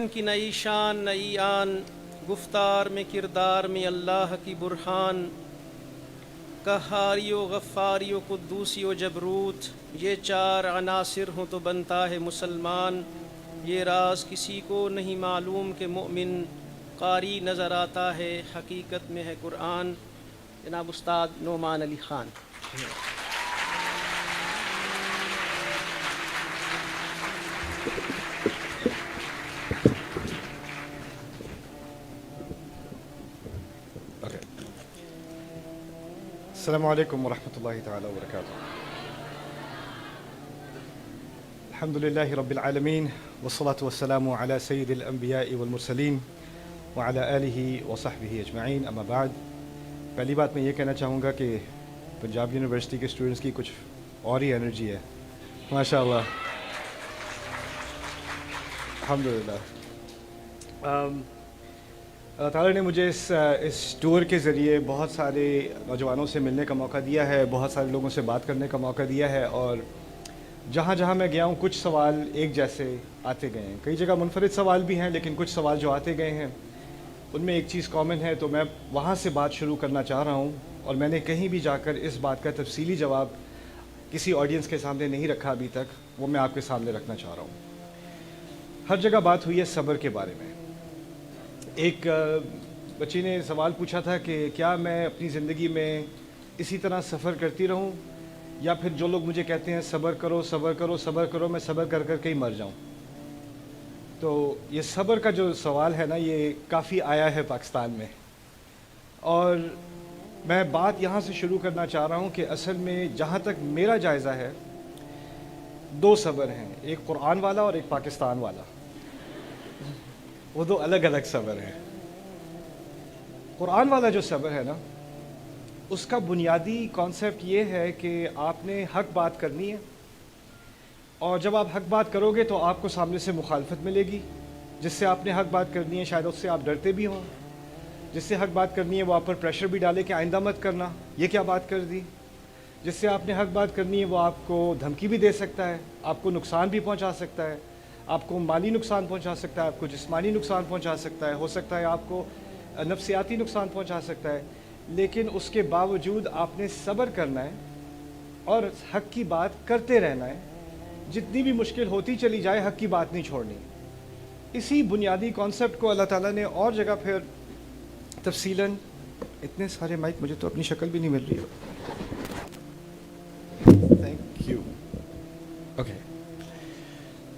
کی نئی شان نئی آن، گفتار میں کردار میں اللہ کی برہان، قہاری و غفاری و قدوسی و جبروت، یہ چار عناصر ہوں تو بنتا ہے مسلمان۔ یہ راز کسی کو نہیں معلوم کہ مومن قاری نظر آتا ہے، حقیقت میں ہے قرآن۔ جناب استاد نعمان علی خان۔ السلام علیکم ورحمۃ اللہ تعالی وبرکاتہ۔ الحمد للہ رب العالمین والصلاة والسلام علی سید الانبیاء والمرسلین وعلی آلہ وصحبہ اجمعین، اما بعد۔ پہلی بات میں یہ کہنا چاہوں گا کہ پنجاب یونیورسٹی کے اسٹوڈنٹس کی کچھ اور ہی انرجی ہے، ماشاء اللہ، الحمدللہ۔ اللہ تعالیٰ نے مجھے اس ٹور کے ذریعے بہت سارے نوجوانوں سے ملنے کا موقع دیا ہے، بہت سارے لوگوں سے بات کرنے کا موقع دیا ہے، اور جہاں جہاں میں گیا ہوں کچھ سوال ایک جیسے آتے گئے ہیں، کئی جگہ منفرد سوال بھی ہیں، لیکن کچھ سوال جو آتے گئے ہیں ان میں ایک چیز کامن ہے، تو میں وہاں سے بات شروع کرنا چاہ رہا ہوں، اور میں نے کہیں بھی جا کر اس بات کا تفصیلی جواب کسی آڈینس کے سامنے نہیں رکھا ابھی تک، وہ میں آپ کے سامنے رکھنا چاہ رہا ہوں۔ ہر جگہ بات ہوئی ہے صبر کے بارے میں۔ ایک بچی نے سوال پوچھا تھا کہ کیا میں اپنی زندگی میں اسی طرح سفر کرتی رہوں، یا پھر جو لوگ مجھے کہتے ہیں صبر کرو صبر کرو صبر کرو، میں صبر کر کر کے ہی مر جاؤں۔ تو یہ صبر کا جو سوال ہے نا، یہ کافی آیا ہے پاکستان میں، اور میں بات یہاں سے شروع کرنا چاہ رہا ہوں کہ اصل میں جہاں تک میرا جائزہ ہے، دو صبر ہیں، ایک قرآن والا اور ایک پاکستان والا، وہ دو الگ الگ صبر ہیں۔ قرآن والا جو صبر ہے نا، اس کا بنیادی کانسیپٹ یہ ہے کہ آپ نے حق بات کرنی ہے، اور جب آپ حق بات کرو گے تو آپ کو سامنے سے مخالفت ملے گی، جس سے آپ نے حق بات کرنی ہے شاید اس سے آپ ڈرتے بھی ہوں، جس سے حق بات کرنی ہے وہ آپ پر پریشر بھی ڈالے کہ آئندہ مت کرنا، یہ کیا بات کر دی۔ جس سے آپ نے حق بات کرنی ہے وہ آپ کو دھمکی بھی دے سکتا ہے، آپ کو نقصان بھی پہنچا سکتا ہے، آپ کو مالی نقصان پہنچا سکتا ہے، آپ کو جسمانی نقصان پہنچا سکتا ہے، ہو سکتا ہے آپ کو نفسیاتی نقصان پہنچا سکتا ہے، لیکن اس کے باوجود آپ نے صبر کرنا ہے اور حق کی بات کرتے رہنا ہے، جتنی بھی مشکل ہوتی چلی جائے حق کی بات نہیں چھوڑنی۔ اسی بنیادی کانسیپٹ کو اللہ تعالیٰ نے اور جگہ پھر تفصیلاً، اتنے سارے مائک مجھے تو اپنی شکل بھی نہیں مل رہی ہے، تھینک یو، اوکے۔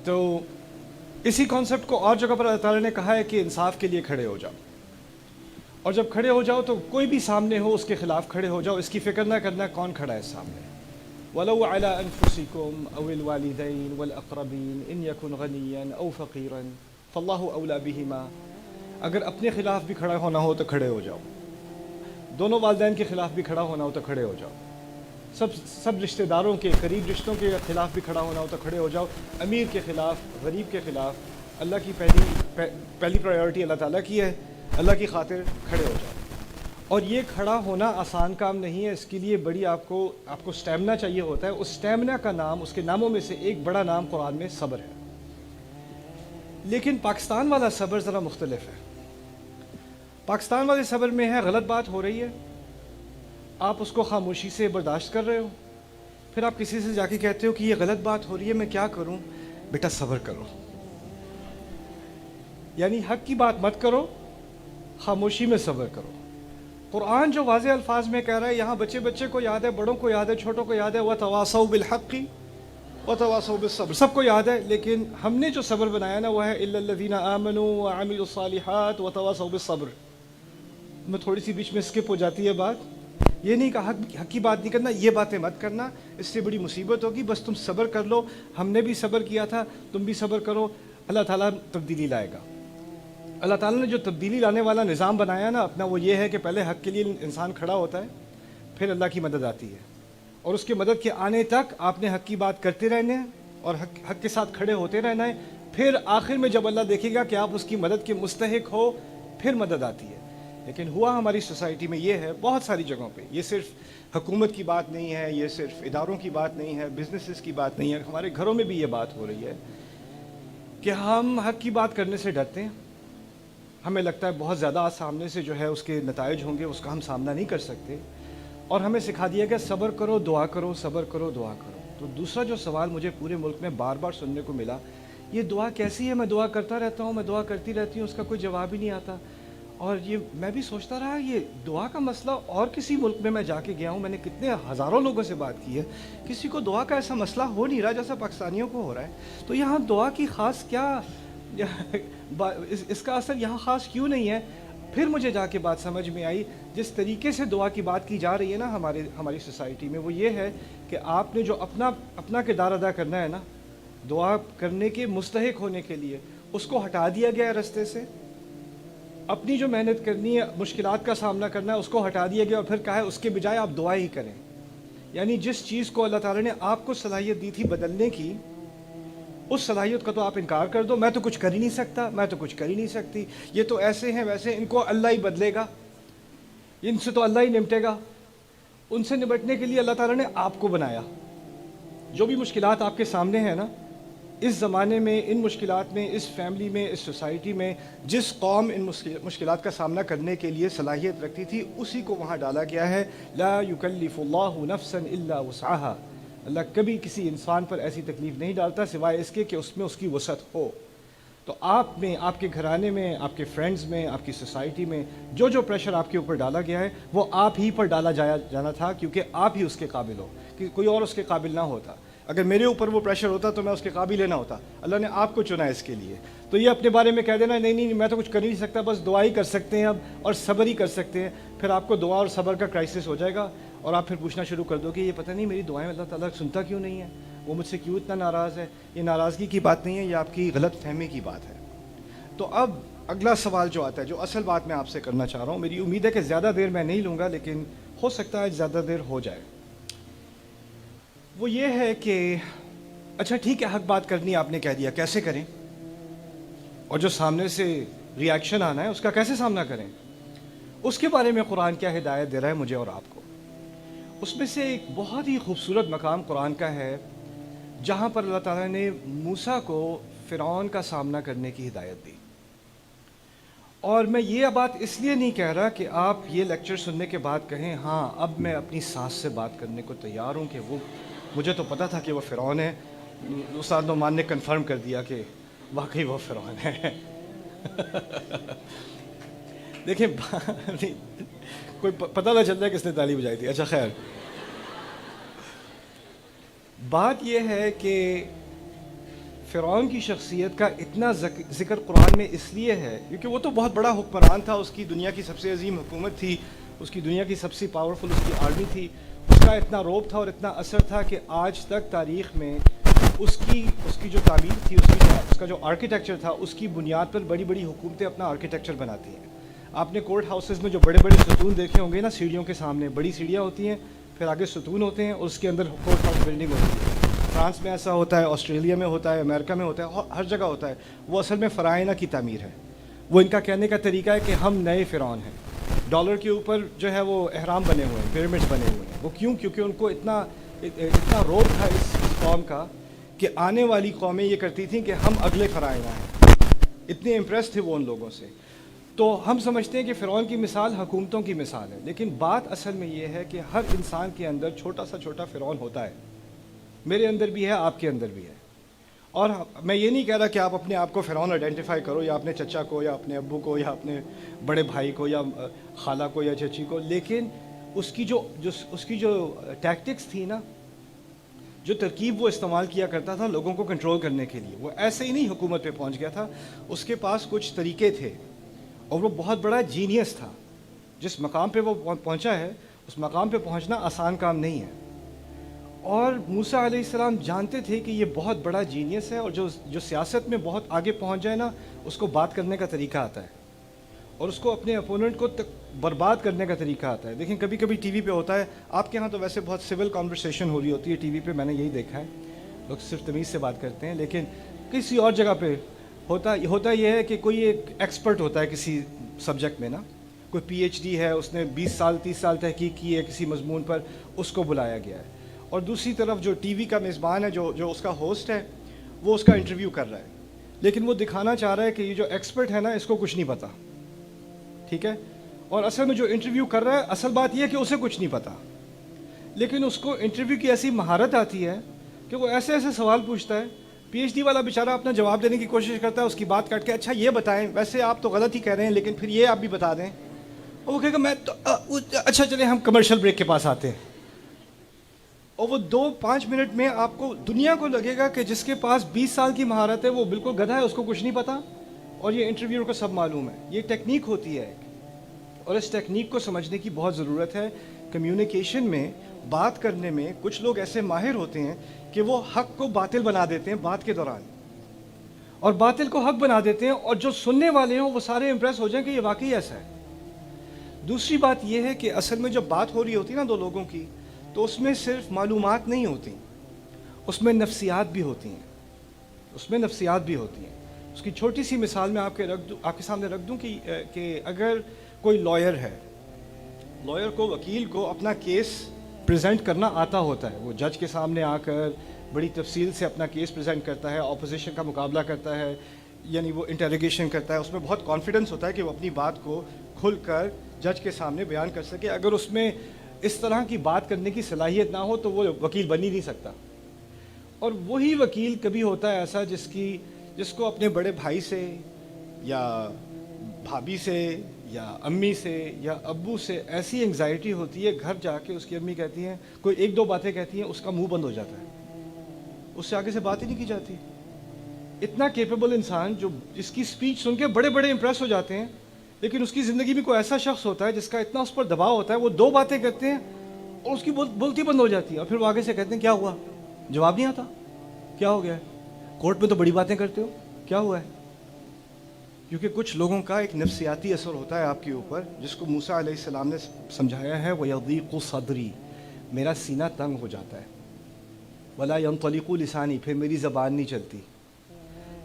تو اسی کانسیپٹ کو اور جگہ پر اللہ تعالیٰ نے کہا ہے کہ انصاف کے لیے کھڑے ہو جاؤ، اور جب کھڑے ہو جاؤ تو کوئی بھی سامنے ہو اس کے خلاف کھڑے ہو جاؤ، اس کی فکر نہ کرنا کون کھڑا ہے سامنے۔ وَلَوْ عَلَىٰ أَنفُسِكُمْ أَوِ الْوَالِدَيْنِ وَالْأَقْرَبِينَ إِنْ يَكُنْ غَنِيًّا أَوْ فَقِيرًا فَاللَّهُ أَوْلَىٰ بِهِمَا۔ اگر اپنے خلاف بھی کھڑا ہونا ہو تو کھڑے ہو جاؤ، دونوں والدین کے خلاف بھی کھڑا ہونا ہو تو کھڑے ہو جاؤ، سب رشتہ داروں کے قریب رشتوں کے خلاف بھی کھڑا ہونا ہو تو کھڑے ہو جاؤ، امیر کے خلاف، غریب کے خلاف، اللہ کی پہلی پرائیورٹی اللہ تعالیٰ کی ہے، اللہ کی خاطر کھڑے ہو جاؤ۔ اور یہ کھڑا ہونا آسان کام نہیں ہے، اس کے لیے بڑی آپ کو سٹیمنا چاہیے ہوتا ہے۔ اس سٹیمنا کا نام، اس کے ناموں میں سے ایک بڑا نام قرآن میں صبر ہے۔ لیکن پاکستان والا صبر ذرا مختلف ہے۔ پاکستان والے صبر میں ہے غلط بات ہو رہی ہے، آپ اس کو خاموشی سے برداشت کر رہے ہو، پھر آپ کسی سے جا کے کہتے ہو کہ یہ غلط بات ہو رہی ہے، میں کیا کروں؟ بیٹا صبر کرو، یعنی حق کی بات مت کرو، خاموشی میں صبر کرو۔ قرآن جو واضح الفاظ میں کہہ رہا ہے، یہاں بچے بچے کو یاد ہے، بڑوں کو یاد ہے، چھوٹوں کو یاد ہے، وَتَوَاصَوْا بِالْحَقِّ وَتَوَاصَوْا بِالصَّبْرِ، سب کو یاد ہے، لیکن ہم نے جو صبر بنایا نا وہ ہے إِلَّا الَّذِينَ آمَنُوا وَعَمِلُوا الصَّالِحَاتِ وَتَوَاصَوْا بِالصَّبْرِ۔ میں تھوڑی سی بیچ میں اسکپ ہو جاتی ہے بات، یہ نہیں کہا حق کی بات نہیں کرنا، یہ باتیں مت کرنا، اس سے بڑی مصیبت ہوگی، بس تم صبر کر لو، ہم نے بھی صبر کیا تھا، تم بھی صبر کرو، اللہ تعالیٰ تبدیلی لائے گا۔ اللہ تعالیٰ نے جو تبدیلی لانے والا نظام بنایا نا اپنا، وہ یہ ہے کہ پہلے حق کے لیے انسان کھڑا ہوتا ہے، پھر اللہ کی مدد آتی ہے، اور اس کے مدد کے آنے تک آپ نے حق کی بات کرتے رہنے ہیں اور حق کے ساتھ کھڑے ہوتے رہنا ہے، پھر آخر میں جب اللہ دیکھے گا کہ آپ اس کی مدد کے مستحق ہو، پھر مدد آتی ہے۔ لیکن ہوا ہماری سوسائٹی میں یہ ہے، بہت ساری جگہوں پہ، یہ صرف حکومت کی بات نہیں ہے، یہ صرف اداروں کی بات نہیں ہے، بزنسز کی بات نہیں ہے، ہمارے گھروں میں بھی یہ بات ہو رہی ہے کہ ہم حق کی بات کرنے سے ڈرتے ہیں. ہمیں لگتا ہے بہت زیادہ سامنے سے جو ہے اس کے نتائج ہوں گے، اس کا ہم سامنا نہیں کر سکتے، اور ہمیں سکھا دیا گیا صبر کرو دعا کرو، صبر کرو دعا کرو. تو دوسرا جو سوال مجھے پورے ملک میں بار بار سننے کو ملا، یہ دعا کیسی ہے؟ میں دعا کرتا رہتا ہوں، میں دعا کرتی رہتی ہوں، اس کا کوئی جواب ہی نہیں آتا. اور یہ میں بھی سوچتا رہا، یہ دعا کا مسئلہ اور کسی ملک میں جا کے گیا ہوں، میں نے کتنے ہزاروں لوگوں سے بات کی ہے، کسی کو دعا کا ایسا مسئلہ ہو نہیں رہا جیسا پاکستانیوں کو ہو رہا ہے. تو یہاں دعا کی خاص کیا اس کا اثر یہاں خاص کیوں نہیں ہے؟ پھر مجھے جا کے بات سمجھ میں آئی، جس طریقے سے دعا کی بات کی جا رہی ہے نا ہماری سوسائٹی میں، وہ یہ ہے کہ آپ نے جو اپنا کردار ادا کرنا ہے نا دعا کرنے کے مستحق ہونے کے لیے، اس کو ہٹا دیا گیا ہے رستے سے. اپنی جو محنت کرنی ہے، مشکلات کا سامنا کرنا ہے، اس کو ہٹا دیا گیا اور پھر کہا ہے اس کے بجائے آپ دعا ہی کریں. یعنی جس چیز کو اللہ تعالیٰ نے آپ کو صلاحیت دی تھی بدلنے کی، اس صلاحیت کا تو آپ انکار کر دو. میں تو کچھ کر ہی نہیں سکتا، میں تو کچھ کر ہی نہیں سکتی، یہ تو ایسے ہیں ویسے، ان کو اللہ ہی بدلے گا، ان سے تو اللہ ہی نمٹے گا. ان سے نمٹنے کے لیے اللہ تعالیٰ نے آپ کو بنایا. جو بھی مشکلات آپ کے سامنے ہیں نا، اس زمانے میں، ان مشکلات میں، اس فیملی میں، اس سوسائٹی میں، جس قوم ان مشکلات کا سامنا کرنے کے لیے صلاحیت رکھتی تھی، اسی کو وہاں ڈالا گیا ہے. لا یکلف اللہ نفسا الا وسعها. اللہ کبھی کسی انسان پر ایسی تکلیف نہیں ڈالتا سوائے اس کے کہ اس میں اس کی وسعت ہو. تو آپ میں، آپ کے گھرانے میں، آپ کے فرینڈز میں، آپ کی سوسائٹی میں جو پریشر آپ کے اوپر ڈالا گیا ہے، وہ آپ ہی پر ڈالا جانا تھا، کیونکہ آپ ہی اس کے قابل ہو، کہ کوئی اور اس کے قابل نہ ہوتا. اگر میرے اوپر وہ پریشر ہوتا تو میں اس کے قابل نہ ہوتا. اللہ نے آپ کو چنا اس کے لیے. تو یہ اپنے بارے میں کہہ دینا نہیں میں تو کچھ کر ہی نہیں سکتا، بس دعا ہی کر سکتے ہیں اب، اور صبر ہی کر سکتے ہیں. پھر آپ کو دعا اور صبر کا کرائسس ہو جائے گا، اور آپ پھر پوچھنا شروع کر دو کہ یہ پتہ نہیں میری دعائیں اللہ تعالیٰ سنتا کیوں نہیں ہے، وہ مجھ سے کیوں اتنا ناراض ہے. یہ ناراضگی کی بات نہیں ہے، یہ آپ کی غلط فہمی کی بات ہے. تو اب اگلا سوال جو آتا ہے، جو اصل بات میں آپ سے کرنا چاہ رہا ہوں، میری امید ہے کہ زیادہ دیر میں نہیں لوں گا، لیکن ہو سکتا ہے زیادہ دیر ہو جائے. وہ یہ ہے کہ اچھا ٹھیک ہے، حق بات کرنی آپ نے کہہ دیا، کیسے کریں؟ اور جو سامنے سے ری ایکشن آنا ہے اس کا کیسے سامنا کریں؟ اس کے بارے میں قرآن کیا ہدایت دے رہا ہے مجھے اور آپ کو. اس میں سے ایک بہت ہی خوبصورت مقام قرآن کا ہے جہاں پر اللہ تعالیٰ نے موسیٰ کو فرعون کا سامنا کرنے کی ہدایت دی. اور میں یہ بات اس لیے نہیں کہہ رہا کہ آپ یہ لیکچر سننے کے بعد کہیں ہاں اب میں اپنی ساس سے بات کرنے کو تیار ہوں، کہ وہ مجھے تو پتہ تھا کہ وہ فرعون ہے. استاد نعمان نے کنفرم کر دیا کہ واقعی وہ فرعون ہے. دیکھیں کوئی پتہ نہ چلتا ہے کس نے تالی بجائی تھی. اچھا خیر، بات یہ ہے کہ فرعون کی شخصیت کا اتنا ذکر قرآن میں اس لیے ہے کیونکہ وہ تو بہت بڑا حکمران تھا، اس کی دنیا کی سب سے عظیم حکومت تھی، اس کی دنیا کی سب سے پاورفل اس کی آرمی تھی. اس کا اتنا روب تھا اور اتنا اثر تھا کہ آج تک تاریخ میں اس کی جو تعمیر تھی، اس کا جو آرکیٹیکچر تھا، اس کی بنیاد پر بڑی بڑی حکومتیں اپنا آرکیٹیکچر بناتی ہیں. آپ نے کورٹ ہاؤسز میں جو بڑے بڑے ستون دیکھے ہوں گے نا، سیڑھیوں کے سامنے بڑی سیڑھیاں ہوتی ہیں، پھر آگے ستون ہوتے ہیں اور اس کے اندر کورٹ ہاؤس بلڈنگ ہوتی ہے. فرانس میں ایسا ہوتا ہے، آسٹریلیا میں ہوتا ہے، امریکہ میں ہوتا ہے، ہر جگہ ہوتا ہے. وہ اصل میں فرائض کی تعمیر ہے. وہ ان کا کہنے کا طریقہ ہے کہ ہم نئے فرعون ہیں. ڈالر کے اوپر جو ہے وہ احرام بنے ہوئے ہیں، پیرامڈز بنے ہوئے ہیں. وہ کیوں؟ کیونکہ ان کو اتنا روب تھا اس قوم کا کہ آنے والی قومیں یہ کرتی تھیں کہ ہم اگلے فرعون ہیں. اتنے امپریس تھے وہ ان لوگوں سے. تو ہم سمجھتے ہیں کہ فرعون کی مثال حکومتوں کی مثال ہے، لیکن بات اصل میں یہ ہے کہ ہر انسان کے اندر چھوٹا سا چھوٹا فرعون ہوتا ہے. میرے اندر بھی ہے، آپ کے اندر بھی ہے. اور میں یہ نہیں کہہ رہا کہ آپ اپنے آپ کو فرعون آئیڈینٹیفائی کرو، یا اپنے چچا کو، یا اپنے ابو کو، یا اپنے بڑے بھائی کو، یا خالہ کو، یا چچی کو، لیکن اس کی جو ٹیکٹکس تھی نا، جو ترکیب وہ استعمال کیا کرتا تھا لوگوں کو کنٹرول کرنے کے لیے، وہ ایسے ہی نہیں حکومت پہ پہنچ گیا تھا. اس کے پاس کچھ طریقے تھے اور وہ بہت بڑا جینیس تھا. جس مقام پہ وہ پہنچا ہے، اس مقام پہ پہنچنا آسان کام نہیں ہے. اور موسیٰ علیہ السلام جانتے تھے کہ یہ بہت بڑا جینیس ہے، اور جو سیاست میں بہت آگے پہنچ جائے نا، اس کو بات کرنے کا طریقہ آتا ہے، اور اس کو اپنے اپوننٹ کو برباد کرنے کا طریقہ آتا ہے. دیکھیں کبھی کبھی ٹی وی پہ ہوتا ہے، آپ کے ہاں تو ویسے بہت سول کانورسیشن ہو رہی ہوتی ہے ٹی وی پہ، میں نے یہی دیکھا ہے، لوگ صرف تمیز سے بات کرتے ہیں. لیکن کسی اور جگہ پہ ہوتا یہ ہے کہ کوئی ایک ایکسپرٹ ہوتا ہے کسی سبجیکٹ میں نا، کوئی پی ایچ ڈی ہے، اس نے 20 سال 30 سال تحقیق کی ہے کسی مضمون پر، اس کو بلایا گیا ہے. اور دوسری طرف جو ٹی وی کا میزبان ہے، جو اس کا ہوسٹ ہے، وہ اس کا انٹرویو کر رہا ہے. لیکن وہ دکھانا چاہ رہا ہے کہ یہ جو ایکسپرٹ ہے نا اس کو کچھ نہیں پتہ، ٹھیک ہے. اور اصل میں جو انٹرویو کر رہا ہے اصل بات یہ ہے کہ اسے کچھ نہیں پتہ، لیکن اس کو انٹرویو کی ایسی مہارت آتی ہے کہ وہ ایسے ایسے سوال پوچھتا ہے. پی ایچ ڈی والا بیچارہ اپنا جواب دینے کی کوشش کرتا ہے، اس کی بات کاٹ کے اچھا یہ بتائیں، ویسے آپ تو غلط ہی کہہ رہے ہیں لیکن پھر یہ آپ بھی بتا دیں. اور وہ کہے گا میں تو اچھا چلیں ہم کمرشل بریک کے پاس آتے ہیں. اور وہ 2-5 منٹ میں آپ کو دنیا کو لگے گا کہ جس کے پاس 20 سال کی مہارت ہے وہ بالکل گدھا ہے، اس کو کچھ نہیں پتا، اور یہ انٹرویو کو سب معلوم ہے. یہ ٹیکنیک ہوتی ہے اور اس ٹیکنیک کو سمجھنے کی بہت ضرورت ہے. کمیونیکیشن میں، بات کرنے میں کچھ لوگ ایسے ماہر ہوتے ہیں کہ وہ حق کو باطل بنا دیتے ہیں بات کے دوران، اور باطل کو حق بنا دیتے ہیں، اور جو سننے والے ہیں وہ سارے امپریس ہو جائیں کہ یہ واقعی ایسا ہے. دوسری بات یہ ہے کہ اصل میں جب بات ہو رہی ہوتی ہے نا دو لوگوں کی، تو اس میں صرف معلومات نہیں ہوتی، اس میں نفسیات بھی ہوتی ہیں. اس میں نفسیات بھی ہوتی ہیں. اس کی چھوٹی سی مثال میں آپ کے سامنے رکھ دوں کہ اگر کوئی لائر ہے، لائر کو، وکیل کو اپنا کیس پریزنٹ کرنا آتا ہوتا ہے، وہ جج کے سامنے آ کر بڑی تفصیل سے اپنا کیس پریزنٹ کرتا ہے، اپوزیشن کا مقابلہ کرتا ہے، یعنی وہ انٹروگیشن کرتا ہے، اس میں بہت کانفیڈنس ہوتا ہے کہ وہ اپنی بات کو کھل کر جج کے سامنے بیان کر سکے. اگر اس میں اس طرح کی بات کرنے کی صلاحیت نہ ہو تو وہ وکیل بن ہی نہیں سکتا. اور وہی وکیل کبھی ہوتا ہے ایسا جس کو اپنے بڑے بھائی سے یا بھابھی سے یا امی سے یا ابو سے ایسی انگزائٹی ہوتی ہے، گھر جا کے اس کی امی کہتی ہیں، کوئی 1-2 باتیں کہتی ہیں، اس کا منہ بند ہو جاتا ہے، اس سے آگے سے بات ہی نہیں کی جاتی. اتنا کیپیبل انسان جو جس کی سپیچ سن کے بڑے بڑے امپریس ہو جاتے ہیں، لیکن اس کی زندگی میں کوئی ایسا شخص ہوتا ہے جس کا اتنا اس پر دباؤ ہوتا ہے، وہ 2 باتیں کرتے ہیں اور اس کی بولتی بند ہو جاتی ہے، اور پھر وہ آگے سے کہتے ہیں کیا ہوا، جواب نہیں آتا، کیا ہو گیا ہے، کورٹ میں تو بڑی باتیں کرتے ہو، کیا ہوا ہے. کیونکہ کچھ لوگوں کا ایک نفسیاتی اثر ہوتا ہے آپ کے اوپر، جس کو موسیٰ علیہ السلام نے سمجھایا ہے، وَيَضِيقُ صَدْرِي، میرا سینہ تنگ ہو جاتا ہے، وَلَا يَنطَلِقُ لِسَانِي، پھر میری زبان نہیں چلتی.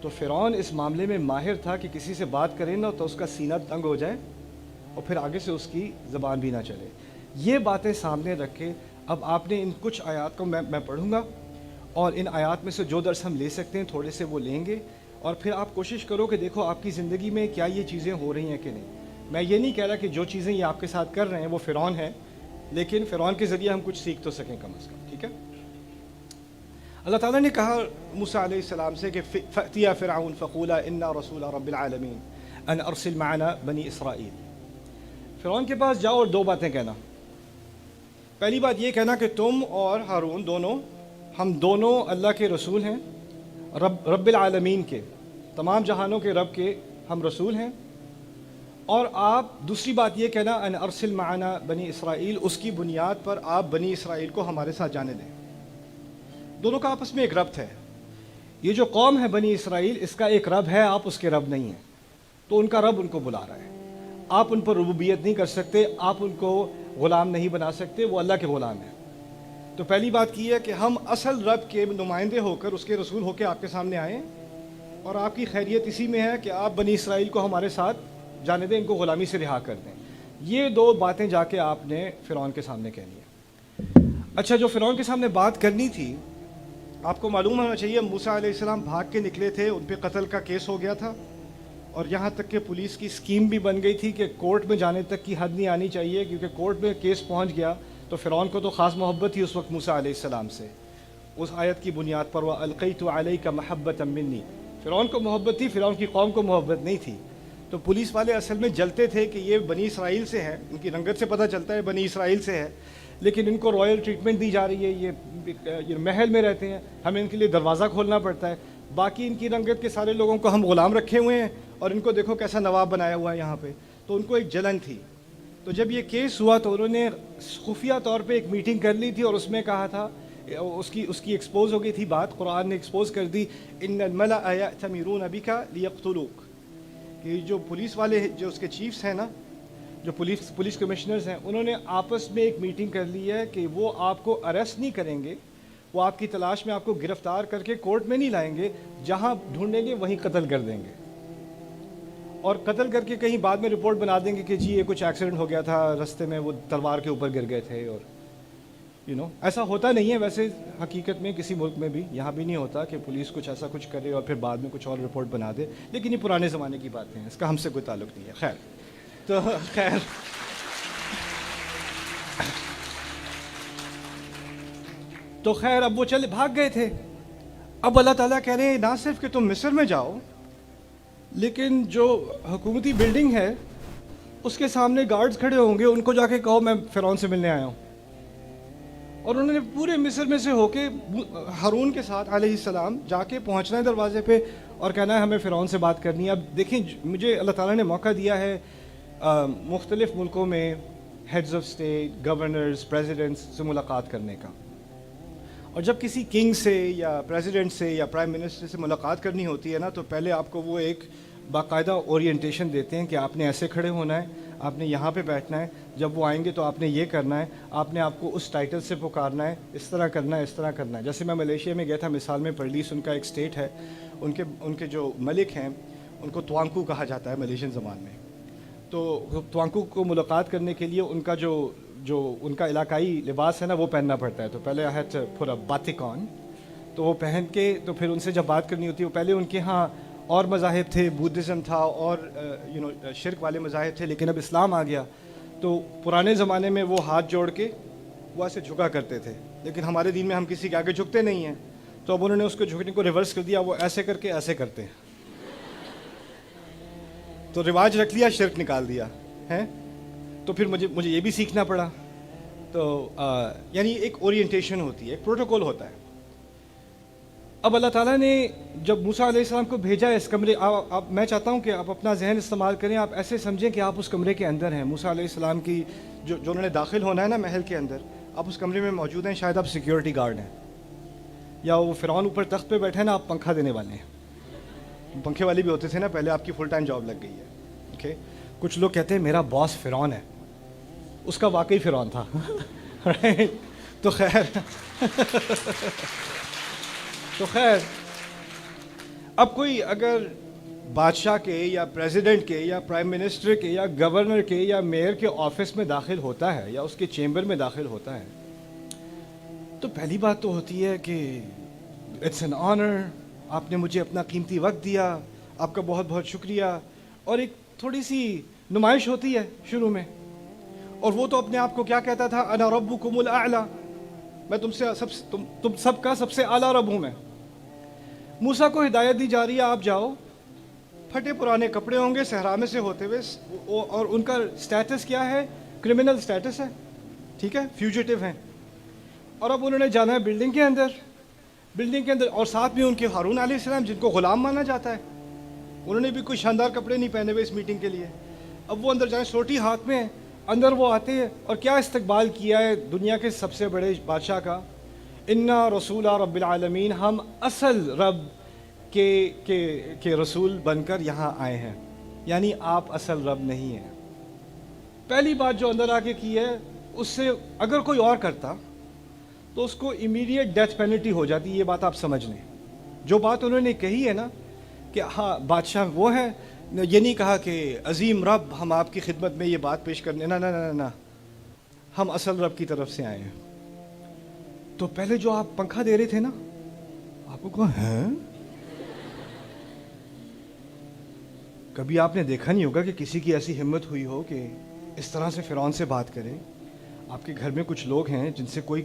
تو فرعون اس معاملے میں ماہر تھا کہ کسی سے بات کرے نا تو اس کا سینہ تنگ ہو جائے اور پھر آگے سے اس کی زبان بھی نہ چلے. یہ باتیں سامنے رکھ کے اب آپ نے ان کچھ آیات کو میں پڑھوں گا، اور ان آیات میں سے جو درس ہم لے سکتے ہیں تھوڑے سے وہ لیں گے، اور پھر آپ کوشش کرو کہ دیکھو آپ کی زندگی میں کیا یہ چیزیں ہو رہی ہیں کہ نہیں. میں یہ نہیں کہہ رہا کہ جو چیزیں یہ آپ کے ساتھ کر رہے ہیں وہ فرعون ہیں، لیکن فرعون کے ذریعے ہم کچھ سیکھ تو سکیں کم از کم، ٹھیک ہے. اللہ تعالیٰ نے کہا موسیٰ علیہ السلام سے کہ فَأْتِيَا فِرْعَوْنَ فَقُولَا إِنَّا رَسُولَ رَبِّ الْعَالَمِينَ أَنْ أَرْسِلْ مَعَنَا بَنِي إِسْرَائِيل. فرعون کے پاس جاؤ اور 2 باتیں کہنا. پہلی بات یہ کہنا کہ تم اور ہارون دونوں، ہم دونوں اللہ کے رسول ہیں، رب العالمین کے، تمام جہانوں کے رب کے ہم رسول ہیں. اور آپ دوسری بات یہ کہنا ان ارسل معنا بنی اسرائیل، اس کی بنیاد پر آپ بنی اسرائیل کو ہمارے ساتھ جانے دیں. دونوں کا آپس میں ایک ربط ہے. یہ جو قوم ہے بنی اسرائیل، اس کا ایک رب ہے، آپ اس کے رب نہیں ہیں، تو ان کا رب ان کو بلا رہا ہے. آپ ان پر ربوبیت نہیں کر سکتے، آپ ان کو غلام نہیں بنا سکتے، وہ اللہ کے غلام ہیں. تو پہلی بات کی ہے کہ ہم اصل رب کے نمائندے ہو کر، اس کے رسول ہو کے آپ کے سامنے آئیں، اور آپ کی خیریت اسی میں ہے کہ آپ بنی اسرائیل کو ہمارے ساتھ جانے دیں، ان کو غلامی سے رہا کر دیں. یہ 2 باتیں جا کے آپ نے فرعون کے سامنے کہنی ہے. اچھا، جو فرعون کے سامنے بات کرنی تھی، آپ کو معلوم ہونا چاہیے موسیٰ علیہ السلام بھاگ کے نکلے تھے، ان پہ قتل کا کیس ہو گیا تھا، اور یہاں تک کہ پولیس کی اسکیم بھی بن گئی تھی کہ کورٹ میں جانے تک کی حد نہیں آنی چاہیے، کیونکہ کورٹ میں کیس پہنچ گیا تو فرعون کو تو خاص محبت تھی اس وقت موسیٰ علیہ السلام سے. اس آیت کی بنیاد پر وَأَلْقَيْتُ عَلَيْكَ مَحَبَّةً مِّنِّي، فرعون کو محبت تھی، فرعون کی قوم کو محبت نہیں تھی. تو پولیس والے اصل میں جلتے تھے کہ یہ بنی اسرائیل سے ہیں، ان کی رنگت سے پتہ چلتا ہے بنی اسرائیل سے ہے، لیکن ان کو رائل ٹریٹمنٹ دی جا رہی ہے، یہ محل میں رہتے ہیں، ہمیں ان کے لیے دروازہ کھولنا پڑتا ہے، باقی ان کی رنگت کے سارے لوگوں کو ہم غلام رکھے ہوئے ہیں، اور ان کو دیکھو کیسا نواب بنایا ہوا ہے یہاں پہ. تو ان کو ایک جلن تھی. تو جب یہ کیس ہوا تو انہوں نے خفیہ طور پہ ایک میٹنگ کر لی تھی، اور اس میں کہا تھا، اس کی ایکسپوز ہو گئی تھی بات، قرآن نے ایکسپوز کر دی، ان الملأ یأتمرون بک لیقتلوک، کہ جو پولیس والے، جو اس کے چیفز ہیں نا، جو پولیس کمشنرز ہیں، انہوں نے آپس میں ایک میٹنگ کر لی ہے کہ وہ آپ کو اریسٹ نہیں کریں گے، وہ آپ کی تلاش میں آپ کو گرفتار کر کے کورٹ میں نہیں لائیں گے، جہاں ڈھونڈیں گے وہیں قتل کر دیں گے، اور قتل کر کے کہیں بعد میں رپورٹ بنا دیں گے کہ جی یہ کچھ ایکسیڈنٹ ہو گیا تھا رستے میں، وہ تلوار کے اوپر گر گئے تھے. ایسا ہوتا نہیں ہے ویسے حقیقت میں کسی ملک میں بھی، یہاں بھی نہیں ہوتا کہ پولیس کچھ ایسا کچھ کرے اور پھر بعد میں کچھ اور رپورٹ بنا دے، لیکن یہ پرانے زمانے کی باتیں ہیں، اس کا ہم سے کوئی تعلق نہیں ہے. خیر تو خیر اب وہ چلے بھاگ گئے تھے. اب اللہ تعالیٰ کہہ رہے ہیں نہ صرف کہ تم مصر میں جاؤ، لیکن جو حکومتی بلڈنگ ہے اس کے سامنے گارڈز کھڑے ہوں گے، ان کو جا کے کہو میں فرعون سے ملنے آیا ہوں. اور انہوں نے پورے مصر میں سے ہو کے ہارون کے ساتھ علیہ السلام جا کے پہنچنا ہے دروازے پہ اور کہنا ہے ہمیں فرعون سے بات کرنی ہے. اب دیکھیں مجھے اللہ تعالیٰ نے موقع دیا ہے مختلف ملکوں میں heads of state, governors, presidents سے ملاقات کرنے کا. اور جب کسی کنگ سے یا پریزیڈنٹ سے یا پرائم منسٹر سے ملاقات کرنی ہوتی ہے نا، تو پہلے آپ کو وہ ایک باقاعدہ اورینٹیشن دیتے ہیں کہ آپ نے ایسے کھڑے ہونا ہے، آپ نے یہاں پہ بیٹھنا ہے، جب وہ آئیں گے تو آپ نے یہ کرنا ہے، آپ نے آپ کو اس ٹائٹل سے پکارنا ہے، اس طرح کرنا ہے، اس طرح کرنا ہے. جیسے میں ملیشیا میں گیا تھا، مثال میں پرلیس ان کا ایک اسٹیٹ ہے، ان کے جو ملک ہیں ان کو توانکو کہا جاتا ہے ملیشین زبان میں. تو توانکو کو ملاقات کرنے کے لیے ان کا جو ان کا علاقائی لباس ہے نا وہ پہننا پڑتا ہے. تو پہلے I had to put a batik on، تو وہ پہن کے تو پھر ان سے جب بات کرنی ہوتی ہے، وہ پہلے ان کے ہاں اور مذاہب تھے، بدھزم تھا اور شرک والے مذاہب تھے، لیکن اب اسلام آ گیا. تو پرانے زمانے میں وہ ہاتھ جوڑ کے وہ ایسے جھکا کرتے تھے، لیکن ہمارے دین میں ہم کسی کے آگے جھکتے نہیں ہیں. تو اب انہوں نے اس کو جھکنے کو ریورس کر دیا، وہ ایسے کر کے ایسے کرتے ہیں. تو رواج رکھ لیا، شرک نکال دیا ہے. تو پھر مجھے یہ بھی سیکھنا پڑا. تو یعنی ایک اورینٹیشن ہوتی ہے، ایک پروٹوکول ہوتا ہے. اب اللہ تعالیٰ نے جب موسیٰ علیہ السلام کو بھیجا اس کمرے، میں چاہتا ہوں کہ آپ اپنا ذہن استعمال کریں، آپ ایسے سمجھیں کہ آپ اس کمرے کے اندر ہیں. موسیٰ علیہ السلام کی جو انہوں نے داخل ہونا ہے نا محل کے اندر، آپ اس کمرے میں موجود ہیں. شاید آپ سیکیورٹی گارڈ ہیں، یا وہ فرعون اوپر تخت پہ بیٹھے نا، آپ پنکھا دینے والے ہیں. پنکھے والے بھی ہوتے تھے نا پہلے، آپ کی فل ٹائم جاب لگ گئی ہے. اوکے، کچھ لوگ کہتے ہیں میرا باس فرعون ہے، اس کا واقعی فرعون تھا. تو خیر اب کوئی اگر بادشاہ کے یا پریزیڈنٹ کے یا پرائم منسٹر کے یا گورنر کے یا میئر کے آفس میں داخل ہوتا ہے یا اس کے چیمبر میں داخل ہوتا ہے، تو پہلی بات تو ہوتی ہے کہ اٹس این آنر، آپ نے مجھے اپنا قیمتی وقت دیا، آپ کا بہت بہت شکریہ. اور ایک تھوڑی سی نمائش ہوتی ہے شروع میں، اور وہ تو اپنے آپ کو کیا کہتا تھا، انا ربکم الاعلی، میں تم سب کا سب سے اعلیٰ رب ہوں میں. موسیٰ کو ہدایت دی جا رہی ہے آپ جاؤ، پھٹے پرانے کپڑے ہوں گے صحرا میں سے ہوتے ہوئے، اور ان کا سٹیٹس کیا ہے، کرمنل سٹیٹس ہے، ٹھیک ہے، فیوجیٹو ہیں. اور اب انہوں نے جانا ہے بلڈنگ کے اندر، اور ساتھ میں ان کے ہارون علیہ السلام جن کو غلام مانا جاتا ہے، انہوں نے بھی کوئی شاندار کپڑے نہیں پہنے ہوئے اس میٹنگ کے لیے. اب وہ اندر جائیں، سوٹی ہاتھ میں ہے، اندر وہ آتے ہیں اور کیا استقبال کیا ہے دنیا کے سب سے بڑے بادشاہ کا، انا رسول رب العالمین، ہم اصل رب کے رسول بن کر یہاں آئے ہیں. یعنی آپ اصل رب نہیں ہیں. پہلی بات جو اندر آ کے کی ہے، اس سے اگر کوئی اور کرتا تو اس کو امیڈیٹ ڈیتھ پینلٹی ہو جاتی. یہ بات آپ سمجھ لیں. جو بات انہوں نے کہی ہے نا کہ ہاں بادشاہ وہ ہے، یہ نہیں کہا کہ عظیم رب ہم آپ کی خدمت میں یہ بات پیش کرنے، نہ، ہم اصل رب کی طرف سے آئے ہیں. تو پہلے جو آپ پنکھا دے رہے تھے نا، آپ کو کہا ہیں، کبھی آپ نے دیکھا نہیں ہوگا کہ کسی کی ایسی ہمت ہوئی ہو کہ اس طرح سے فرعون سے بات کرے. آپ کے گھر میں کچھ لوگ ہیں جن سے کوئی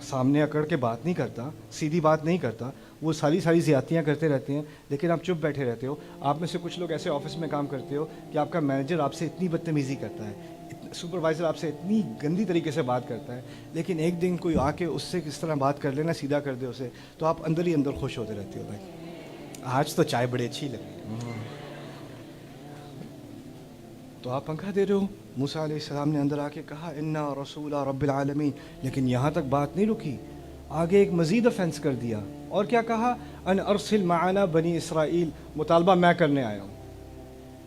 سامنے اکڑ کے بات نہیں کرتا، سیدھی بات نہیں کرتا، وہ ساری زیادتیاں کرتے رہتے ہیں، لیکن آپ چپ بیٹھے رہتے ہو. آپ میں سے کچھ لوگ ایسے آفس میں کام کرتے ہو کہ آپ کا مینیجر آپ سے اتنی بدتمیزی کرتا ہے، سپروائزر آپ سے اتنی گندی طریقے سے بات کرتا ہے، لیکن ایک دن کوئی آ کے اس سے کس طرح بات کر لینا، سیدھا کر دے اسے، تو آپ اندر ہی اندر خوش ہوتے رہتے ہو. بھائی آج تو چائے بڑی اچھی لگی. تو آپ پنکھا دے رہے ہو. موسیٰ علیہ السلام نے اندر آ کے کہا انا رسول رب العالمین، لیکن یہاں تک بات نہیں رکی، آگے ایک مزید افینس کر دیا. اور کیا کہا، ان ارسل معنا بنی اسرائیل، مطالبہ میں کرنے آیا ہوں.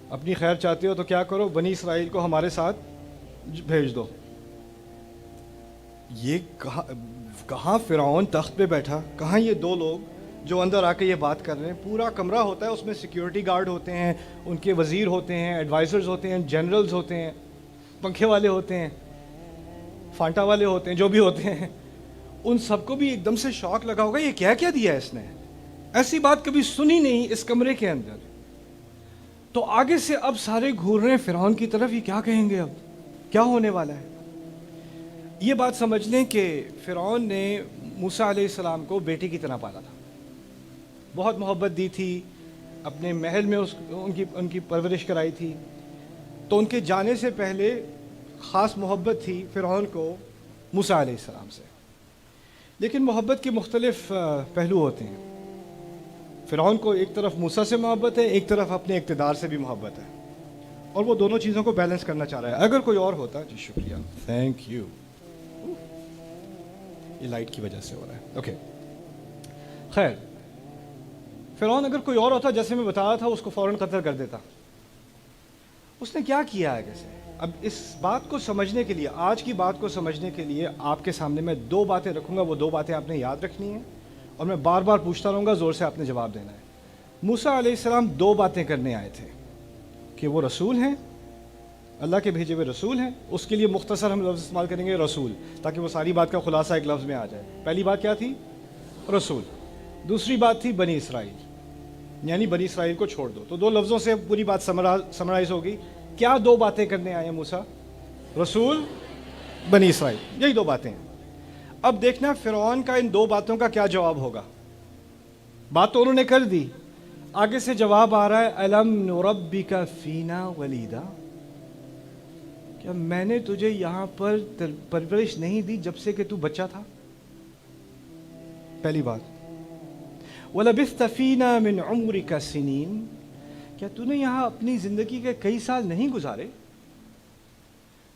اپنی خیر چاہتے ہو تو کیا کرو، بنی اسرائیل کو ہمارے ساتھ بھیج دو. یہ کہاں فرعون تخت پہ بیٹھا، کہاں یہ دو لوگ جو اندر آ کے یہ بات کر رہے ہیں. پورا کمرہ ہوتا ہے، اس میں سیکیورٹی گارڈ ہوتے ہیں، ان کے وزیر ہوتے ہیں، ایڈوائزرز ہوتے ہیں، جنرلز ہوتے ہیں، پنکھے والے ہوتے ہیں، فانٹا والے ہوتے ہیں، جو بھی ہوتے ہیں. ان سب کو بھی ایک دم سے شوق لگا ہوگا، یہ کیا کیا دیا اس نے، ایسی بات کبھی سنی نہیں اس کمرے کے اندر. تو آگے سے اب سارے گھور رہے ہیں فرعون کی طرف، یہ کیا کہیں گے، اب کیا ہونے والا ہے. یہ بات سمجھ لیں کہ فرعون نے موسیٰ علیہ السلام کو بیٹے کی طرح پالا تھا، بہت محبت دی تھی، اپنے محل میں ان کی پرورش کرائی تھی. تو ان کے جانے سے پہلے خاص محبت تھی فرعون کو موسیٰ علیہ السلام سے. لیکن محبت کے مختلف پہلو ہوتے ہیں. فرعون کو ایک طرف موسیٰ سے محبت ہے، ایک طرف اپنے اقتدار سے بھی محبت ہے، اور وہ دونوں چیزوں کو بیلنس کرنا چاہ رہا ہے. اگر کوئی اور ہوتا، جی شکریہ، تھینک یو، یہ لائٹ کی وجہ سے ہو رہا ہے، اوکے. خیر، فرعون اگر کوئی اور ہوتا، جیسے میں بتا رہا تھا، اس کو فوراً قتل کر دیتا. اس نے کیا کیا ہے کیسے؟ اب اس بات کو سمجھنے کے لیے، آج کی بات کو سمجھنے کے لیے آپ کے سامنے میں دو باتیں رکھوں گا. وہ دو باتیں آپ نے یاد رکھنی ہیں، اور میں بار بار پوچھتا رہوں گا، زور سے آپ نے جواب دینا ہے. موسیٰ علیہ السلام دو باتیں کرنے آئے تھے، کہ وہ رسول ہیں، اللہ کے بھیجے ہوئے رسول ہیں. اس کے لیے مختصر ہم لفظ استعمال کریں گے رسول، تاکہ وہ ساری بات کا خلاصہ ایک لفظ میں آ جائے. پہلی بات کیا تھی؟ رسول. دوسری بات تھی بنی اسرائیل، یعنی بنی اسرائیل کو چھوڑ دو. تو دو لفظوں سے پوری بات سمرائز ہوگی. کیا دو باتیں کرنے آئے ہیں موسیٰ؟ رسول، بنی اسرائیل، یہی دو باتیں ہیں. اب دیکھنا فرعون کا ان دو باتوں کا کیا جواب ہوگا. بات تو انہوں نے کر دی، آگے سے جواب آ رہا ہے الم نربک فینا ولیدا، کیا میں نے تجھے یہاں پر پرورش نہیں دی جب سے کہ تو بچہ تھا؟ پہلی بات. وَلَبِثْتَ فِينَا مِنْ عُمْرِكَ سِنِينَ، کیا تو نے یہاں اپنی زندگی کے کئی سال نہیں گزارے؟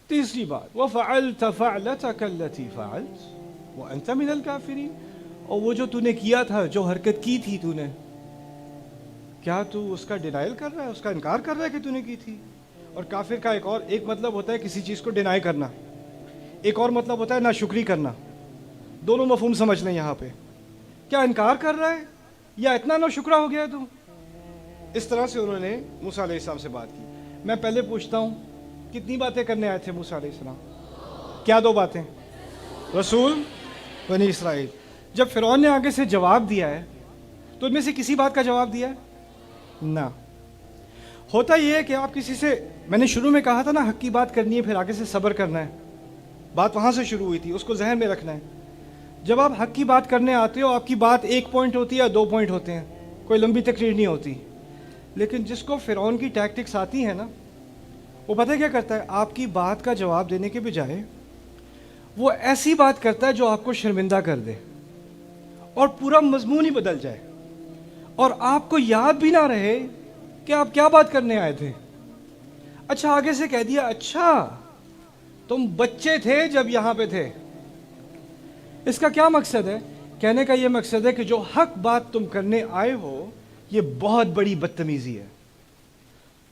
تیسری بات، وَفَعَلْتَ فَعْلَتَكَ الَّتِي فَعَلْتَ وَأَنْتَ مِنَ الْكَافِرِينَ، اور وہ جو تو نے کیا تھا، جو حرکت کی تھی تو نے، کیا تو اس کا ڈینائل کر رہا ہے، اس کا انکار کر رہا ہے کہ تو نے کی تھی؟ اور کافر کا ایک مطلب ہوتا ہے کسی چیز کو ڈینائی کرنا، ایک اور مطلب ہوتا ہے ناشکری کرنا. دونوں مفہوم سمجھ لیں یہاں پہ. کیا انکار کر رہا ہے یا اتنا ناشکرا ہو گیا ہے تو؟ اس طرح سے انہوں نے موسیٰ علیہ السلام سے بات کی. میں پہلے پوچھتا ہوں، کتنی باتیں کرنے آئے تھے موسیٰ علیہ السلام؟ کیا دو باتیں؟ رسول، بنی اسرائیل. جب فرعون نے آگے سے جواب دیا ہے تو ان میں سے کسی بات کا جواب دیا ہے؟ نہ. ہوتا یہ ہے کہ آپ کسی سے، میں نے شروع میں کہا تھا نا، حق کی بات کرنی ہے، پھر آگے سے صبر کرنا ہے. بات وہاں سے شروع ہوئی تھی، اس کو ذہن میں رکھنا ہے. جب آپ حق کی بات کرنے آتے ہو، آپ کی بات ایک پوائنٹ ہوتی ہے یا دو پوائنٹ ہوتے ہیں، کوئی لمبی تقریر نہیں ہوتی. لیکن جس کو فرعون کی ٹیکٹکس آتی ہیں نا، وہ پتہ کیا کرتا ہے؟ آپ کی بات کا جواب دینے کے بجائے وہ ایسی بات کرتا ہے جو آپ کو شرمندہ کر دے، اور پورا مضمون ہی بدل جائے، اور آپ کو یاد بھی نہ رہے کہ آپ کیا بات کرنے آئے تھے. اچھا، آگے سے کہہ دیا، اچھا تم بچے تھے جب یہاں پہ تھے. اس کا کیا مقصد ہے؟ کہنے کا یہ مقصد ہے کہ جو حق بات تم کرنے آئے ہو، یہ بہت بڑی بدتمیزی ہے.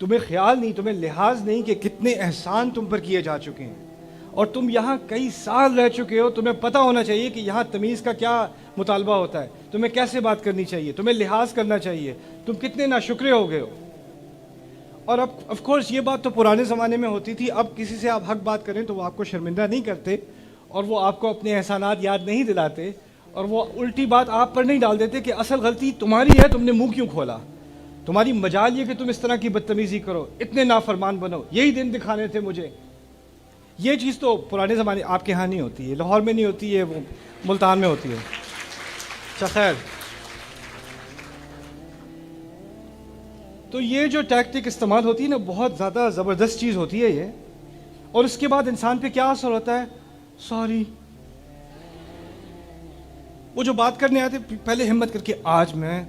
تمہیں خیال نہیں، تمہیں لحاظ نہیں کہ کتنے احسان تم پر کیے جا چکے ہیں، اور تم یہاں کئی سال رہ چکے ہو. تمہیں پتہ ہونا چاہیے کہ یہاں تمیز کا کیا مطالبہ ہوتا ہے، تمہیں کیسے بات کرنی چاہیے، تمہیں لحاظ کرنا چاہیے. تم کتنے ناشکرے ہو گئے ہو. اور اب آف کورس یہ بات تو پرانے زمانے میں ہوتی تھی. اب کسی سے آپ حق بات کریں تو وہ آپ کو شرمندہ نہیں کرتے، اور وہ آپ کو اپنے احسانات یاد نہیں دلاتے، اور وہ الٹی بات آپ پر نہیں ڈال دیتے کہ اصل غلطی تمہاری ہے، تم نے منہ کیوں کھولا، تمہاری مجال یہ کہ تم اس طرح کی بدتمیزی کرو، اتنے نافرمان بنو، یہی دن دکھانے تھے مجھے. یہ چیز تو پرانے زمانے، آپ کے ہاں نہیں ہوتی ہے، لاہور میں نہیں ہوتی ہے، وہ ملتان میں ہوتی ہے. اچھا خیر، تو یہ جو ٹیکٹک استعمال ہوتی ہے نا، بہت زیادہ زبردست چیز ہوتی ہے یہ. اور اس کے بعد انسان پہ کیا اثر ہوتا ہے؟ سوری. وہ جو بات کرنے آتے پہلے ہمت کر کے، آج میں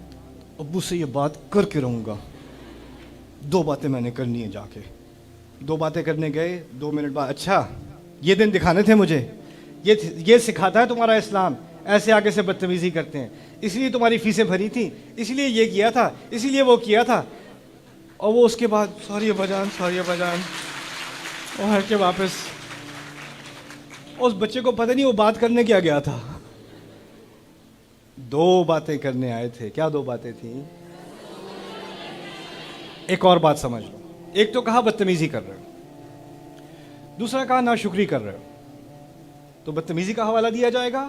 ابو سے یہ بات کر کے رہوں گا، دو باتیں میں نے کرنی ہیں. جا کے دو باتیں کرنے گئے، 2 منٹ بعد، اچھا یہ دن دکھانے تھے مجھے، یہ سکھاتا ہے تمہارا اسلام، ایسے آگے سے بدتمیزی کرتے ہیں، اس لیے تمہاری فیسیں بھری تھیں، اس لیے یہ کیا تھا، اس لیے وہ کیا تھا. اور وہ اس کے بعد سوری ابا جان، سوری ابا جان، اور ہر کے واپس. اس بچے کو پتہ نہیں وہ بات کرنے کیا گیا تھا. دو باتیں کرنے آئے تھے. کیا دو باتیں تھیں؟ ایک اور بات سمجھ لو. ایک تو کہا بدتمیزی کر رہے ہو، دوسرا کہا ناشکری کر رہے ہو. تو بدتمیزی کا حوالہ دیا جائے گا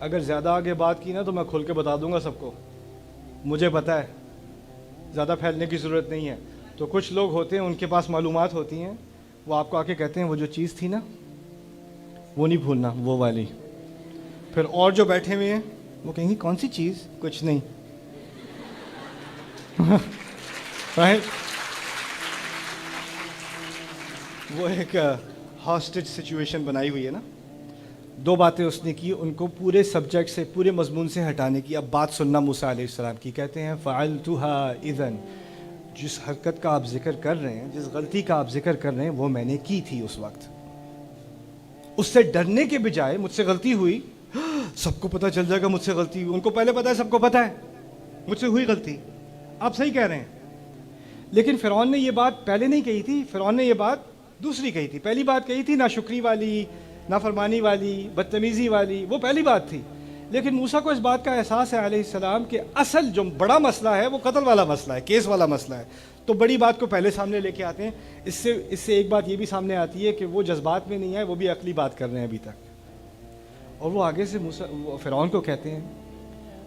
اگر زیادہ آگے بات کی نا تو میں کھل کے بتا دوں گا سب کو، مجھے پتہ ہے، زیادہ پھیلنے کی ضرورت نہیں ہے. تو کچھ لوگ ہوتے ہیں ان کے پاس معلومات ہوتی ہیں، وہ آپ کو آ کے کہتے ہیں وہ جو چیز تھی نا وہ نہیں بھولنا، وہ والی. پھر اور جو بیٹھے ہوئے ہیں وہ کہیں گے کون سی چیز؟ کچھ نہیں. Right؟ وہ ایک ہاسٹیج سچویشن بنائی ہوئی ہے نا. دو باتیں اس نے کی ان کو پورے سبجیکٹ سے، پورے مضمون سے ہٹانے کی. اب بات سننا موسیٰ علیہ السلام کی. کہتے ہیں فعلتها اذن، جس حرکت کا آپ ذکر کر رہے ہیں، جس غلطی کا آپ ذکر کر رہے ہیں، وہ میں نے کی تھی اس وقت. اس سے ڈرنے کے بجائے مجھ سے غلطی ہوئی، سب کو پتہ چل جائے گا مجھ سے غلطی ہوئی. ان کو پہلے پتہ ہے، سب کو پتہ ہے مجھ سے ہوئی غلطی. آپ صحیح کہہ رہے ہیں. لیکن فرعون نے یہ بات پہلے نہیں کہی تھی، فرعون نے یہ بات دوسری کہی تھی. پہلی بات کہی تھی ناشکری والی، نافرمانی والی، بدتمیزی والی، وہ پہلی بات تھی. لیکن موسیٰ کو اس بات کا احساس ہے علیہ السلام کہ اصل جو بڑا مسئلہ ہے وہ قتل والا مسئلہ ہے، کیس والا مسئلہ ہے. تو بڑی بات کو پہلے سامنے لے کے آتے ہیں. اس سے ایک بات یہ بھی سامنے آتی ہے کہ وہ جذبات میں نہیں ہے، وہ بھی عقلی بات کر رہے ہیں ابھی تک. اور وہ آگے سے فرعون کو کہتے ہیں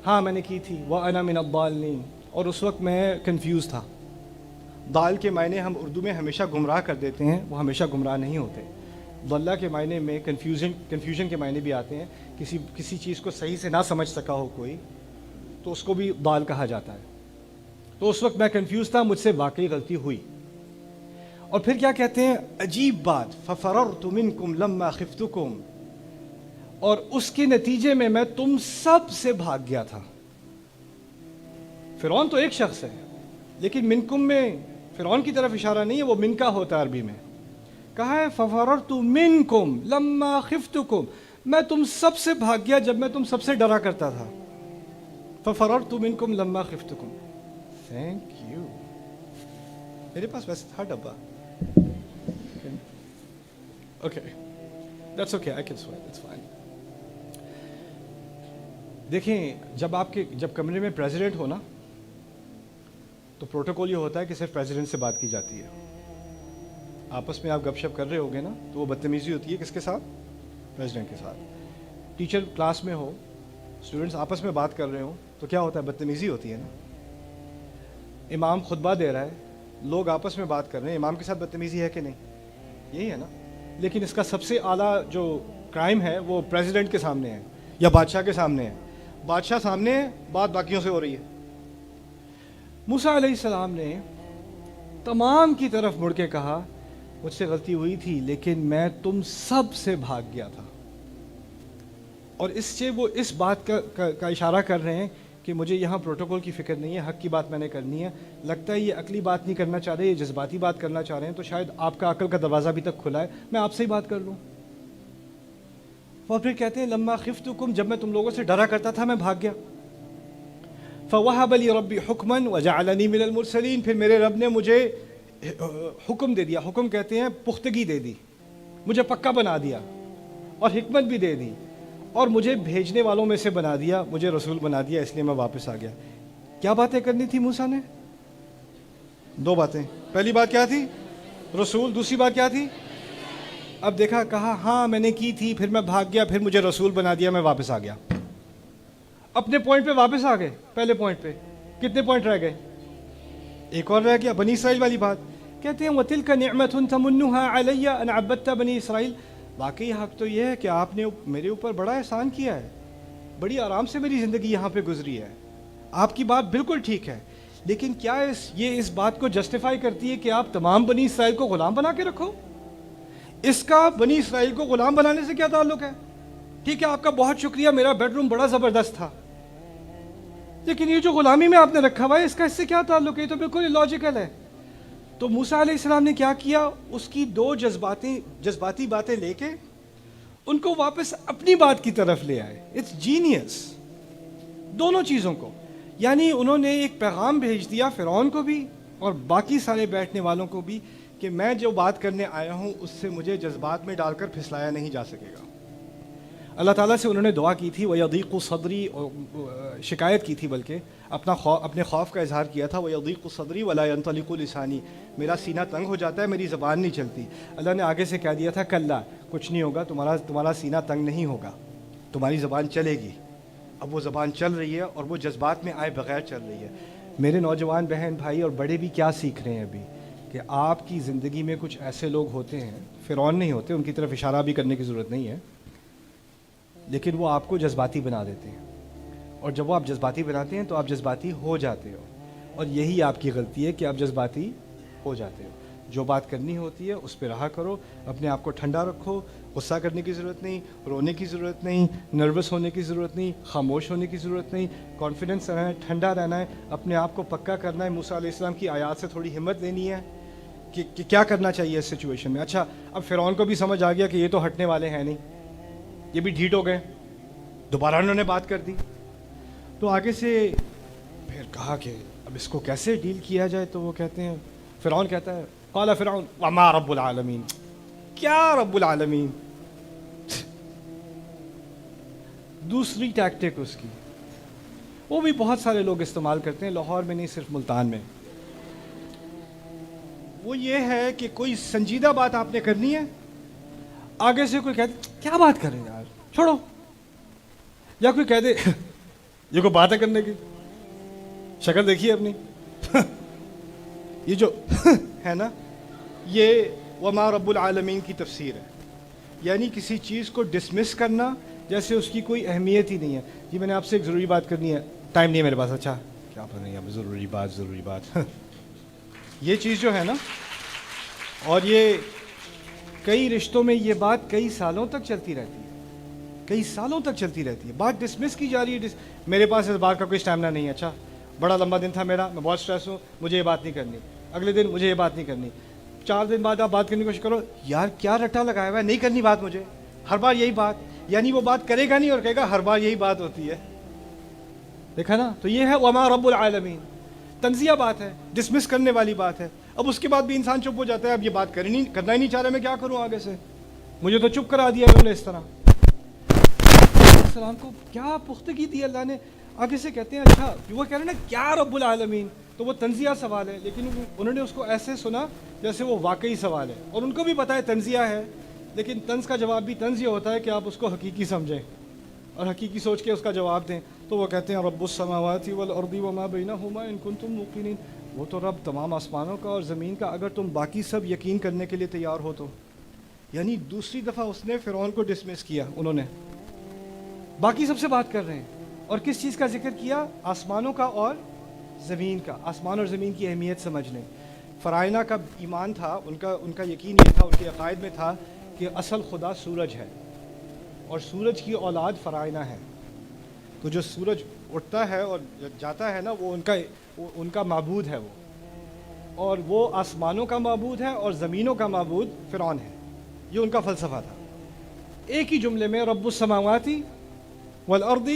ہاں میں نے کی تھی، وَأَنَا مِنَ الضَّالِّينَ. اور اس وقت میں کنفیوز تھا. ضال کے معنی ہم اردو میں ہمیشہ گمراہ کر دیتے ہیں، وہ ہمیشہ گمراہ نہیں ہوتے. ضلع کے معنی میں کنفیوژن کے معنی بھی آتے ہیں. کسی چیز کو صحیح سے نہ سمجھ سکا ہو کوئی تو اس کو بھی ضال کہا جاتا ہے. تو اس وقت میں کنفیوز تھا، مجھ سے واقعی غلطی ہوئی. اور پھر کیا کہتے ہیں، عجیب بات، فَفَرَرْتُ مِنْكُمْ لَمَّا خِفْتُكُمْ. اور اس کے نتیجے میں تم سب سے بھاگ گیا تھا. فرعون تو ایک شخص ہے، لیکن منکم میں فرعون کی طرف اشارہ نہیں ہے، وہ من کا ہوتا ہے عربی میں. کہا ہے فَفَرَرْتُ مِنْكُمْ لَمَّا خِفْتُكُمْ، میں تم سب سے بھاگ گیا جب میں تم سب سے ڈرا کرتا تھا. فَفَرَرْتُ مِنْكُمْ لَمَّا خِفْتُكُمْ. Thank you. میرے پاس ویسے تھا ڈبہ. Okay that's okay, I can sweet, it's fine. دیکھیں جب کمرے میں پریزیڈنٹ ہو نا تو پروٹوکول یہ ہوتا ہے کہ صرف پریزیڈنٹ سے بات کی جاتی ہے. آپس میں آپ گپ شپ کر رہے ہوگے نا تو وہ بدتمیزی ہوتی ہے کس کے ساتھ؟ پریزیڈنٹ کے ساتھ. ٹیچر کلاس میں ہو، اسٹوڈنٹس آپس میں بات کر رہے ہوں تو کیا ہوتا ہے؟ بدتمیزی ہوتی ہے نا. امام خطبہ دے رہا ہے، لوگ آپس میں بات کر رہے ہیں، امام کے ساتھ بدتمیزی ہے کہ نہیں؟ یہی ہے نا. لیکن اس کا سب سے اعلیٰ جو کرائم ہے وہ پریزیڈنٹ کے سامنے ہے یا بادشاہ کے سامنے ہے. بادشاہ سامنے ہے، بات باقیوں سے ہو رہی ہے. موسیٰ علیہ السلام نے تمام کی طرف مڑ کے کہا مجھ سے غلطی ہوئی تھی لیکن میں تم سب سے بھاگ گیا تھا. اور اس سے وہ اس بات کا اشارہ کر رہے ہیں کہ مجھے یہاں پروٹوکول کی فکر نہیں ہے، حق کی بات میں نے کرنی ہے. لگتا ہے یہ عقلی بات نہیں کرنا چاہ رہے، یہ جذباتی بات کرنا چاہ رہے ہیں. تو شاید آپ کا عقل کا دروازہ ابھی تک کھلا ہے، میں آپ سے ہی بات کر لوں. اور پھر کہتے ہیں لما خفتکم، جب میں تم لوگوں سے ڈرا کرتا تھا میں بھاگ گیا. فوہب لی ربی حکما وجعلنی من المرسلین، پھر میرے رب نے مجھے حکم دے دیا. حکم کہتے ہیں پختگی دے دی، مجھے پکا بنا دیا، اور حکمت بھی دے دی، اور مجھے بھیجنے والوں میں سے بنا دیا، مجھے رسول بنا دیا. اس لیے میں واپس آ گیا. کیا باتیں کرنی تھی موسیٰ نے؟ دو باتیں. پہلی بات کیا تھی؟ رسول. دوسری بات کیا تھی؟ اب دیکھا، کہا ہاں میں نے کی تھی، پھر میں بھاگ گیا، پھر مجھے رسول بنا دیا، میں واپس آ گیا. اپنے پوائنٹ پہ واپس آ گئے. پہلے پوائنٹ پہ کتنے پوائنٹ رہ گئے؟ ایک اور رہ گیا، بنی اسرائیل والی بات. کہتے ہیں وَتِلْكَ نِعْمَةٌ تَمُنُّهَا عَلَيَّ أَنْ عَبَّدْتَ بَنِي اسرائیل. واقعی حق تو یہ ہے کہ آپ نے میرے اوپر بڑا احسان کیا ہے، بڑی آرام سے میری زندگی یہاں پہ گزری ہے. آپ کی بات بالکل ٹھیک ہے، لیکن کیا یہ اس بات کو جسٹیفائی کرتی ہے کہ آپ تمام بنی اسرائیل کو غلام بنا کے رکھو؟ اس کا بنی اسرائیل کو غلام بنانے سے کیا تعلق ہے؟ ٹھیک ہے آپ کا بہت شکریہ، میرا بیڈ روم بڑا زبردست تھا، لیکن یہ جو غلامی میں آپ نے رکھا ہوا ہے اس کا اس سے کیا تعلق ہے؟ یہ تو بالکل اللاجیکل ہے. تو موسیٰ علیہ السلام نے کیا کیا؟ اس کی دو جذباتی باتیں لے کے ان کو واپس اپنی بات کی طرف لے آئے. اٹس جینیس دونوں چیزوں کو. یعنی انہوں نے ایک پیغام بھیج دیا فرعون کو بھی اور باقی سارے بیٹھنے والوں کو بھی کہ میں جو بات کرنے آیا ہوں اس سے مجھے جذبات میں ڈال کر پھسلایا نہیں جا سکے گا. اللہ تعالیٰ سے انہوں نے دعا کی تھی وَيَضِيقُ صَدْرِي، اور شکایت کی تھی، بلکہ اپنے خوف کا اظہار کیا تھا وَيَضِيقُ صَدْرِي وَلَا يَنْطَلِقُ لِسَانِي، میرا سینہ تنگ ہو جاتا ہے، میری زبان نہیں چلتی. اللہ نے آگے سے کہہ دیا تھا کلا، کچھ نہیں ہوگا، تمہارا سینہ تنگ نہیں ہوگا. تمہاری زبان چلے گی. اب وہ زبان چل رہی ہے اور وہ جذبات میں آئے بغیر چل رہی ہے. میرے نوجوان بہن بھائی اور بڑے بھی کیا سیکھ رہے ہیں ابھی کہ آپ کی زندگی میں کچھ ایسے لوگ ہوتے ہیں, فرعون نہیں ہوتے, ان کی طرف اشارہ بھی کرنے کی ضرورت نہیں ہے, لیکن وہ آپ کو جذباتی بنا دیتے ہیں, اور جب وہ آپ جذباتی بناتے ہیں تو آپ جذباتی ہو جاتے ہو, اور یہی آپ کی غلطی ہے کہ آپ جذباتی ہو جاتے ہو. جو بات کرنی ہوتی ہے اس پہ رہا کرو, اپنے آپ کو ٹھنڈا رکھو, غصہ کرنے کی ضرورت نہیں, رونے کی ضرورت نہیں, نروس ہونے کی ضرورت نہیں, خاموش ہونے کی ضرورت نہیں, کانفیڈنس رہنا ہے, ٹھنڈا رہنا ہے, اپنے آپ کو پکا کرنا ہے. موسیٰ علیہ السلام کی آیات سے تھوڑی ہمت لینی ہے کہ کیا کرنا چاہیے اس سچویشن میں. اچھا اب فرعون کو بھی سمجھ آ گیا کہ یہ تو ہٹنے والے ہیں نہیں, یہ بھی ڈھیٹ ہو گئے, دوبارہ انہوں نے بات کر دی. تو آگے سے پھر کہا کہ اب اس کو کیسے ڈیل کیا جائے. تو وہ کہتے ہیں, فرعون کہتا ہے قال فرعون وما رب العالمین, کیا رب العالمین. دوسری ٹیکٹک اس کی, وہ بھی بہت سارے لوگ استعمال کرتے ہیں, لاہور میں نہیں صرف ملتان میں. وہ یہ ہے کہ کوئی سنجیدہ بات آپ نے کرنی ہے, آگے سے کوئی کہتے کیا بات کر رہے ہیں یار چھوڑو, یا کوئی کہہ دے یہ کوئی بات ہے کرنے کی, شکل دیکھیے اپنی یہ جو ہے نا, یہ وما رب العالمین کی تفسیر ہے. یعنی کسی چیز کو ڈسمس کرنا جیسے اس کی کوئی اہمیت ہی نہیں ہے. جی میں نے آپ سے ایک ضروری بات کرنی ہے, ٹائم نہیں ہے میرے پاس. اچھا کیا پتہ نہیں ہے, ضروری بات یہ چیز جو ہے نا, اور یہ کئی رشتوں میں یہ بات کئی سالوں تک چلتی رہتی ہے, کئی سالوں تک چلتی رہتی ہے, بات ڈسمس کی جا رہی ہے. میرے پاس اس بات کا کوئی اسٹیمنا نہیں ہے, اچھا بڑا لمبا دن تھا میرا, میں بہت اسٹریس ہوں, مجھے یہ بات نہیں کرنی, اگلے دن مجھے یہ بات نہیں کرنی, 4 دن بعد آپ بات کرنے کی کوشش کرو, یار کیا رٹا لگایا ہوا ہے, نہیں کرنی بات مجھے, ہر بار یہی بات. یعنی وہ بات کرے گا نہیں اور کہے گا ہر بار یہی بات ہوتی ہے. دیکھا نا, تو یہ ہے وما رب العالمین, تنزیہ بات ہے, ڈسمس کرنے والی بات ہے. اب اس کے بعد بھی انسان چپ ہو جاتا ہے, اب یہ بات کرنا ہی نہیں چاہ رہا, میں کیا کروں آگے سے, مجھے تو چپ کرا دیا انہوں نے اس طرح. السلام کو کیا پختگی دی اللہ نے. آگے سے کہتے ہیں اچھا وہ کہہ رہے ہیں نا کیا رب العالمین, تو وہ تنزیہ سوال ہے, لیکن انہوں نے اس کو ایسے سنا جیسے وہ واقعی سوال ہے, اور ان کو بھی پتہ ہے تنزیہ ہے, لیکن طنز کا جواب بھی طنز یہ ہوتا ہے کہ آپ اس کو حقیقی سمجھیں اور حقیقی سوچ کے اس کا جواب دیں. تو وہ کہتے ہیں رب السماوات والارض وما بینہما ان کنتم موقنین, وہ تو رب تمام آسمانوں کا اور زمین کا اگر تم باقی سب یقین کرنے کے لیے تیار ہو تو. یعنی دوسری دفعہ اس نے فرعون کو ڈسمس کیا, انہوں نے باقی سب سے بات کر رہے ہیں, اور کس چیز کا ذکر کیا, آسمانوں کا اور زمین کا. آسمان اور زمین کی اہمیت سمجھ لیں. فرائنہ کا ایمان تھا, ان کا یقین یہ تھا, ان کے عقائد میں تھا کہ اصل خدا سورج ہے اور سورج کی اولاد فرائنہ ہے. تو جو سورج اٹھتا ہے اور جاتا ہے نا, وہ ان کا معبود ہے وہ, اور وہ آسمانوں کا معبود ہے اور زمینوں کا معبود فرعون ہے. یہ ان کا فلسفہ تھا. ایک ہی جملے میں رب السماوات والارض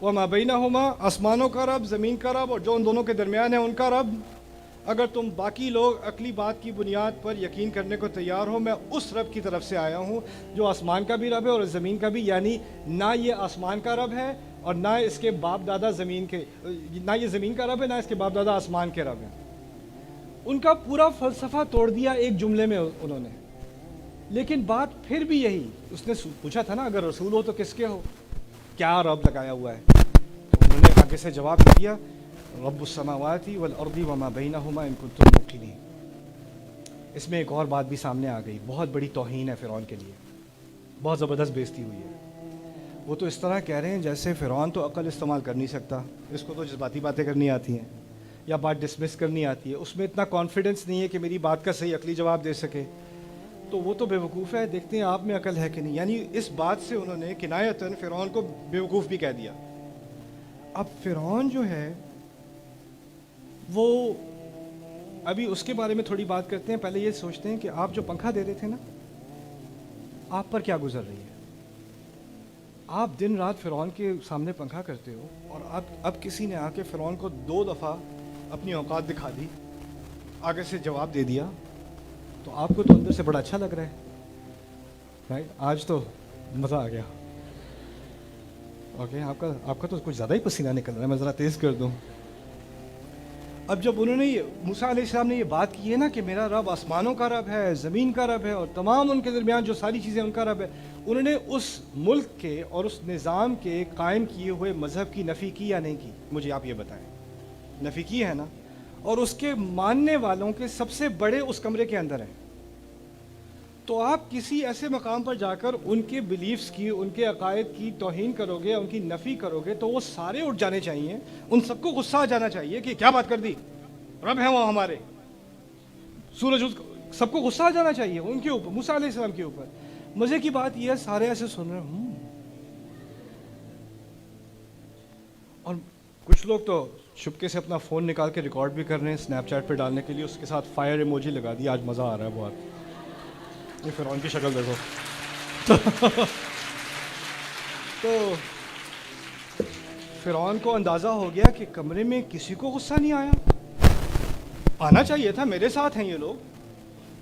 وما بینہما, آسمانوں کا رب, زمین کا رب, اور جو ان دونوں کے درمیان ہے ان کا رب. اگر تم باقی لوگ عقلی بات کی بنیاد پر یقین کرنے کو تیار ہو, میں اس رب کی طرف سے آیا ہوں جو آسمان کا بھی رب ہے اور زمین کا بھی. یعنی نہ یہ آسمان کا رب ہے اور نہ اس کے باپ دادا زمین کے, نہ یہ زمین کا رب ہے نہ اس کے باپ دادا آسمان کے رب ہیں. ان کا پورا فلسفہ توڑ دیا ایک جملے میں انہوں نے. لیکن بات پھر بھی یہی, اس نے پوچھا تھا نا اگر رسول ہو تو کس کے ہو, کیا رب لگایا ہوا ہے. تو انہوں نے آگے سے جواب دیا رب السماوات والارض وما بینہما ان کنتم موقنین. اس میں ایک اور بات بھی سامنے آ گئی, بہت بڑی توہین ہے فرعون کے لیے, بہت زبردست بےزتی ہوئی ہے. وہ تو اس طرح کہہ رہے ہیں جیسے فرعون تو عقل استعمال کر نہیں سکتا, اس کو تو جذباتی باتیں کرنی آتی ہیں یا بات ڈسمس کرنی آتی ہے, اس میں اتنا کانفیڈنس نہیں ہے کہ میری بات کا صحیح عقلی جواب دے سکے, تو وہ تو بیوقوف ہے, دیکھتے ہیں آپ میں عقل ہے کہ نہیں. یعنی اس بات سے انہوں نے کنایتاً فرعون کو بیوقوف بھی کہہ دیا. اب فرعون جو ہے وہ, ابھی اس کے بارے میں تھوڑی بات کرتے ہیں. پہلے یہ سوچتے ہیں کہ آپ جو پنکھا دے رہے تھے نا, آپ پر کیا گزر رہی ہے. آپ دن رات فرعون کے سامنے پنکھا کرتے ہو, اور اب کسی نے آ کے فرعون کو 2 دفعہ اپنی اوقات دکھا دی, آگے سے جواب دے دیا, تو آپ کو تو اندر سے بڑا اچھا لگ رہا ہے رائٹ. آج تو مزہ آ گیا. اوکے, آپ کا تو کچھ زیادہ ہی پسینہ نکل رہا ہے, میں ذرا تیز کر دوں. اب جب انہوں نے موسیٰ علیہ السلام نے یہ بات کی ہے نا کہ میرا رب آسمانوں کا رب ہے، زمین کا رب ہے، اور تمام ان کے درمیان جو ساری چیزیں ان کا رب ہے، انہوں نے اس ملک کے اور اس نظام کے قائم کیے ہوئے مذہب کی نفی کی یا نہیں کی؟ مجھے آپ یہ بتائیں. نفی کی ہے نا؟ اور اس کے ماننے والوں کے سب سے بڑے اس کمرے کے اندر ہیں. تو آپ کسی ایسے مقام پر جا کر ان کے بلیفز کی، ان کے عقائد کی توہین کرو گے، ان کی نفی کرو گے، تو وہ سارے اٹھ جانے چاہیے، ان سب کو غصہ آ جانا چاہیے کہ کیا بات کر دی، رب ہیں وہ ہمارے، سورج، سب کو غصہ آ جانا چاہیے ان کے اوپر، موسیٰ علیہ السلام کے اوپر. مزے کی بات یہ ہے سارے ایسے سن رہے ہیں، اور کچھ لوگ تو چپکے سے اپنا فون نکال کے ریکارڈ بھی کر رہے ہیں اسنیپ چیٹ پہ ڈالنے کے لیے، اس کے ساتھ فائر ایموجی لگا دی، آج مزہ آ رہا ہے بہت، یہ فرعون کی شکل دیکھو. تو فرعون کو اندازہ ہو گیا کہ کمرے میں کسی کو غصہ نہیں آیا، آنا چاہیے تھا، میرے ساتھ ہیں یہ لوگ،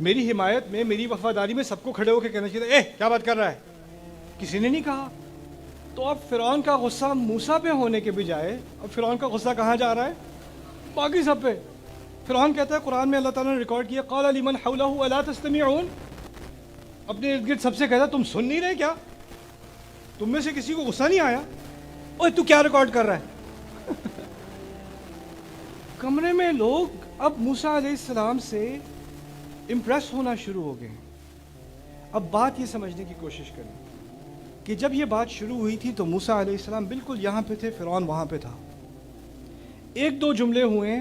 میری حمایت میں، میری وفاداری میں سب کو کھڑے ہو کے کہنا چاہیے تھا، کیا بات کر رہا ہے، کسی نے نہیں کہا. تو اب فرعون کا غصہ موسیٰ پہ ہونے کے بجائے اب فرعون کا غصہ کہاں جا رہا ہے؟ باقی سب پہ. فرعون کہتا ہے قرآن میں اللہ تعالیٰ نے ریکارڈ کیا، قال لمن حولہ الا تستمعون، اپنے ارد گرد سب سے کہتا تم سن نہیں رہے کیا؟ تم میں سے کسی کو غصہ نہیں آیا؟ اوہ تو کیا ریکارڈ کر رہا ہے؟ کمرے میں لوگ اب موسیٰ علیہ السلام سے امپریس ہونا شروع ہو گئے. اب بات یہ سمجھنے کی کوشش کریں کہ جب یہ بات شروع ہوئی تھی تو موسیٰ علیہ السلام بالکل یہاں پہ تھے، فرعون وہاں پہ تھا. ایک دو جملے ہوئے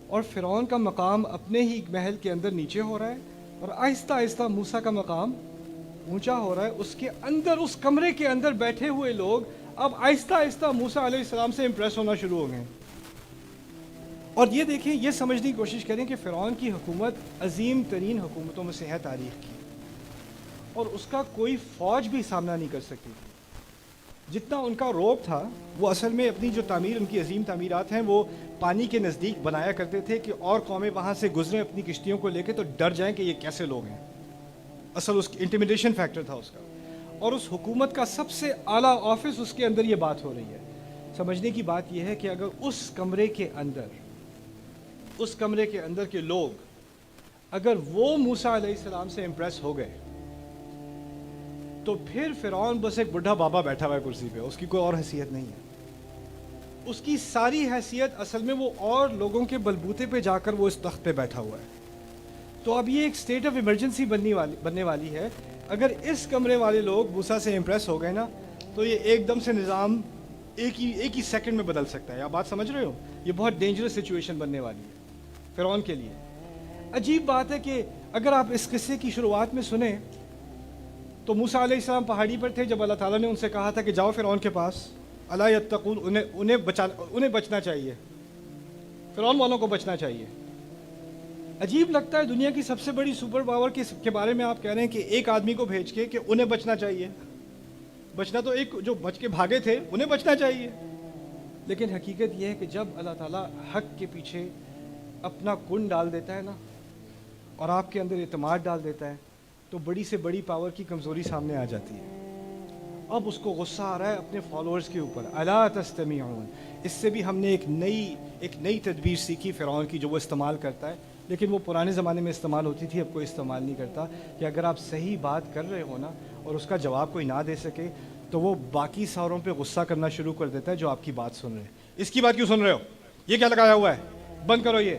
اور فرعون کا مقام اپنے ہی محل کے اندر نیچے ہو رہا ہے، اور آہستہ آہستہ موسیٰ کا مقام اونچا ہو رہا ہے. اس کے اندر، اس کمرے کے اندر بیٹھے ہوئے لوگ اب آہستہ آہستہ موسیٰ علیہ السلام سے امپریس ہونا شروع ہو گئے. اور یہ دیکھیں، یہ سمجھنے کی کوشش کریں کہ فرعون کی حکومت عظیم ترین حکومتوں میں سے ہے تاریخ کی، اور اس کا کوئی فوج بھی سامنا نہیں کر سکتی. جتنا ان کا روب تھا وہ اصل میں اپنی جو تعمیر، ان کی عظیم تعمیرات ہیں، وہ پانی کے نزدیک بنایا کرتے تھے کہ اور قومیں وہاں سے گزریں اپنی کشتیوں کو لے کے تو ڈر جائیں کہ یہ کیسے لوگ ہیں. اصل اس انٹیمیڈیشن فیکٹر تھا اس کا. اور اس حکومت کا سب سے اعلیٰ آفس، اس کے اندر یہ بات ہو رہی ہے. سمجھنے کی بات یہ ہے کہ اگر اس کمرے کے اندر کے لوگ، اگر وہ موسیٰ علیہ السلام سے امپریس ہو گئے تو پھر فرعون بس ایک بڈھا بابا بیٹھا ہوا ہے کرسی پہ، اس کی کوئی اور حیثیت نہیں ہے. اس کی ساری حیثیت اصل میں وہ اور لوگوں کے بلبوتے پہ جا کر وہ اس تخت پہ بیٹھا ہوا ہے. تو اب یہ ایک اسٹیٹ آف ایمرجنسی بننے والی ہے. اگر اس کمرے والے لوگ موسیٰ سے امپریس ہو گئے نا تو یہ ایک دم سے نظام ایک ہی سیکنڈ میں بدل سکتا ہے. آپ بات سمجھ رہے ہو؟ یہ بہت ڈینجرس سچویشن بننے والی ہے فرعون کے لیے. عجیب بات ہے کہ اگر آپ اس قصے کی شروعات میں سنیں تو موسیٰ علیہ السلام پہاڑی پر تھے جب اللہ تعالیٰ نے ان سے کہا تھا کہ جاؤ فرعون کے پاس، الا یتقون، انہیں بچنا چاہیے، فرعون والوں کو بچنا چاہیے. عجیب لگتا ہے دنیا کی سب سے بڑی سپر پاور کے بارے میں آپ کہہ رہے ہیں کہ ایک آدمی کو بھیج کے کہ انہیں بچنا چاہیے. بچنا تو ایک جو بچ کے بھاگے تھے انہیں بچنا چاہیے. لیکن حقیقت یہ ہے کہ جب اللہ تعالیٰ حق کے پیچھے اپنا کن ڈال دیتا ہے نا اور آپ کے اندر اعتماد ڈال دیتا ہے تو بڑی سے بڑی پاور کی کمزوری سامنے آ جاتی ہے. اب اس کو غصہ آ رہا ہے اپنے فالوورز کے اوپر، الا تستمعون. اس سے بھی ہم نے ایک نئی تدبیر سیکھی فرعون کی جو وہ استعمال کرتا ہے، لیکن وہ پرانے زمانے میں استعمال ہوتی تھی، اب کوئی استعمال نہیں کرتا. کہ اگر آپ صحیح بات کر رہے ہو نا اور اس کا جواب کوئی نہ دے سکے تو وہ باقی ساروں پہ غصہ کرنا شروع کر دیتا ہے جو آپ کی بات سن رہے ہیں. اس کی بات کیوں سن رہے ہو؟ یہ کیا لگایا ہوا ہے؟ بند کرو یہ.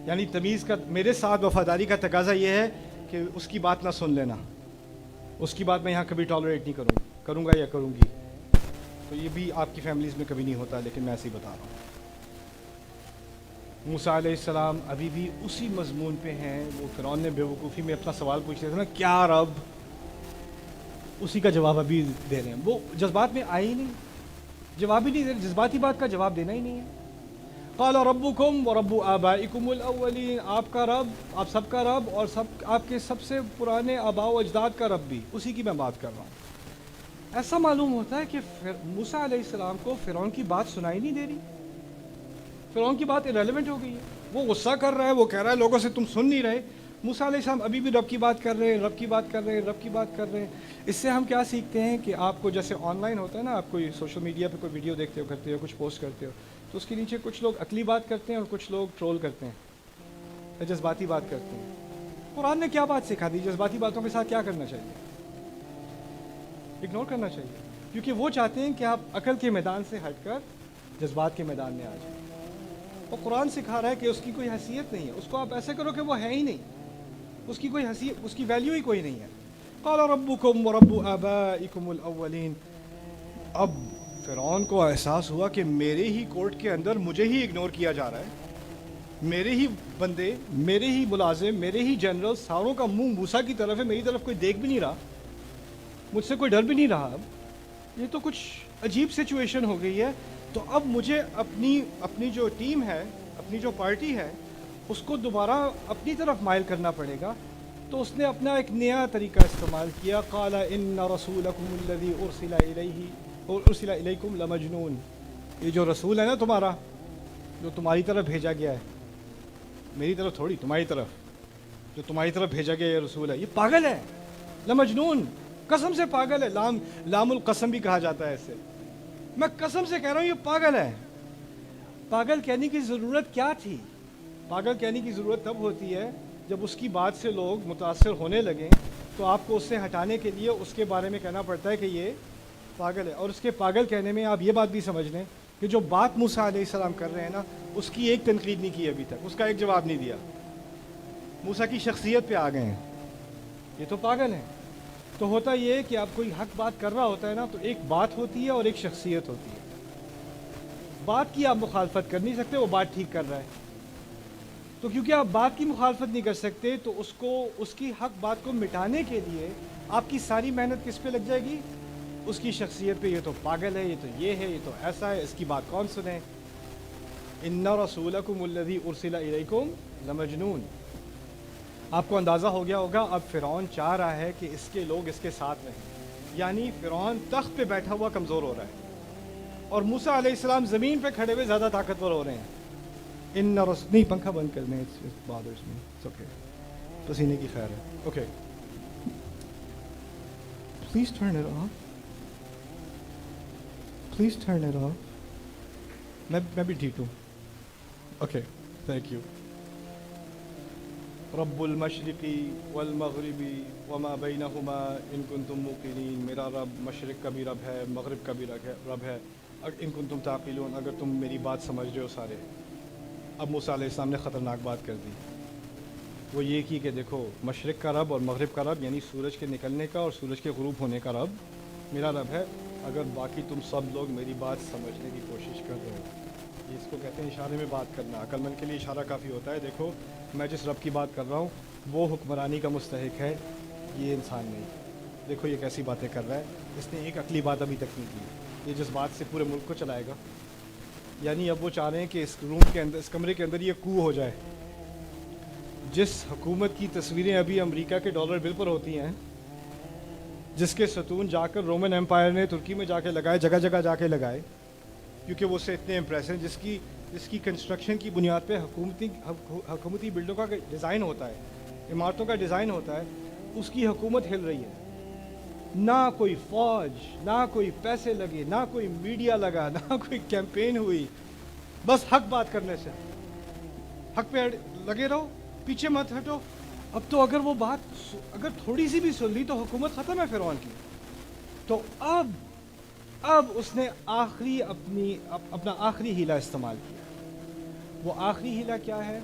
یعنی تمیز کا، میرے ساتھ وفاداری کا تقاضا یہ ہے کہ اس کی بات نہ سن لینا. اس کی بات میں یہاں کبھی ٹالریٹ نہیں کروں گا یا کروں گی. تو یہ بھی آپ کی فیملیز میں کبھی نہیں ہوتا، لیکن میں ایسے ہی بتا رہا ہوں. موسیٰ علیہ السلام ابھی بھی اسی مضمون پہ ہیں. وہ فرعون نے بیوقوفی میں اپنا سوال پوچھ رہے تھے نا، کیا رب، اسی کا جواب ابھی دے رہے ہیں. وہ جذبات میں آئے ہی نہیں، جواب ہی نہیں دے رہے، جذباتی بات کا جواب دینا ہی نہیں ہے. قال ربکم ورب آبائکم الاولین، آپ کا رب، آپ سب کا رب، اور سب آپ کے سب سے پرانے آباء و اجداد کا رب بھی، اسی کی میں بات کر رہا ہوں. ایسا معلوم ہوتا ہے کہ موسیٰ علیہ السلام کو فرعون کی بات سنائی نہیں دے رہی. فرعون کی بات irrelevant ہو گئی ہے. وہ غصہ کر رہا ہے، وہ کہہ رہا ہے لوگوں سے تم سن نہیں رہے. موسیٰ علیہ السلام ابھی بھی رب کی بات کر رہے ہیں، رب کی بات کر رہے ہیں، رب کی بات کر رہے ہیں. اس سے ہم کیا سیکھتے ہیں کہ آپ کو جیسے آن لائن ہوتا ہے نا، آپ کوئی سوشل میڈیا پہ کوئی ویڈیو دیکھتے ہو، کرتے ہو، کچھ پوسٹ کرتے ہو، تو اس کے نیچے کچھ لوگ عقلی بات کرتے ہیں اور کچھ لوگ ٹرول کرتے ہیں، جذباتی بات کرتے ہیں۔ قرآن نے کیا بات سکھا دی؟ جذباتی باتوں کے ساتھ کیا کرنا چاہیے؟ اگنور کرنا چاہیے، کیونکہ وہ چاہتے ہیں کہ آپ عقل کے میدان سے ہٹ کر جذبات کے میدان میں آ جائیں۔ اور قرآن سکھا رہا ہے کہ اس کی کوئی حیثیت نہیں ہے، اس کو آپ ایسے کرو کہ وہ ہے ہی نہیں، اس کی کوئی حیثیت، اس کی ویلیو ہی کوئی نہیں ہے۔ قال ربکم ورب آبائکم الاولین۔ اب فرعون کو احساس ہوا کہ میرے ہی کورٹ کے اندر مجھے ہی اگنور کیا جا رہا ہے، میرے ہی بندے، میرے ہی ملازم، میرے ہی جنرل، ساروں کا منہ موسیٰ کی طرف ہے، میری طرف کوئی دیکھ بھی نہیں رہا، مجھ سے کوئی ڈر بھی نہیں رہا۔ اب یہ تو کچھ عجیب سچویشن ہو گئی ہے، تو اب مجھے اپنی جو ٹیم ہے، اپنی جو پارٹی ہے، اس کو دوبارہ اپنی طرف مائل کرنا پڑے گا۔ تو اس نے اپنا ایک نیا طریقہ استعمال کیا، قال ان رسولکم الذی ارسل الیکم لمجنون۔ یہ جو رسول ہے نا تمہارا، جو تمہاری طرف بھیجا گیا ہے، میری طرف تھوڑی، تمہاری طرف، جو تمہاری طرف بھیجا گیا یہ رسول ہے، یہ پاگل ہے، لمجنون، قسم سے پاگل ہے، لام القسم بھی کہا جاتا ہے اسے، میں قسم سے کہہ رہا ہوں یہ پاگل ہے۔ پاگل کہنے کی ضرورت کیا تھی؟ پاگل کہنے کی ضرورت تب ہوتی ہے جب اس کی بات سے لوگ متاثر ہونے لگیں، تو آپ کو اس سے ہٹانے کے لیے اس کے بارے میں کہنا پڑتا ہے کہ یہ پاگل ہے۔ اور اس کے پاگل کہنے میں آپ یہ بات بھی سمجھ لیں کہ جو بات موسیٰ علیہ السلام کر رہے ہیں نا، اس کی ایک تنقید نہیں کی ابھی تک، اس کا ایک جواب نہیں دیا، موسیٰ کی شخصیت پہ آ گئے ہیں، یہ تو پاگل ہیں۔ تو ہوتا یہ ہے کہ آپ کوئی حق بات کر رہا ہوتا ہے نا، تو ایک بات ہوتی ہے اور ایک شخصیت ہوتی ہے۔ بات کی آپ مخالفت کر نہیں سکتے، وہ بات ٹھیک کر رہا ہے، تو کیونکہ آپ بات کی مخالفت نہیں کر سکتے، تو اس کی حق بات کو مٹانے کے لیے آپ کی ساری محنت کس پہ لگ جائے گی؟ اس کی شخصیت پہ، یہ تو پاگل ہے، یہ تو یہ ہے، یہ تو ایسا ہے، اس کی بات کون سنے؟ ان رسولکم الذی ارسل الیکم لمجنون۔ آپ کو اندازہ ہو گیا ہوگا اب فرعون چاہ رہا ہے کہ اس کے لوگ اس کے ساتھ رہیں، یعنی فرعون تخت پہ بیٹھا ہوا کمزور ہو رہا ہے اور موسیٰ علیہ السلام زمین پہ کھڑے ہوئے زیادہ طاقتور ہو رہے ہیں۔ نہیں، پنکھا بند کر میں، پسینے کی خیر ہے، okay please turn it of, please turn it of, میں بھی ٹھیک ہوں، اوکے تھینک یو۔ رب المشرقی والمغربی وما بینہما ان کنتم موقنین۔ میرا رب مشرق کا بھی رب ہے، مغرب کا بھی رب ہے، ان کنتم تعقلون، اگر تم میری بات سمجھ رہے ہو سارے۔ اب موسیٰ علیہ السلام نے خطرناک بات کر دی، وہ یہ کی کہ دیکھو مشرق کا رب اور مغرب کا رب، یعنی سورج کے نکلنے کا اور سورج کے غروب ہونے کا رب میرا رب ہے، اگر باقی تم سب لوگ میری بات سمجھنے کی کوشش کر رہے ہو۔ اس کو کہتے ہیں اشارے میں بات کرنا، عقل مند کے لیے اشارہ کافی ہوتا ہے، دیکھو میں جس رب کی بات کر رہا ہوں وہ حکمرانی کا مستحق ہے، یہ انسان نہیں، دیکھو یہ کیسی باتیں کر رہا ہے، اس نے ایک عقلی بات ابھی تک نہیں کی، یہ جس بات سے پورے ملک کو چلائے گا۔ یعنی اب وہ چاہ رہے ہیں کہ اس روم کے اندر، اس کمرے کے اندر یہ کو ہو جائے۔ جس حکومت کی تصویریں ابھی امریکہ کے ڈالر بل پر ہوتی ہیں، جس کے ستون جا کر رومن امپائر نے ترکی میں جا کے لگائے، جگہ جگہ جا کے لگائے، کیونکہ وہ سے اتنے امپریس ہیں، جس کی کنسٹرکشن کی بنیاد پہ حکومتی بلڈوں کا ڈیزائن ہوتا ہے، عمارتوں کا ڈیزائن ہوتا ہے، اس کی حکومت ہل رہی ہے، نہ کوئی فوج، نہ کوئی پیسے لگے، نہ کوئی میڈیا لگا، نہ کوئی کیمپین ہوئی، بس حق بات کرنے سے، حق پہ لگے رہو، پیچھے مت ہٹو۔ اب تو اگر وہ بات اگر تھوڑی سی بھی سن لی تو حکومت ختم ہے فرعون کی۔ تو اب اس نے اپنا آخری ہیلہ استعمال کیا۔ وہ آخری ہیلہ کیا ہے؟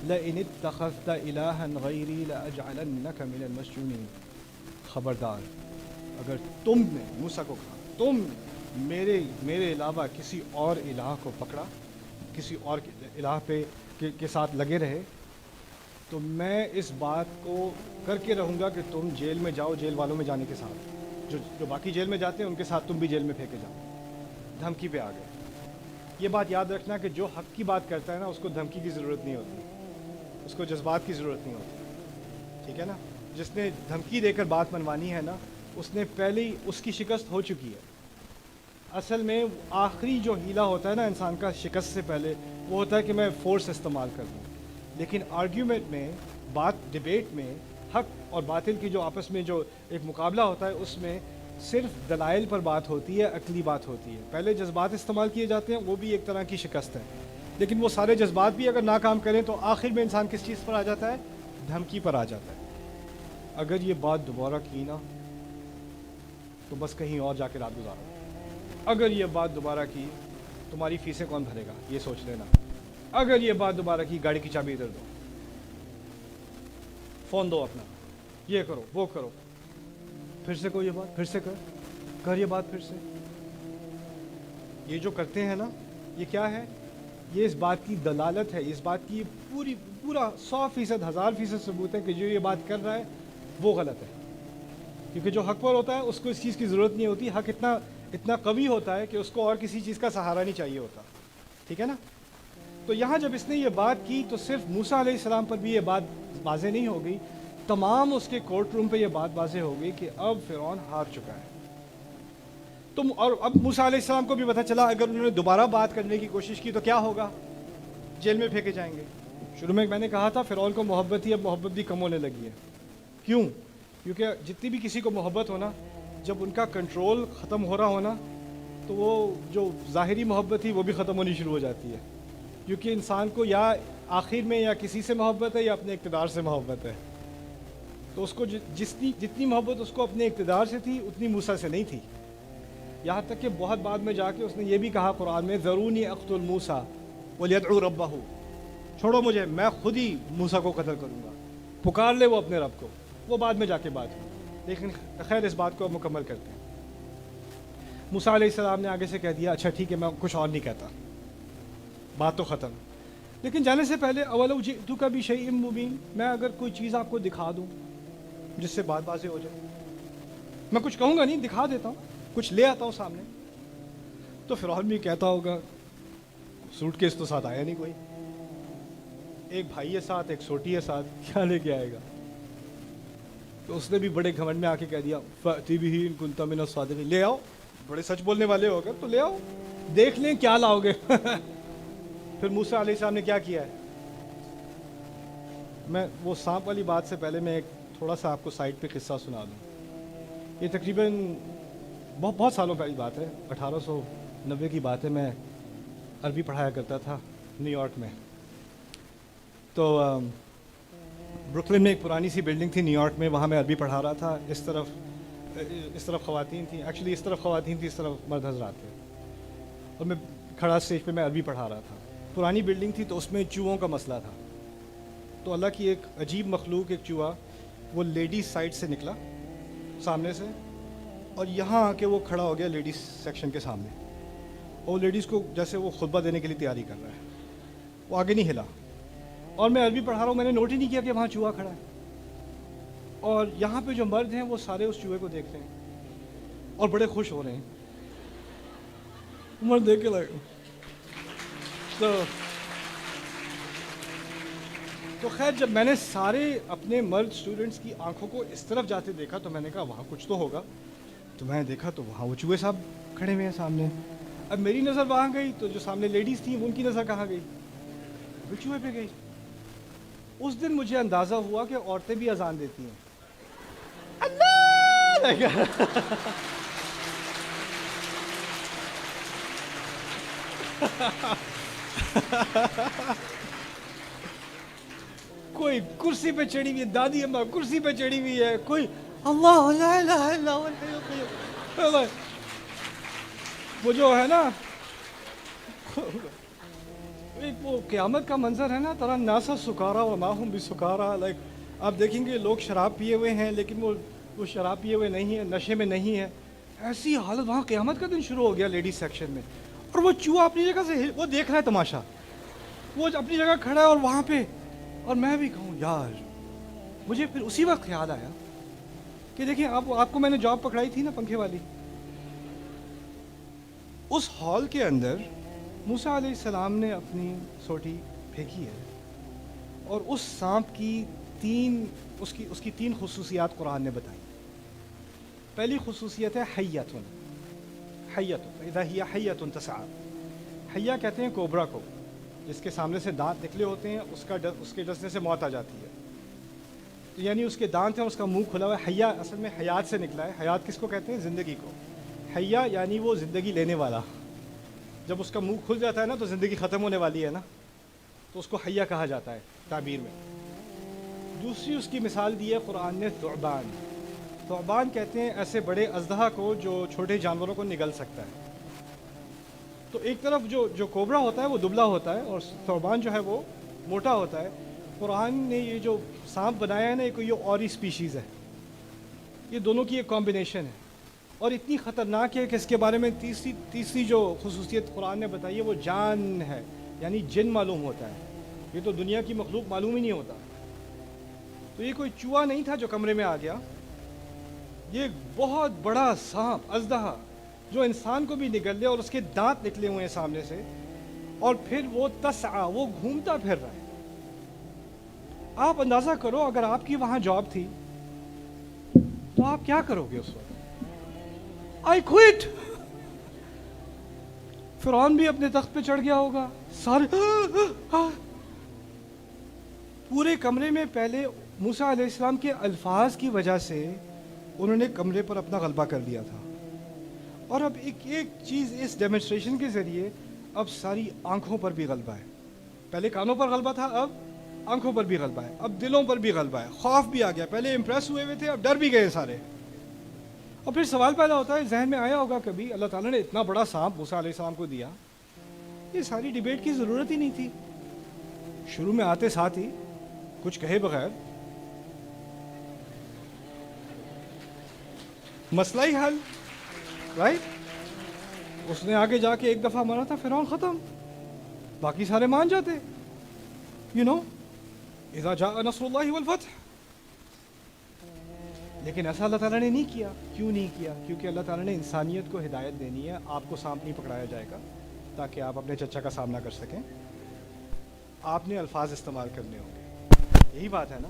لَإِنِ اتَّخَذْتَ إِلَٰهًا غَيْرِي لَأَجْعَلَنَّكَ مِنَ الْمَسْجُونِينَ۔ خبردار، اگر تم نے، موسیٰ کو کہا، تم نے میرے علاوہ کسی اور الہ کو پکڑا، کسی اور الہ پہ کے ساتھ لگے رہے، تو میں اس بات کو کر کے رہوں گا کہ تم جیل میں جاؤ، جیل والوں میں جانے کے ساتھ، جو باقی جیل میں جاتے ہیں ان کے ساتھ تم بھی جیل میں پھینکے جاؤ۔ دھمکی پہ آ گئے۔ یہ بات یاد رکھنا کہ جو حق کی بات کرتا ہے نا، اس کو دھمکی کی ضرورت نہیں ہوتی، اس کو جذبات کی ضرورت نہیں ہوتی، ٹھیک ہے نا؟ جس نے دھمکی دے کر بات منوانی ہے نا، اس نے پہلے ہی اس کی شکست ہو چکی ہے۔ اصل میں آخری جو ہیلہ ہوتا ہے نا انسان کا شکست سے پہلے، وہ ہوتا ہے کہ میں فورس استعمال کر دوں۔ لیکن آرگیومنٹ میں، ڈیبیٹ میں، حق اور باطل کی جو آپس میں جو ایک مقابلہ ہوتا ہے، اس میں صرف دلائل پر بات ہوتی ہے، عقلی بات ہوتی ہے. پہلے جذبات استعمال کیے جاتے ہیں، وہ بھی ایک طرح کی شکست ہے، لیکن وہ سارے جذبات بھی اگر ناکام کریں تو آخر میں انسان کس چیز پر آ جاتا ہے؟ دھمکی پر آ جاتا ہے. اگر یہ بات دوبارہ کی نا تو بس کہیں اور جا کے رات گزارو. اگر یہ بات دوبارہ کی تمہاری فیسیں کون بھرے گا یہ سوچ لینا. اگر یہ بات دوبارہ کی گاڑی کی چابی ادھر دو، فون دو اپنا، یہ کرو وہ کرو. پھر سے کوئی یہ بات، پھر سے کر یہ بات پھر سے. یہ جو کرتے ہیں نا یہ کیا ہے؟ یہ اس بات کی دلالت ہے، اس بات کی پورا 100%، 1000% ثبوت ہے کہ جو یہ بات کر رہا ہے وہ غلط ہے. کیونکہ جو حق پر ہوتا ہے اس کو اس چیز کی ضرورت نہیں ہوتی. حق اتنا قوی ہوتا ہے کہ اس کو اور کسی چیز کا سہارا نہیں چاہیے ہوتا. ٹھیک ہے نا؟ تو یہاں جب اس نے یہ بات کی تو صرف موسیٰ علیہ السلام پر بھی یہ بات واضح نہیں ہو گئی، تمام اس کے کورٹ روم پہ یہ بات واضح ہو گئی کہ اب فرعون ہار چکا ہے. اور اب موسیٰ علیہ السلام کو بھی پتہ چلا اگر انہوں نے دوبارہ بات کرنے کی کوشش کی تو کیا ہوگا؟ جیل میں پھینکے جائیں گے. شروع میں نے کہا تھا فرعون کو محبت تھی، اب محبت بھی کم ہونے لگی ہے. کیوں؟ کیونکہ جتنی بھی کسی کو محبت ہونا، جب ان کا کنٹرول ختم ہو رہا ہونا تو وہ جو ظاہری محبت تھی وہ بھی ختم ہونی شروع ہو جاتی ہے. کیونکہ انسان کو یا آخر میں یا کسی سے محبت ہے یا اپنے اقتدار سے محبت ہے. تو اس کو جتنی محبت اس کو اپنے اقتدار سے تھی اتنی موسیٰ سے نہیں تھی. یہاں تک کہ بہت بعد میں جا کے اس نے یہ بھی کہا قرآن میں، ذرونی اقتل موسیٰ ولیدعو ربہ، چھوڑو مجھے، میں خود ہی موسیٰ کو قتل کروں گا، پکار لے وہ اپنے رب کو. وہ بعد میں جا کے بات ہوئی، لیکن خیر اس بات کو مکمل کرتے ہیں. موسیٰ علیہ السلام نے آگے سے کہہ دیا اچھا ٹھیک ہے میں کچھ اور نہیں کہتا، بات تو ختم. لیکن جانے سے پہلے اولو جئتک بشیء مبین، میں اگر کوئی چیز آپ کو دکھا دوں جس سے بات واضح ہو جائے، میں کچھ کہوں گا نہیں، دکھا دیتا ہوں، کچھ لے آتا ہوں سامنے. تو فرعون بھی کہتا ہوگا سوٹ کیس تو ساتھ آیا نہیں کوئی، ایک بھائی ہے ساتھ، ایک سوٹی ہے ساتھ، کیا لے کے آئے گا؟ تو اس نے بھی بڑے گھمنڈ میں آ کے کہہ دیا فأتی بہ ان کنت من الصادقین، لے آؤ، بڑے سچ بولنے والے ہو اگر تو لے آؤ، دیکھ لیں کیا لاؤ گے. پھر موسیٰ علیہ السلام نے کیا کیا ہے؟ میں وہ سانپ والی بات سے پہلے میں ایک تھوڑا سا آپ کو سائٹ پہ قصہ سنا دوں. یہ تقریباً بہت سالوں پہلی بات ہے، 1890 کی بات ہے. میں عربی پڑھایا کرتا تھا نیو یارک میں. تو بروکلن میں ایک پرانی سی بلڈنگ تھی نیو یارک میں، وہاں میں عربی پڑھا رہا تھا. اس طرف خواتین تھیں، ایکچولی اس طرف خواتین تھیں، اس طرف مرد حضرات تھے، اور میں کھڑا اسٹیج پہ میں عربی پڑھا رہا تھا. پرانی بلڈنگ تھی تو اس میں چوہوں کا مسئلہ تھا. تو اللہ کی ایک عجیب مخلوق، ایک چوہا، وہ لیڈیز سائڈ سے نکلا سامنے سے، اور یہاں آ کے وہ کھڑا ہو گیا لیڈیز سیکشن کے سامنے، اور لیڈیز کو جیسے وہ خطبہ دینے کے لیے تیاری کر رہا ہے، وہ آگے نہیں ہلا. اور میں عربی پڑھا رہا ہوں، میں نے نوٹ ہی نہیں کیا کہ وہاں چوہا کھڑا ہے. اور یہاں پہ جو مرد ہیں وہ سارے اس چوہے کو دیکھ رہے ہیں اور بڑے خوش ہو رہے ہیں. مرد دیکھ کے لگے تو خیر جب میں نے سارے اپنے مرد اسٹوڈنٹس کی آنکھوں کو اس طرف جاتے دیکھا تو میں نے کہا وہاں کچھ تو ہوگا. تو میں نے دیکھا تو وہاں وہ چوہے صاحب کھڑے ہوئے ہیں سامنے. اب میری نظر وہاں گئی تو جو سامنے لیڈیز تھیں ان کی نظر کہاں گئی؟ وہ چوہے پہ گئی. اس دن مجھے اندازہ ہوا کہ عورتیں بھی اذان دیتی ہیں. اللہ کوئی کرسی پہ چڑھی ہوئی ہے، دادی اماں کرسی پہ چڑھی ہوئی ہے، کوئی اللہ لا الہ الا هو الحی القیوم. وہ جو ہے نا ایک وہ قیامت کا منظر ہے نا، ترى الناس سکارا وما هم بسکارا. لائک آپ دیکھیں گے لوگ شراب پیے ہوئے ہیں لیکن وہ شراب پیے ہوئے نہیں ہیں، نشے میں نہیں ہے. ایسی حالت وہاں قیامت کا دن شروع ہو گیا لیڈیز سیکشن میں. اور وہ چوہا اپنی جگہ سے وہ دیکھ رہا ہے تماشا، وہ اپنی جگہ کھڑا ہے اور وہاں پہ، اور میں بھی کہوں یار. مجھے پھر اسی وقت خیال آیا کہ دیکھیں آپ کو میں نے جاب پکڑائی تھی نا پنکھے والی، اس ہال کے اندر موسیٰ علیہ السلام نے اپنی سوٹی پھینکی ہے، اور اس سانپ کی اس کی تین خصوصیات قرآن نے بتائی. پہلی خصوصیت ہے حیۃ، اذا ہی حیۃ تسعی. حیہ کہتے ہیں کوبرا کو، جس کے سامنے سے دانت نکلے ہوتے ہیں، اس کے ڈسنے سے موت آ جاتی ہے. یعنی اس کے دانت ہیں، اس کا منہ کھلا ہوا ہے. حیا اصل میں حیات سے نکلا ہے. حیات کس کو کہتے ہیں؟ زندگی کو. حیا یعنی وہ زندگی لینے والا. جب اس کا منہ کھل جاتا ہے نا تو زندگی ختم ہونے والی ہے نا، تو اس کو حیا کہا جاتا ہے تعبیر میں. دوسری اس کی مثال دی ہے قرآن نے ثعبان. ثعبان کہتے ہیں ایسے بڑے اژدہا کو جو چھوٹے جانوروں کو نگل سکتا ہے. تو ایک طرف جو کوبرا ہوتا ہے وہ دبلا ہوتا ہے اور ثعبان جو ہے وہ موٹا ہوتا ہے. قرآن نے یہ جو سانپ بنایا ہے نا، یہ اور ہی اسپیشیز ہے. یہ دونوں کی ایک کمبینیشن ہے اور اتنی خطرناک ہے کہ اس کے بارے میں تیسری جو خصوصیت قرآن نے بتائی ہے وہ جان ہے، یعنی جن معلوم ہوتا ہے. یہ تو دنیا کی مخلوق معلوم ہی نہیں ہوتا. تو یہ کوئی چوہا نہیں تھا جو کمرے میں آ گیا، یہ ایک بہت بڑا سانپ اژدہا جو انسان کو بھی نگل لے، اور اس کے دانت نکلے ہوئے ہیں سامنے سے، اور پھر وہ تسعا، وہ گھومتا پھر رہا ہے. آپ اندازہ کرو اگر آپ کی وہاں جاب تھی تو آپ کیا کرو گے اس وقت؟ I quit. فرعون بھی اپنے تخت پہ چڑھ گیا ہوگا. سارے پورے کمرے میں پہلے موسیٰ علیہ السلام کے الفاظ کی وجہ سے انہوں نے کمرے پر اپنا غلبہ کر لیا تھا. اور اب ایک چیز اس ڈیمونسٹریشن کے ذریعے اب ساری آنکھوں پر بھی غلبہ ہے. پہلے کانوں پر غلبہ تھا، اب آنکھوں پر بھی غلبہ ہے، اب دلوں پر بھی غلبہ ہے. خوف بھی آ گیا. پہلے امپریس ہوئے ہوئے تھے، اب ڈر بھی گئے سارے. اور پھر سوال پیدا ہوتا ہے، ذہن میں آیا ہوگا کبھی، اللہ تعالیٰ نے اتنا بڑا سانپ موسیٰ علیہ السلام کو دیا، یہ ساری ڈیبیٹ کی ضرورت ہی نہیں تھی. شروع میں آتے ساتھ ہی کچھ کہے بغیر مسئلہ ہی حل. رائٹ؟ اس نے آگے جا کے ایک دفعہ مارا تھا، فرعون ختم، باقی سارے مان جاتے. یو نو اذا جاء نصر اللہ والفتح. لیکن ایسا اللہ تعالیٰ نے نہیں کیا. کیوں نہیں کیا؟ کیونکہ اللہ تعالیٰ نے انسانیت کو ہدایت دینی ہے. آپ کو سانپ نہیں پکڑایا جائے گا تاکہ آپ اپنے چچا کا سامنا کر سکیں. آپ نے الفاظ استعمال کرنے ہوں گے. یہی بات ہے نا.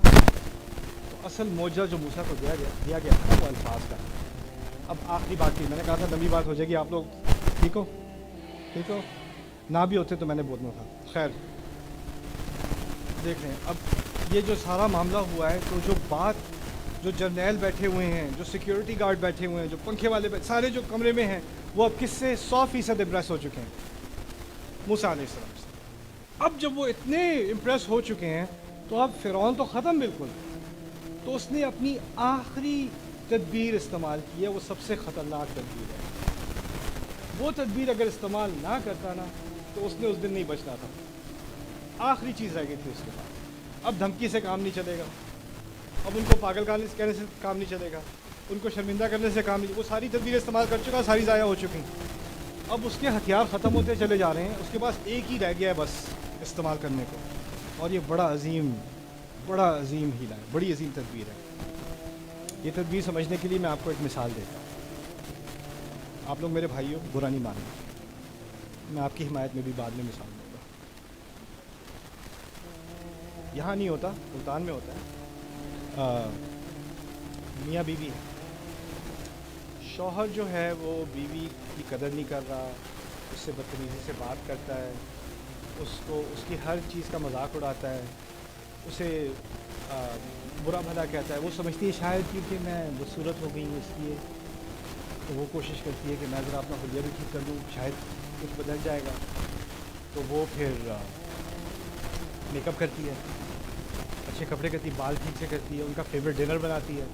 تو اصل معجزہ جو موسیٰ کو دیا گیا تھا وہ الفاظ کا. اب آخری بات تھی، میں نے کہا تھا لمبی بات ہو جائے گی. آپ لوگ ٹھیک ہو نہ بھی ہوتے تو میں نے بولنا تھا. خیر دیکھ رہے ہیں اب یہ جو سارا معاملہ ہوا ہے، تو جو جرنیل بیٹھے ہوئے ہیں، جو سیکیورٹی گارڈ بیٹھے ہوئے ہیں، جو پنکھے والے سارے جو کمرے میں ہیں، وہ اب کس سے 100% امپریس ہو چکے ہیں؟ موسیٰ علیہ السلام سے. اب جب وہ اتنے امپریس ہو چکے ہیں تو اب فرعون تو ختم بالکل. تو اس نے اپنی آخری تدبیر استعمال کی ہے، وہ سب سے خطرناک تدبیر ہے. وہ تدبیر اگر استعمال نہ کرتا نا تو اس نے اس دن نہیں بچنا تھا. آخری چیز رہ گئی تھی اس کے بعد. اب دھمکی سے کام نہیں چلے گا، اب ان کو پاگل کہنے سے کام نہیں چلے گا، ان کو شرمندہ کرنے سے کام نہیں. وہ ساری تدبیر استعمال کر چکا، ساری ضائع ہو چکی. اب اس کے ہتھیار ختم ہوتے چلے جا رہے ہیں. اس کے پاس ایک ہی رہ گیا ہے بس استعمال کرنے کو، اور یہ بڑا عظیم ہیلا ہے، بڑی عظیم تدبیر ہے. یہ تدبیر سمجھنے کے لیے میں آپ کو ایک مثال دیتا ہوں. آپ لوگ میرے بھائیوں برا نہیں ماننا، میں آپ کی حمایت میں بھی بعد میں مثال دوں گا. یہاں نہیں ہوتا، ملتان میں ہوتا ہے. میاں بیوی ہے. شوہر جو ہے وہ بیوی کی قدر نہیں کر رہا، اس سے بدتمیزی سے بات کرتا ہے، اس کی ہر چیز کا مذاق اڑاتا ہے، اسے برا بھلا کہتا ہے. وہ سمجھتی ہے شاید کیونکہ میں بدصورت ہو گئی ہوں اس لیے، تو وہ کوشش کرتی ہے کہ میں ذرا اپنا حلیہ بھی ٹھیک کر دوں، شاید کچھ بدل جائے گا. تو وہ پھر میک اپ کرتی ہے، اچھے کپڑے کرتی ہے، بال ٹھیک سے کرتی ہے، ان کا فیوریٹ ڈنر بناتی ہے،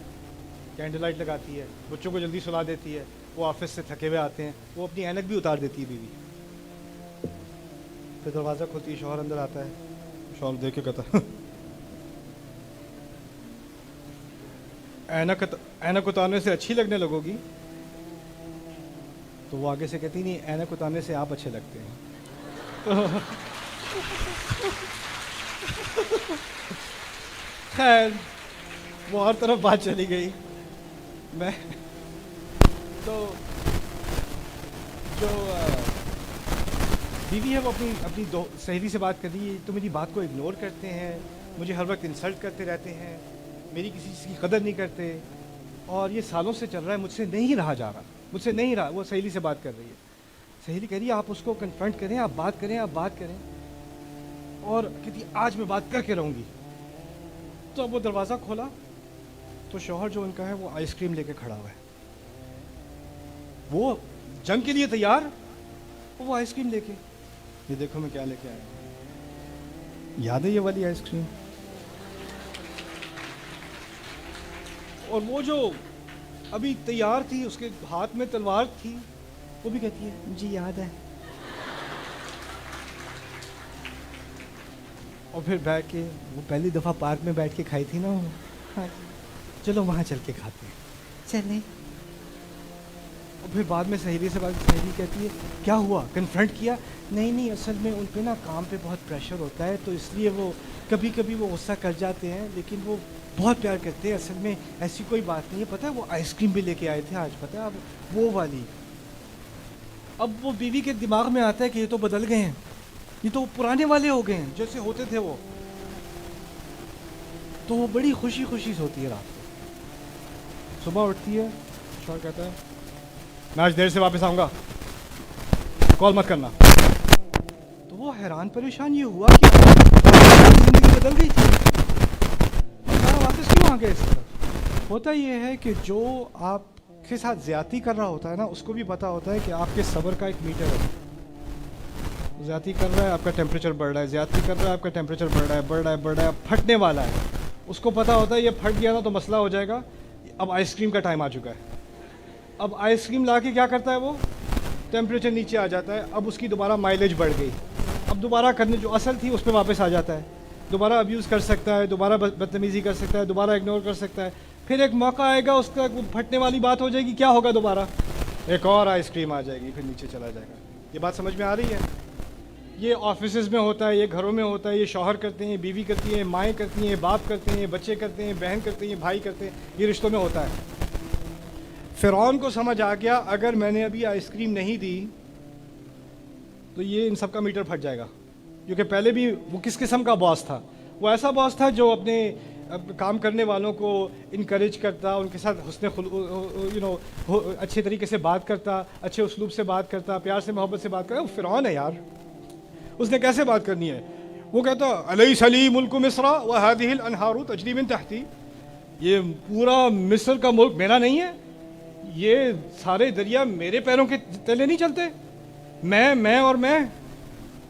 کینڈل لائٹ لگاتی ہے، بچوں کو جلدی سلا دیتی ہے. وہ آفس سے تھکے ہوئے آتے ہیں، وہ اپنی اینک بھی اتار دیتی ہے بیوی. پھر دروازہ کھولتی ہے، شوہر اندر آتا ہے. شوہر دیکھ کے کہتا اینک اتارنے سے اچھی لگنے لگو گی. تو وہ آگے سے کہتی نہیں، اینک اتارنے سے آپ اچھے لگتے ہیں. خیر وہ ہر طرف بات چلی گئی. میں تو جو بیوی ہے وہ اپنی سہیلی سے بات کر رہی ہے، تو میری بات کو اگنور کرتے ہیں، مجھے ہر وقت انسلٹ کرتے رہتے ہیں، میری کسی چیز کی قدر نہیں کرتے، اور یہ سالوں سے چل رہا ہے، مجھ سے نہیں رہا جا رہا، مجھ سے نہیں رہا. وہ سہیلی سے بات کر رہی ہے. سہیلی کہہ رہی ہے آپ اس کو کنفرنٹ کریں، آپ بات کریں. اور کہتی آج میں بات کر کے رہوں گی. تو اب وہ دروازہ کھولا تو شوہر جو ان کا ہے وہ آئس کریم لے کے کھڑا ہوا ہے، وہ جنگ کے لیے تیار، وہ آئس کریم لے کے، یہ دیکھو میں کیا لے کے آیا ہوں، یاد ہے یہ والی آئس کریم؟ اور وہ جو ابھی تیار تھی، اس کے ہاتھ میں تلوار تھی، وہ بھی کہتی ہے جی یاد ہے، اور پھر بیٹھ کے وہ پہلی دفعہ پارک میں بیٹھ کے کھائی تھی نا وہ، ہاں چلو وہاں چل کے کھاتے ہیں، چلیں۔ اور پھر بعد میں سہیلی سے بات، سہیلی کہتی ہے کیا ہوا، کنفرنٹ کیا؟ نہیں اصل میں ان پہ نا کام پہ بہت پریشر ہوتا ہے تو اس لیے وہ کبھی کبھی وہ غصہ کر جاتے ہیں، لیکن وہ بہت پیار کرتے ہیں، اصل میں ایسی کوئی بات نہیں ہے، پتہ ہے وہ آئس کریم بھی لے کے آئے تھے آج، پتہ ہے اب وہ والی۔ اب وہ بیوی کے دماغ میں آتا ہے کہ یہ تو بدل گئے ہیں، یہ تو پرانے والے ہو گئے ہیں جیسے ہوتے تھے وہ، تو وہ بڑی خوشی خوشی سوتی ہے رات کو، صبح اٹھتی ہے، شوہر کہتا ہے میں آج دیر سے واپس آؤں گا، کال مت کرنا، تو وہ حیران پریشان یہ ہوا کہ زندگی بدل گئی تھی، واپس کیوں آ گئے اس طرف؟ ہوتا یہ ہے کہ جو آپ کے ساتھ زیادتی کر رہا ہوتا ہے نا، اس کو بھی پتا ہوتا ہے کہ آپ کے صبر کا ایک میٹر ہے، زیادتی کر رہا ہے آپ کا ٹیمپریچر بڑھ رہا ہے، زیادتی کر رہا ہے آپ کا ٹیمپریچر بڑھ رہا ہے، پھٹنے والا ہے، اس کو پتا ہوتا ہے یہ پھٹ گیا نا تو مسئلہ ہو جائے گا، اب آئس کریم کا ٹائم آ چکا ہے، اب آئس کریم لا کے کیا کرتا ہے وہ، ٹیمپریچر نیچے آ جاتا ہے، اب اس کی دوبارہ مائلیج بڑھ گئی، اب دوبارہ کرنے جو اصل تھی اس پہ واپس آ جاتا ہے، دوبارہ ابیوز کر سکتا ہے، دوبارہ بدتمیزی کر سکتا ہے، دوبارہ اگنور کر سکتا ہے، پھر ایک موقع آئے گا اس کا پھٹنے والی بات ہو جائے گی، کیا ہوگا دوبارہ ایک اور آئس کریم آ جائے گی، پھر نیچے چلا جائے گا۔ یہ بات سمجھ میں آ رہی ہے؟ یہ آفیسز میں ہوتا ہے، یہ گھروں میں ہوتا ہے، یہ شوہر کرتے ہیں، بیوی کرتی ہیں، مائیں کرتی ہیں، باپ کرتے ہیں، بچے کرتے ہیں، بہن کرتے ہیں، بھائی کرتے ہیں، یہ رشتوں میں ہوتا ہے۔ فرعون کو سمجھ آ گیا اگر میں نے ابھی آئس کریم نہیں دی تو یہ ان سب کا میٹر پھٹ جائے گا، کیونکہ پہلے بھی وہ کس قسم کا باس تھا، وہ ایسا باس تھا جو اپنے کام کرنے والوں کو انکریج کرتا، ان کے ساتھ اچھے طریقے سے بات کرتا، اچھے اسلوب سے بات کرتا، پیار سے محبت سے بات کرتا۔ وہ فرعون ہے یار، اس نے کیسے بات کرنی ہے؟ وہ کہتا الیس لی ملک مصر وہذہ الانہار تجری من تحتی، یہ پورا مصر کا ملک میرا نہیں ہے، یہ سارے دریا میرے پیروں کے تلے نہیں چلتے، میں اور میں۔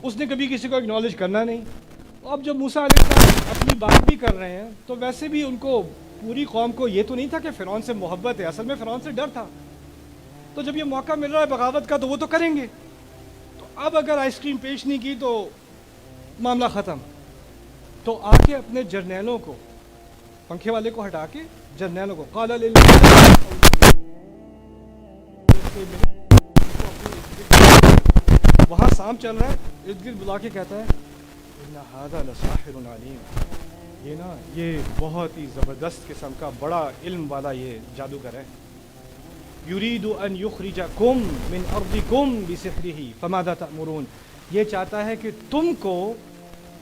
اس نے کبھی کسی کو اکنالج کرنا نہیں۔ اب جب موسیٰ علیہ السلام اپنی بات بھی کر رہے ہیں تو ویسے بھی ان کو پوری قوم کو یہ تو نہیں تھا کہ فرعون سے محبت ہے، اصل میں فرعون سے ڈر تھا، تو جب یہ موقع مل رہا ہے بغاوت کا تو وہ تو کریں گے، تو اب اگر آئس کریم پیش نہیں کی تو معاملہ ختم۔ تو آ کے اپنے جرنیلوں کو، پنکھے والے کو ہٹا کے جرنیلوں کو قال وہاں سام چل رہا ہے، ارد گرد بلا کے کہتا ہے ان ھذا لساحر علیم، یہ بہت ہی زبردست قسم کا بڑا علم والا یہ جادوگر ہے، یرید ان یخرجکم من ارضکم بسحرہ فماذا تأمرون، یہ چاہتا ہے کہ تم کو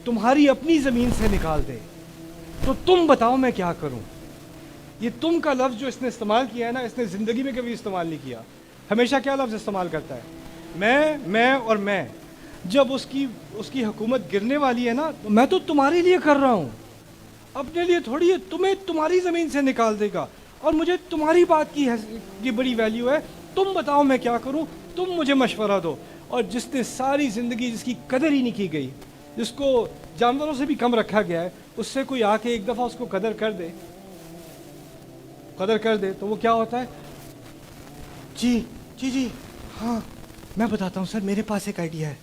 تمہاری اپنی زمین سے نکال دے، تو تم بتاؤ میں کیا کروں۔ یہ تم کا لفظ جو اس نے استعمال کیا ہے نا، اس نے زندگی میں کبھی استعمال نہیں کیا۔ ہمیشہ کیا لفظ استعمال کرتا ہے؟ میں اور میں۔ جب اس کی حکومت گرنے والی ہے نا، تو میں تو تمہارے لیے کر رہا ہوں، اپنے لیے تھوڑی ہے، تمہیں تمہاری زمین سے نکال دے گا، اور مجھے تمہاری بات کی بڑی ویلیو ہے، تم بتاؤ میں کیا کروں، تم مجھے مشورہ دو۔ اور جس نے ساری زندگی جس کی قدر ہی نہیں کی گئی، جس کو جانوروں سے بھی کم رکھا گیا ہے، اس سے کوئی آ کے ایک دفعہ اس کو قدر کر دے تو وہ کیا ہوتا ہے؟ جی ہاں میں بتاتا ہوں سر، میرے پاس ایک آئیڈیا ہے،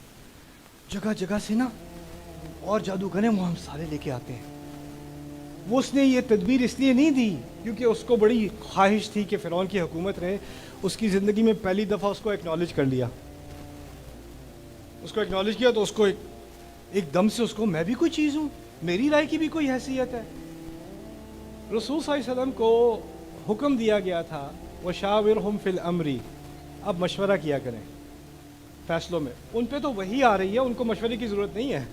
جگہ جگہ سے نا اور جادوگر ہیں، وہ ہم سارے لے کے آتے ہیں۔ وہ اس نے یہ تدبیر اس لیے نہیں دی کیونکہ اس کو بڑی خواہش تھی کہ فرعون کی حکومت رہے، اس کی زندگی میں پہلی دفعہ اس کو ایکنالج کر لیا، اس کو ایکنالج کیا تو اس کو ایک دم سے اس کو میں بھی کوئی چیز ہوں، میری رائے کی بھی کوئی حیثیت ہے۔ رسول صلی اللہ علیہ وسلم کو حکم دیا گیا تھا وشاورہم فی الامر، اب مشورہ کیا کریں فیصلوں میں۔ ان پہ تو وحی آ رہی ہے، ان کو مشورے کی ضرورت نہیں ہے،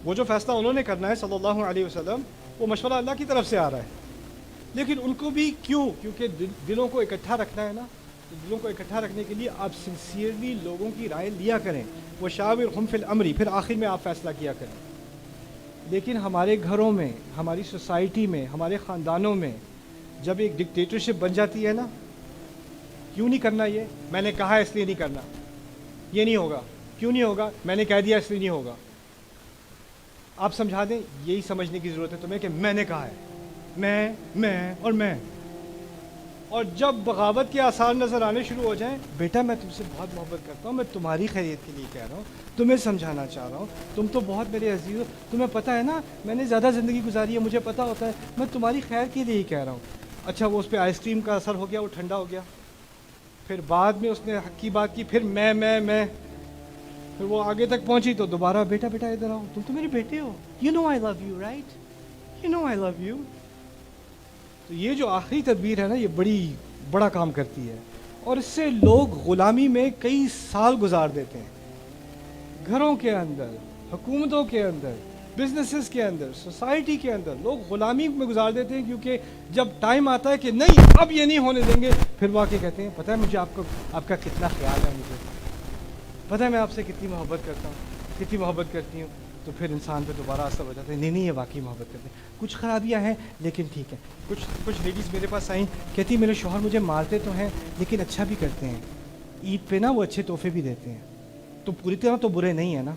وہ جو فیصلہ انہوں نے کرنا ہے صلی اللہ علیہ وسلم، وہ مشورہ اللہ کی طرف سے آ رہا ہے۔ لیکن ان کو بھی کیونکہ دلوں کو اکٹھا رکھنا ہے نا، تو دلوں کو اکٹھا رکھنے کے لیے آپ سنسیئرلی لوگوں کی رائے لیا کریں، وشاورہم فی الامر، پھر آخر میں آپ فیصلہ کیا کریں۔ لیکن ہمارے گھروں میں، ہماری سوسائٹی میں، ہمارے خاندانوں میں جب ایک ڈکٹیٹرشپ بن جاتی ہے نا، کیوں نہیں کرنا یہ، میں نے کہا اس لیے نہیں کرنا، یہ نہیں ہوگا، کیوں نہیں ہوگا، میں نے کہہ دیا اس لیے نہیں ہوگا. آپ سمجھا دیں، یہی سمجھنے کی ضرورت ہے تمہیں کہ میں نے کہا ہے، میں اور میں. اور جب بغاوت کے آثار نظر آنے شروع ہو جائیں، بیٹا میں تم سے بہت محبت کرتا ہوں، میں تمہاری خیریت کے لیے کہہ رہا ہوں، تمہیں سمجھانا چاہ رہا ہوں، تم تو بہت میرے عزیز ہو، تمہیں پتہ ہے نا میں نے زیادہ زندگی گزاری ہے، مجھے پتہ ہوتا ہے، میں تمہاری خیر کے لیے ہی کہہ رہا ہوں. اچھا وہ اس پہ آئس کریم کا اثر ہو گیا، وہ ٹھنڈا ہو گیا، پھر بعد میں اس نے حق کی بات کی، پھر میں پھر وہ آگے تک پہنچی تو دوبارہ بیٹا ادھر آؤ، تم تو میرے بیٹے ہو، you know I love you right, you know I love you. تو یہ جو آخری تدبیر ہے نا، یہ بڑا کام کرتی ہے، اور اس سے لوگ غلامی میں کئی سال گزار دیتے ہیں. گھروں کے اندر، حکومتوں کے اندر، بزنسز کے اندر، سوسائٹی کے اندر لوگ غلامی میں گزار دیتے ہیں، کیونکہ جب ٹائم آتا ہے کہ نہیں اب یہ نہیں ہونے دیں گے، پھر وہ آ کے کہتے ہیں پتہ ہے مجھے آپ کا کتنا خیال ہے، مجھے پتہ ہے میں آپ سے کتنی محبت کرتا ہوں، کتنی محبت کرتی ہوں. تو پھر انسان پہ دوبارہ اثر ہو جاتا ہے، نہیں یہ واقعی محبت کرتے ہیں. کچھ خرابیاں ہیں لیکن ٹھیک ہے. کچھ لیڈیز میرے پاس آئیں، کہتی میرے شوہر مجھے مارتے تو ہیں لیکن اچھا بھی کرتے ہیں، عید پہ نا وہ اچھے تحفے بھی دیتے ہیں، تو پوری طرح تو برے نہیں ہیں نا،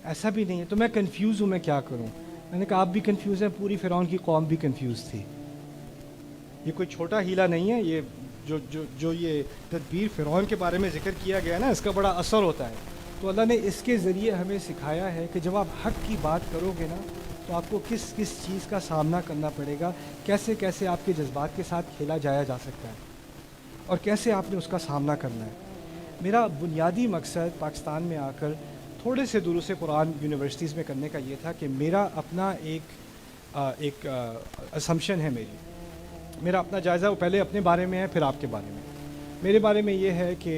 ایسا بھی نہیں ہے. تو میں کنفیوز ہوں، میں کیا کروں. میں نے کہا آپ بھی کنفیوز ہیں، پوری فرعون کی قوم بھی کنفیوز تھی. یہ کوئی چھوٹا ہیلا نہیں ہے، یہ جو یہ تدبیر فرعون کے بارے میں ذکر کیا گیا ہے نا، اس کا بڑا اثر ہوتا ہے. تو اللہ نے اس کے ذریعے ہمیں سکھایا ہے کہ جب آپ حق کی بات کرو گے نا، تو آپ کو کس چیز کا سامنا کرنا پڑے گا، کیسے آپ کے جذبات کے ساتھ کھیلا جایا جا سکتا ہے، اور کیسے آپ نے اس کا سامنا کرنا ہے. میرا بنیادی مقصد پاکستان میں آ کر تھوڑے سے دروس قرآن یونیورسٹیز میں کرنے کا یہ تھا کہ میرا اپنا ایک اسمپشن ہے، میرا اپنا جائزہ، وہ پہلے اپنے بارے میں ہے پھر آپ کے بارے میں. میرے بارے میں یہ ہے کہ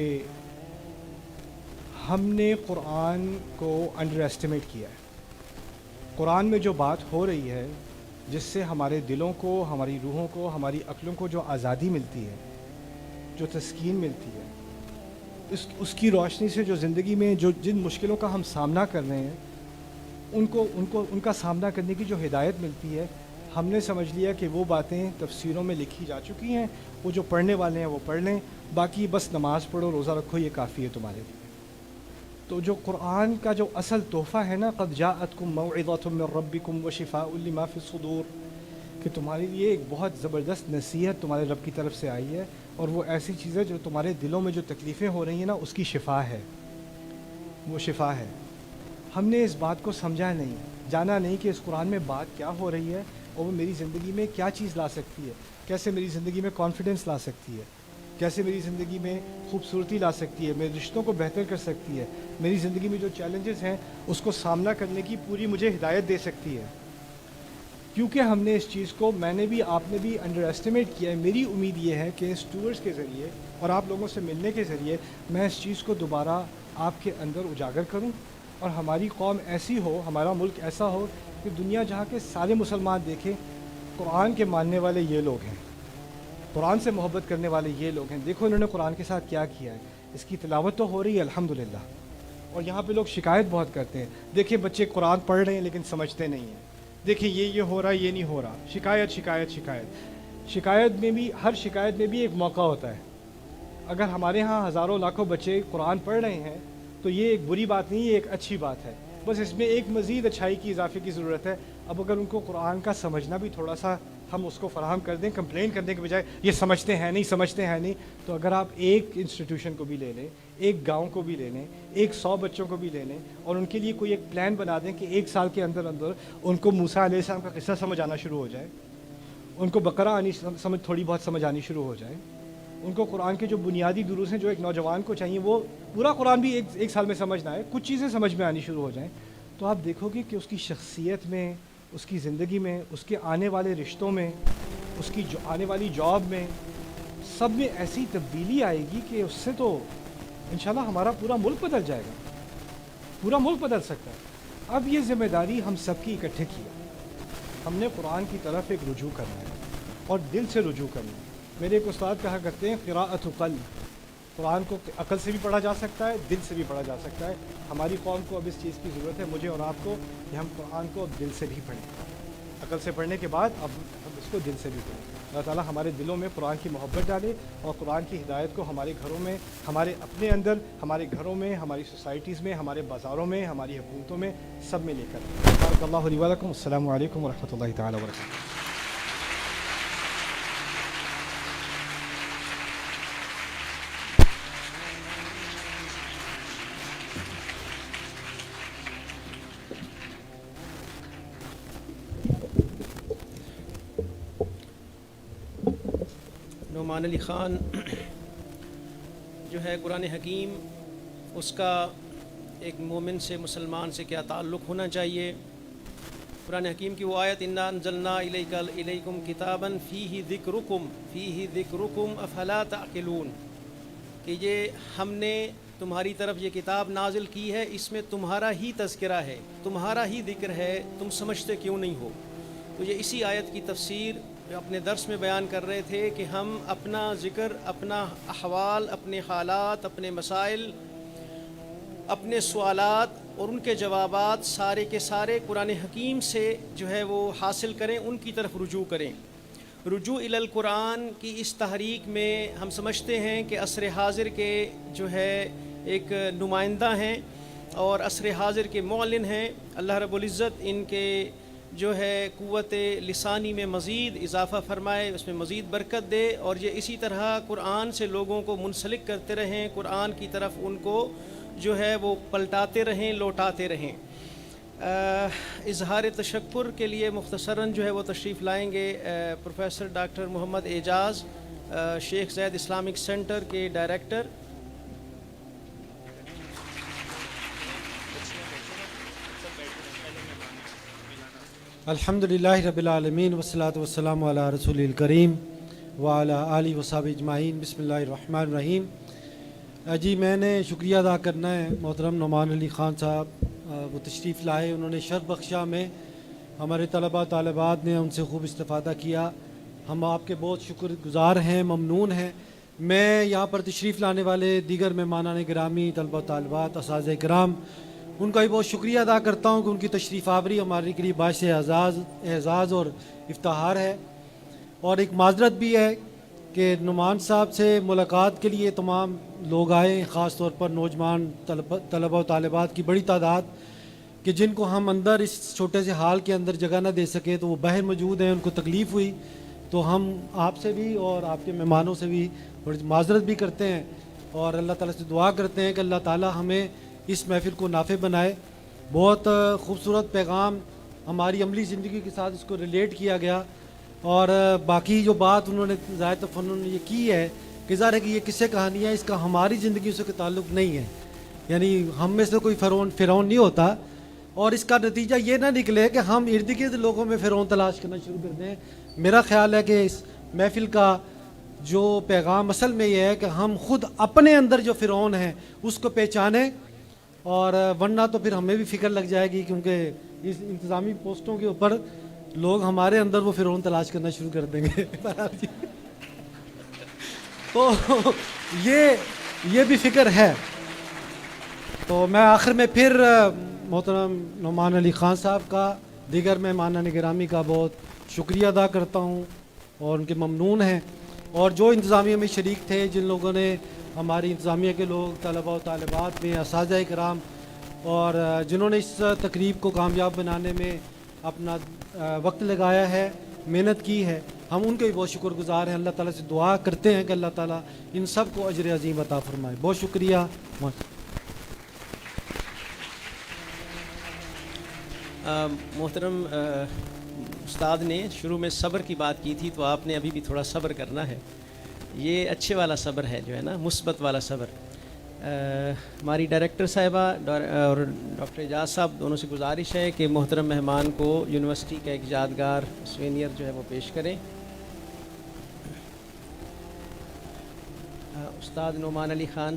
ہم نے قرآن کو انڈر ایسٹیمیٹ کیا ہے. قرآن میں جو بات ہو رہی ہے، جس سے ہمارے دلوں کو، ہماری روحوں کو، ہماری عقلوں کو جو آزادی ملتی ہے، جو تسکین ملتی ہے، اس کی روشنی سے جو زندگی میں جن مشکلوں کا ہم سامنا کر رہے ہیں، ان کا سامنا کرنے کی جو ہدایت ملتی ہے، ہم نے سمجھ لیا کہ وہ باتیں تفسیروں میں لکھی جا چکی ہیں. وہ جو پڑھنے والے ہیں وہ پڑھ لیں، باقی بس نماز پڑھو، روزہ رکھو، یہ کافی ہے تمہارے لیے. تو جو قرآن کا جو اصل تحفہ ہے نا، قد جاءتکم موعظۃ من ربکم وشفاء لما فی الصدور، کہ تمہارے لیے ایک بہت زبردست نصیحت تمہارے رب کی طرف سے آئی ہے، اور وہ ایسی چیز ہے جو تمہارے دلوں میں جو تکلیفیں ہو رہی ہیں نا، اس کی شفا ہے، وہ شفا ہے. ہم نے اس بات کو سمجھا نہیں، جانا نہیں کہ اس قرآن میں بات کیا ہو رہی ہے، اور وہ میری زندگی میں کیا چیز لا سکتی ہے، کیسے میری زندگی میں کانفیڈنس لا سکتی ہے، کیسے میری زندگی میں خوبصورتی لا سکتی ہے، میرے رشتوں کو بہتر کر سکتی ہے، میری زندگی میں جو چیلنجز ہیں اس کو سامنا کرنے کی پوری مجھے ہدایت دے سکتی ہے. کیونکہ ہم نے اس چیز کو، میں نے بھی، آپ نے بھی انڈر ایسٹیمیٹ کیا ہے. میری امید یہ ہے کہ اس ٹورز کے ذریعے اور آپ لوگوں سے ملنے کے ذریعے میں اس چیز کو دوبارہ آپ کے اندر اجاگر کروں، اور ہماری قوم ایسی ہو، ہمارا ملک ایسا ہو کہ دنیا جہاں کے سارے مسلمان دیکھیں قرآن کے ماننے والے یہ لوگ ہیں، قرآن سے محبت کرنے والے یہ لوگ ہیں. دیکھو انہوں نے قرآن کے ساتھ کیا کیا ہے. اس کی تلاوت تو ہو رہی ہے الحمدللہ، اور یہاں پہ لوگ شکایت بہت کرتے ہیں، دیکھیں بچے قرآن پڑھ رہے ہیں لیکن سمجھتے نہیں ہیں، دیکھیں یہ ہو رہا ہے، یہ نہیں ہو رہا. شکایت میں بھی، ہر شکایت میں بھی ایک موقع ہوتا ہے. اگر ہمارے ہاں ہزاروں لاکھوں بچے قرآن پڑھ رہے ہیں تو یہ ایک بری بات نہیں، یہ ایک اچھی بات ہے. بس اس میں ایک مزید اچھائی کی، اضافے کی ضرورت ہے. اب اگر ان کو قرآن کا سمجھنا بھی تھوڑا سا ہم اس کو فراہم کر دیں، کمپلین کرنے کے بجائے یہ سمجھتے ہیں نہیں، تو اگر آپ ایک انسٹیٹیوشن کو بھی لے لیں، ایک گاؤں کو بھی لے لیں، 100 بچوں کو بھی لے لیں، اور ان کے لیے کوئی ایک پلان بنا دیں کہ 1 سال کے اندر ان کو موسیٰ علیہ السلام کا قصہ سمجھ آنا شروع ہو جائے، ان کو بقرہ تھوڑی بہت سمجھ آنی شروع ہو جائے، ان کو قرآن کے جو بنیادی دروس ہیں جو ایک نوجوان کو چاہیے، وہ پورا قرآن بھی ایک سال میں سمجھنا ہے، کچھ چیزیں سمجھ میں آنی شروع ہو جائیں، تو آپ دیکھو گے کہ اس کی شخصیت میں، اس کی زندگی میں، اس کے آنے والے رشتوں میں، اس کی آنے والی جاب میں، سب میں ایسی تبدیلی آئے گی کہ اس سے تو انشاءاللہ ہمارا پورا ملک بدل جائے گا، پورا ملک بدل سکتا ہے. اب یہ ذمہ داری ہم سب کی اکٹھے کی ہے. ہم نے قرآن کی طرف ایک رجوع کرنا ہے، اور دل سے رجوع کرنا ہے. میرے ایک استاد کہا کرتے ہیں قراءۃ قلب، قرآن کو عقل سے بھی پڑھا جا سکتا ہے، دل سے بھی پڑھا جا سکتا ہے. ہماری قوم کو اب اس چیز کی ضرورت ہے، مجھے اور آپ کو، کہ ہم قرآن کو اب دل سے بھی پڑھیں. عقل سے پڑھنے کے بعد اب اس کو دل سے بھی پڑھیں. اللہ تعالیٰ ہمارے دلوں میں قرآن کی محبت ڈالے اور قرآن کی ہدایت کو ہمارے گھروں میں، ہمارے اپنے اندر، ہمارے گھروں میں، ہماری سوسائٹیز میں، ہمارے بازاروں میں، ہماری حکومتوں میں، سب میں لے کر بارک اللہ لی ولکم۔ السلام علیکم ورحمۃ اللہ تعالیٰ وبرکاتہ۔ نعمان علی خان جو ہے قرآن حکیم، اس کا ایک مومن سے، مسلمان سے کیا تعلق ہونا چاہیے۔ قرآن حکیم کی وہ آیت انا انزلنا الیکم کتابا فیہ ذکرکم افلا تعقلون، کہ یہ ہم نے تمہاری طرف یہ کتاب نازل کی ہے، اس میں تمہارا ہی تذکرہ ہے، تمہارا ہی ذکر ہے، تم سمجھتے کیوں نہیں ہو۔ تو یہ اسی آیت کی تفسیر اپنے درس میں بیان کر رہے تھے کہ ہم اپنا ذکر، اپنا احوال، اپنے حالات، اپنے مسائل، اپنے سوالات اور ان کے جوابات سارے کے سارے قرآن حکیم سے جو ہے وہ حاصل کریں، ان کی طرف رجوع کریں۔ رجوع الی القرآن کی اس تحریک میں ہم سمجھتے ہیں کہ عصر حاضر کے جو ہے ایک نمائندہ ہیں اور عصر حاضر کے معلن ہیں۔ اللہ رب العزت ان کے جو ہے قوت لسانی میں مزید اضافہ فرمائے، اس میں مزید برکت دے، اور یہ اسی طرح قرآن سے لوگوں کو منسلک کرتے رہیں، قرآن کی طرف ان کو جو ہے وہ پلٹاتے رہیں، لوٹاتے رہیں۔ اظہار تشکر کے لیے مختصراً جو ہے وہ تشریف لائیں گے پروفیسر ڈاکٹر محمد اعجاز، شیخ زید اسلامک سینٹر کے ڈائریکٹر۔ الحمدللہ رب العالمین والصلاة والسلام علی رسول الکریم وعلی آلہ وصحبہ اجمعین۔ بسم اللہ الرحمن الرحیم۔ جی میں نے شکریہ ادا کرنا ہے محترم نعمان علی خان صاحب، وہ تشریف لائے، انہوں نے شرف بخشا میں ہمارے طلباء طالبات نے ان سے خوب استفادہ کیا۔ ہم آپ کے بہت شکر گزار ہیں، ممنون ہیں۔ میں یہاں پر تشریف لانے والے دیگر مہمانان گرامی، طلباء طالبات، اساتذہ کرام، ان کا بھی بہت شکریہ ادا کرتا ہوں کہ ان کی تشریف آوری ہمارے لیے باعث اعزاز اور افتخار ہے۔ اور ایک معذرت بھی ہے کہ نعمان صاحب سے ملاقات کے لیے تمام لوگ آئے، خاص طور پر نوجوان طلباء و طالبات کی بڑی تعداد، کہ جن کو ہم اندر اس چھوٹے سے ہال کے اندر جگہ نہ دے سکے، تو وہ باہر موجود ہیں، ان کو تکلیف ہوئی، تو ہم آپ سے بھی اور آپ کے مہمانوں سے بھی بڑی معذرت بھی کرتے ہیں، اور اللہ تعالیٰ سے دعا کرتے ہیں کہ اللہ تعالیٰ ہمیں اس محفل کو نافع بنائے۔ بہت خوبصورت پیغام ہماری عملی زندگی کے ساتھ اس کو ریلیٹ کیا گیا، اور باقی جو بات انہوں نے ظاہر تفنن نے یہ کی ہے کہ ظاہر ہے کہ یہ قصے کہانی ہے، اس کا ہماری زندگی سے کوئی تعلق نہیں ہے، یعنی ہم میں سے کوئی فرعون نہیں ہوتا، اور اس کا نتیجہ یہ نہ نکلے کہ ہم ارد گرد لوگوں میں فرعون تلاش کرنا شروع کر دیں۔ میرا خیال ہے کہ اس محفل کا جو پیغام اصل میں یہ ہے کہ ہم خود اپنے اندر جو فرعون ہیں اس کو پہچانیں، اور ورنہ تو پھر ہمیں بھی فکر لگ جائے گی، کیونکہ اس انتظامی پوسٹوں کے اوپر لوگ ہمارے اندر وہ فرعون تلاش کرنا شروع کر دیں گے۔ تو یہ بھی فکر ہے۔ تو میں آخر میں پھر محترم نعمان علی خان صاحب کا، دیگر مہمانان گرامی کا بہت شکریہ ادا کرتا ہوں اور ان کے ممنون ہیں، اور جو انتظامیہ میں شریک تھے، جن لوگوں نے ہماری انتظامیہ کے لوگ، طلباء و طالبات میں، اساتذہ کرام، اور جنہوں نے اس تقریب کو کامیاب بنانے میں اپنا وقت لگایا ہے، محنت کی ہے، ہم ان کے بھی بہت شکر گزار ہیں۔ اللہ تعالیٰ سے دعا کرتے ہیں کہ اللہ تعالیٰ ان سب کو اجر عظیم عطا فرمائے۔ بہت شکریہ۔ محترم استاد نے شروع میں صبر کی بات کی تھی، تو آپ نے ابھی بھی تھوڑا صبر کرنا ہے۔ یہ اچھے والا صبر ہے، جو ہے نا، مثبت والا صبر۔ ہماری ڈائریکٹر صاحبہ اور ڈاکٹر اعجاز صاحب دونوں سے گزارش ہے کہ محترم مہمان کو یونیورسٹی کا ایک یادگار سوینئر جو ہے وہ پیش کریں۔ استاد نعمان علی خان۔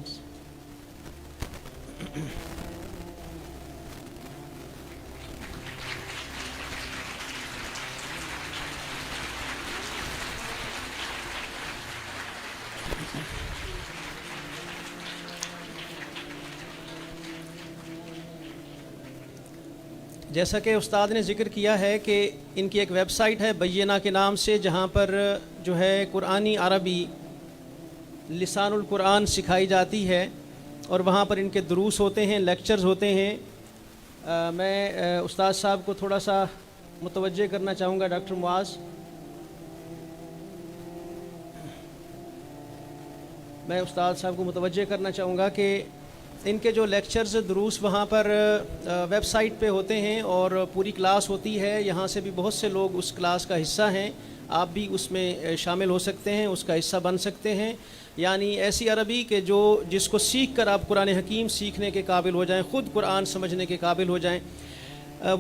جیسا کہ استاد نے ذکر کیا ہے کہ ان کی ایک ویب سائٹ ہے بینہ کے نام سے، جہاں پر جو ہے قرآنی عربی لسان القرآن سکھائی جاتی ہے، اور وہاں پر ان کے دروس ہوتے ہیں، لیکچرز ہوتے ہیں۔ میں استاد صاحب کو تھوڑا سا متوجہ کرنا چاہوں گا، ڈاکٹر معاذ، میں استاد صاحب کو متوجہ کرنا چاہوں گا کہ ان کے جو لیکچرز دروس وہاں پر ویب سائٹ پہ ہوتے ہیں، اور پوری کلاس ہوتی ہے، یہاں سے بھی بہت سے لوگ اس کلاس کا حصہ ہیں، آپ بھی اس میں شامل ہو سکتے ہیں، اس کا حصہ بن سکتے ہیں۔ یعنی ایسی عربی کہ جس کو سیکھ کر آپ قرآن حکیم سیکھنے کے قابل ہو جائیں، خود قرآن سمجھنے کے قابل ہو جائیں۔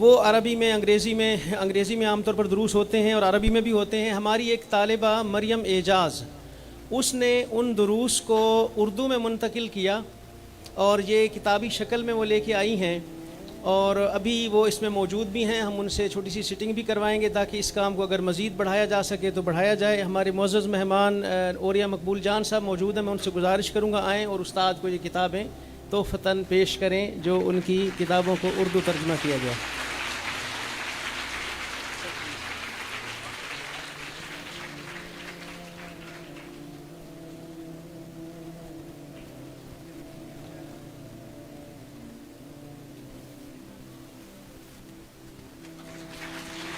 وہ عربی میں، انگریزی میں عام طور پر دروس ہوتے ہیں اور عربی میں بھی ہوتے ہیں۔ ہماری ایک طالبہ مریم اعجاز، اس نے ان دروس کو اردو میں منتقل کیا، اور یہ کتابی شکل میں وہ لے کے آئی ہیں، اور ابھی وہ اس میں موجود بھی ہیں۔ ہم ان سے چھوٹی سی سٹنگ بھی کروائیں گے تاکہ اس کام کو اگر مزید بڑھایا جا سکے تو بڑھایا جائے۔ ہمارے معزز مہمان اوریا مقبول جان صاحب موجود ہیں، میں ان سے گزارش کروں گا آئیں اور استاد کو یہ کتابیں تحفتاً پیش کریں جو ان کی کتابوں کو اردو ترجمہ کیا گیا۔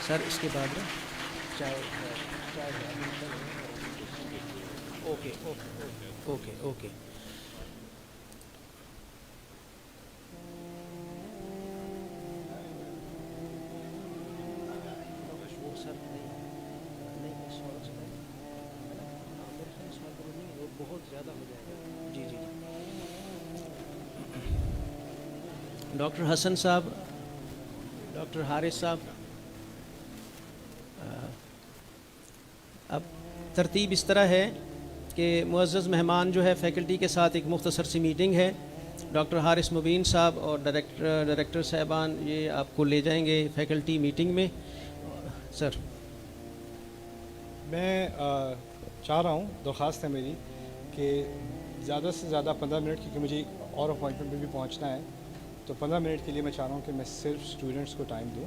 سر اس کے بعد چائے اوکے اوکے اوکے اوکے۔ بہت زیادہ ہو جائے گا۔ جی جی ڈاکٹر حسن صاحب، ڈاکٹر حارث صاحب، اب ترتیب اس طرح ہے کہ معزز مہمان جو ہے فیکلٹی کے ساتھ ایک مختصر سی میٹنگ ہے، ڈاکٹر حارث مبین صاحب اور ڈائریکٹر صاحبان یہ آپ کو لے جائیں گے فیکلٹی میٹنگ میں۔ سر میں چاہ رہا ہوں، درخواست ہے میری کہ زیادہ سے زیادہ 15 منٹ، کیونکہ مجھے اور اپوائنٹمنٹ میں بھی پہنچنا ہے، تو 15 منٹ کے لیے میں چاہ رہا ہوں کہ میں صرف اسٹوڈنٹس کو ٹائم دوں،